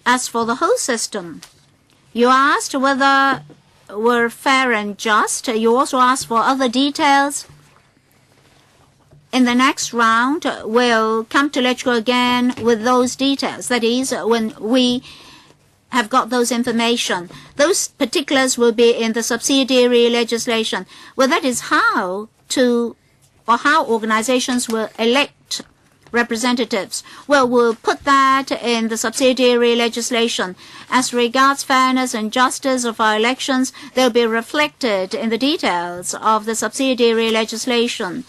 As for the whole system, you asked whether we're fair and just. You also asked for other details. In the next round, we'll come to let you again with those details. That is, when we have got those information. Those particulars will be in the subsidiary legislation. Well, that is how organizations will elect representatives. Well, we'll put that in the subsidiary legislation. As regards fairness and justice of our elections, they'll be reflected in the details of the subsidiary legislation.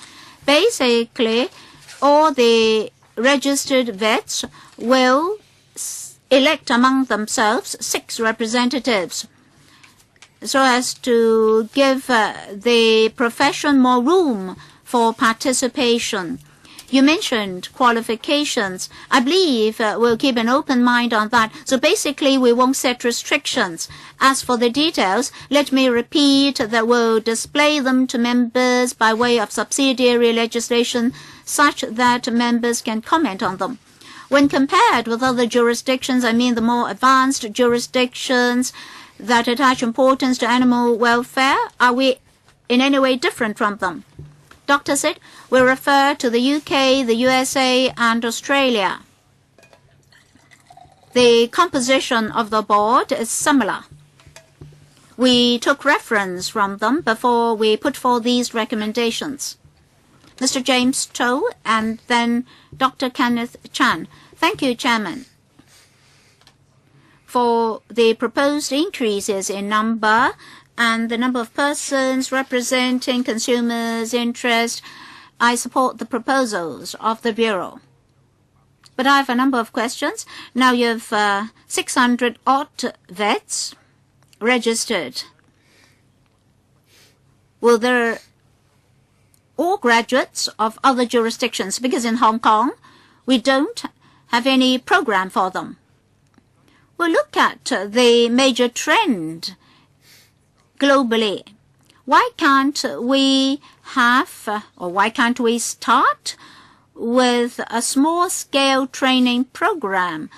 Basically, all the registered vets will elect among themselves 6 representatives so as to give the profession more room for participation. You mentioned qualifications. I believe we'll keep an open mind on that. So basically, we won't set restrictions. As for the details, let me repeat that we'll display them to members by way of subsidiary legislation such that members can comment on them. When compared with other jurisdictions, I mean the more advanced jurisdictions that attach importance to animal welfare, are we in any way different from them? Doctor said, we refer to the UK, the USA, and Australia. The composition of the board is similar. We took reference from them before we put forth these recommendations. Mr. James Toh and then Dr. Kenneth Chan. Thank you, Chairman. For the proposed increases in number and the number of persons representing consumers' interest, I support the proposals of the Bureau. But I have a number of questions. Now you have 600 odd vets registered. Will there all graduates of other jurisdictions? Because in Hong Kong, we don't have any program for them. We'll look at the major trend globally. Why can't we have, or why can't we start with a small-scale training program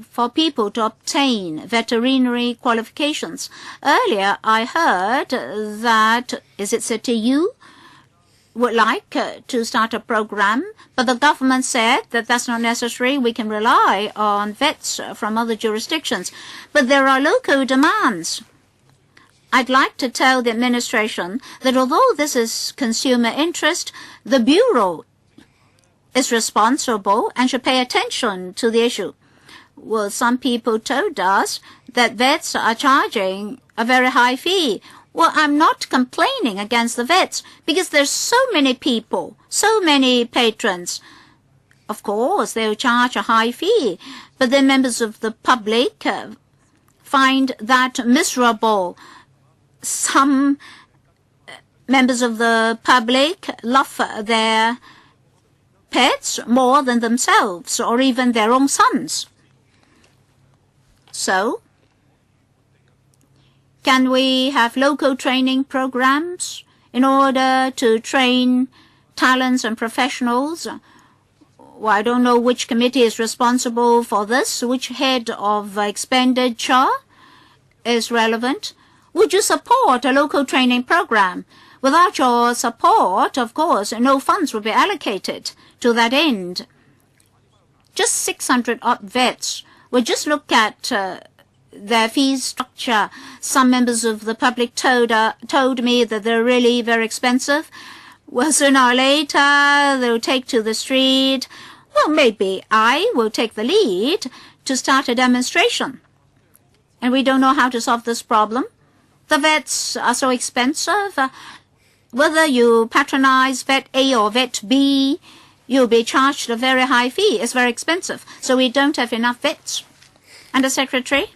for people to obtain veterinary qualifications? Earlier, I heard that, is it CTU, would like to start a program, but the government said that that's not necessary. We can rely on vets from other jurisdictions. But there are local demands. I'd like to tell the administration that although this is consumer interest, the Bureau is responsible and should pay attention to the issue. Well, some people told us that vets are charging a very high fee. Well, I'm not complaining against the vets because there's so many people, so many patrons. Of course, they'll charge a high fee, but then members of the public find that miserable. Some members of the public love their pets more than themselves or even their own sons. So, can we have local training programs in order to train talents and professionals? Well, I don't know which committee is responsible for this, which head of expenditure is relevant. Would you support a local training program? Without your support, of course, no funds will be allocated to that end. Just 600 odd vets. We'll just look at their fee structure. Some members of the public told me that they're really very expensive. Well, sooner or later, they'll take to the street. Well, maybe I will take the lead to start a demonstration. And we don't know how to solve this problem. The vets are so expensive. Whether you patronize vet A or vet B, you'll be charged a very high fee. It's very expensive. So we don't have enough vets. Undersecretary?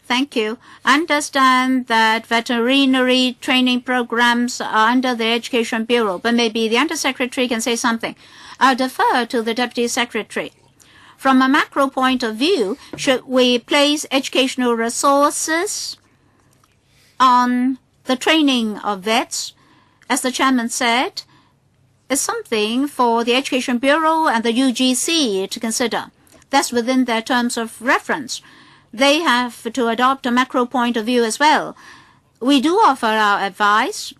Thank you. I understand that veterinary training programs are under the Education Bureau, but maybe the Undersecretary can say something. I'll defer to the Deputy Secretary. From a macro point of view, should we place educational resources on the training of vets? As the chairman said, is something for the Education Bureau and the UGC to consider. That's within their terms of reference. They have to adopt a macro point of view as well. We do offer our advice,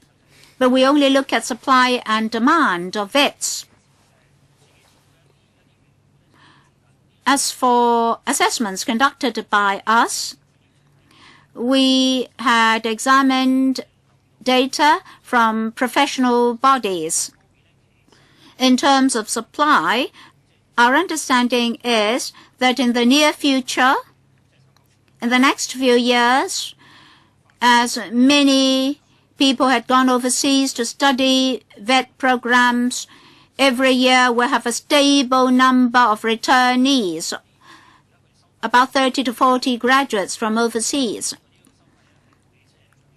but we only look at supply and demand of vets. As for assessments conducted by us, we had examined data from professional bodies. In terms of supply, our understanding is that in the near future, in the next few years, as many people had gone overseas to study vet programs, every year we'll have a stable number of returnees, about 30 to 40 graduates from overseas.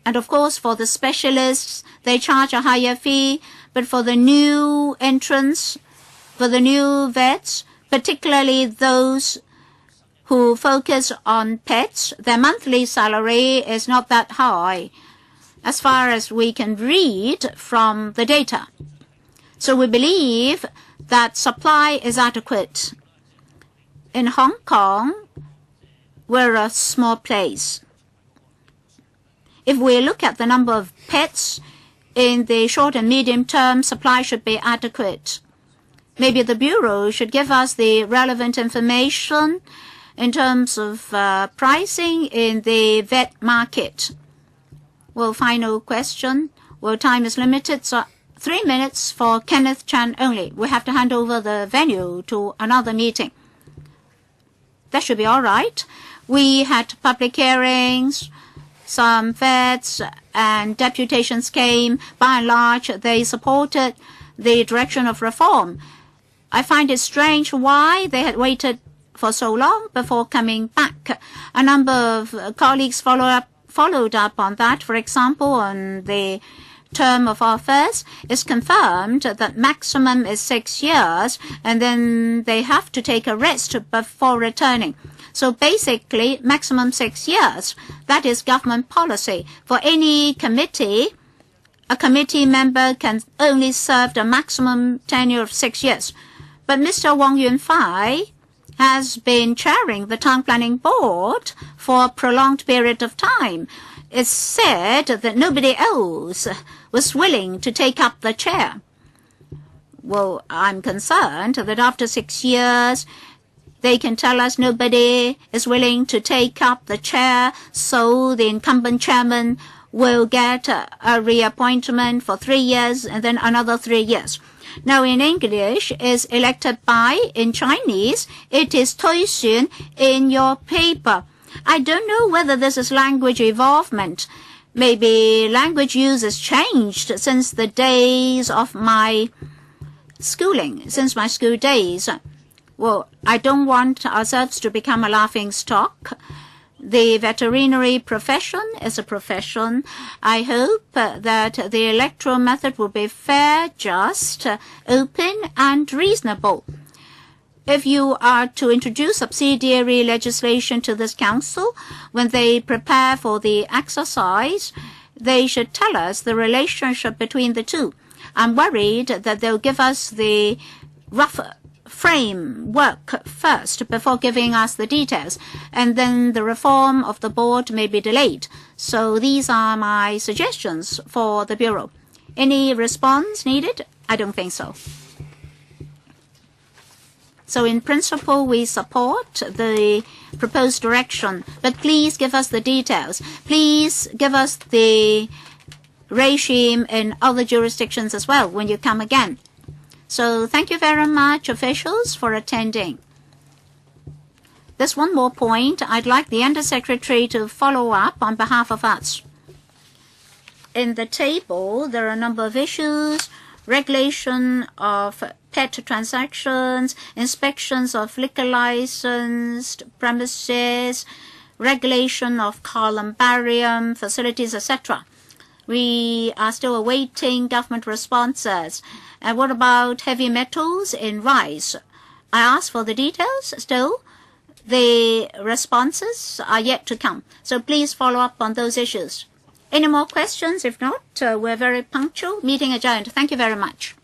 And of course, for the specialists, they charge a higher fee, but for the new entrants, for the new vets, particularly those who focus on pets, their monthly salary is not that high, as far as we can read from the data. So we believe that supply is adequate. In Hong Kong, we're a small place. If we look at the number of pets, in the short and medium term, supply should be adequate. Maybe the Bureau should give us the relevant information in terms of pricing in the vet market. Well, final question. Well, time is limited, so 3 minutes for Kenneth Chan only. We have to hand over the venue to another meeting. That should be all right. We had public hearings some feds and deputations came. By and large, they supported the direction of reform. I find it strange why they had waited for so long before coming back. A number of colleagues followed up on that. For example, on the term of office, it's confirmed that maximum is 6 years, and then they have to take a rest before returning. So basically, maximum 6 years. That is government policy. For any committee, a committee member can only serve the maximum tenure of 6 years. But Mr. Wong Yun-fai has been chairing the Town Planning Board for a prolonged period of time. It's said that nobody else was willing to take up the chair. Well, I'm concerned that after 6 years, they can tell us nobody is willing to take up the chair, so the incumbent chairman will get a reappointment for 3 years and then another 3 years. Now in English is elected by, in Chinese it is 推选 in your paper. I don't know whether this is language evolvement. Maybe language use has changed since the days of my schooling, since my school days. Well, I don't want ourselves to become a laughing stock. The veterinary profession is a profession. I hope that the electoral method will be fair, just, open, and reasonable. If you are to introduce subsidiary legislation to this council, when they prepare for the exercise, they should tell us the relationship between the two. I'm worried that they'll give us the rough framework first before giving us the details, and then the reform of the board may be delayed. So these are my suggestions for the Bureau. Any response needed? I don't think so. So in principle, we support the proposed direction, but please give us the details. Please give us the regime in other jurisdictions as well when you come again. So thank you very much, officials, for attending. There's one more point I'd like the Undersecretary to follow up on behalf of us. In the table, there are a number of issues: regulation of pet transactions, inspections of liquor licensed premises, regulation of columbarium facilities, etc. We are still awaiting government responses. And what about heavy metals in rice? I asked for the details. Still, the responses are yet to come. So please follow up on those issues. Any more questions? If not, we're very punctual. Meeting adjourned. Thank you very much.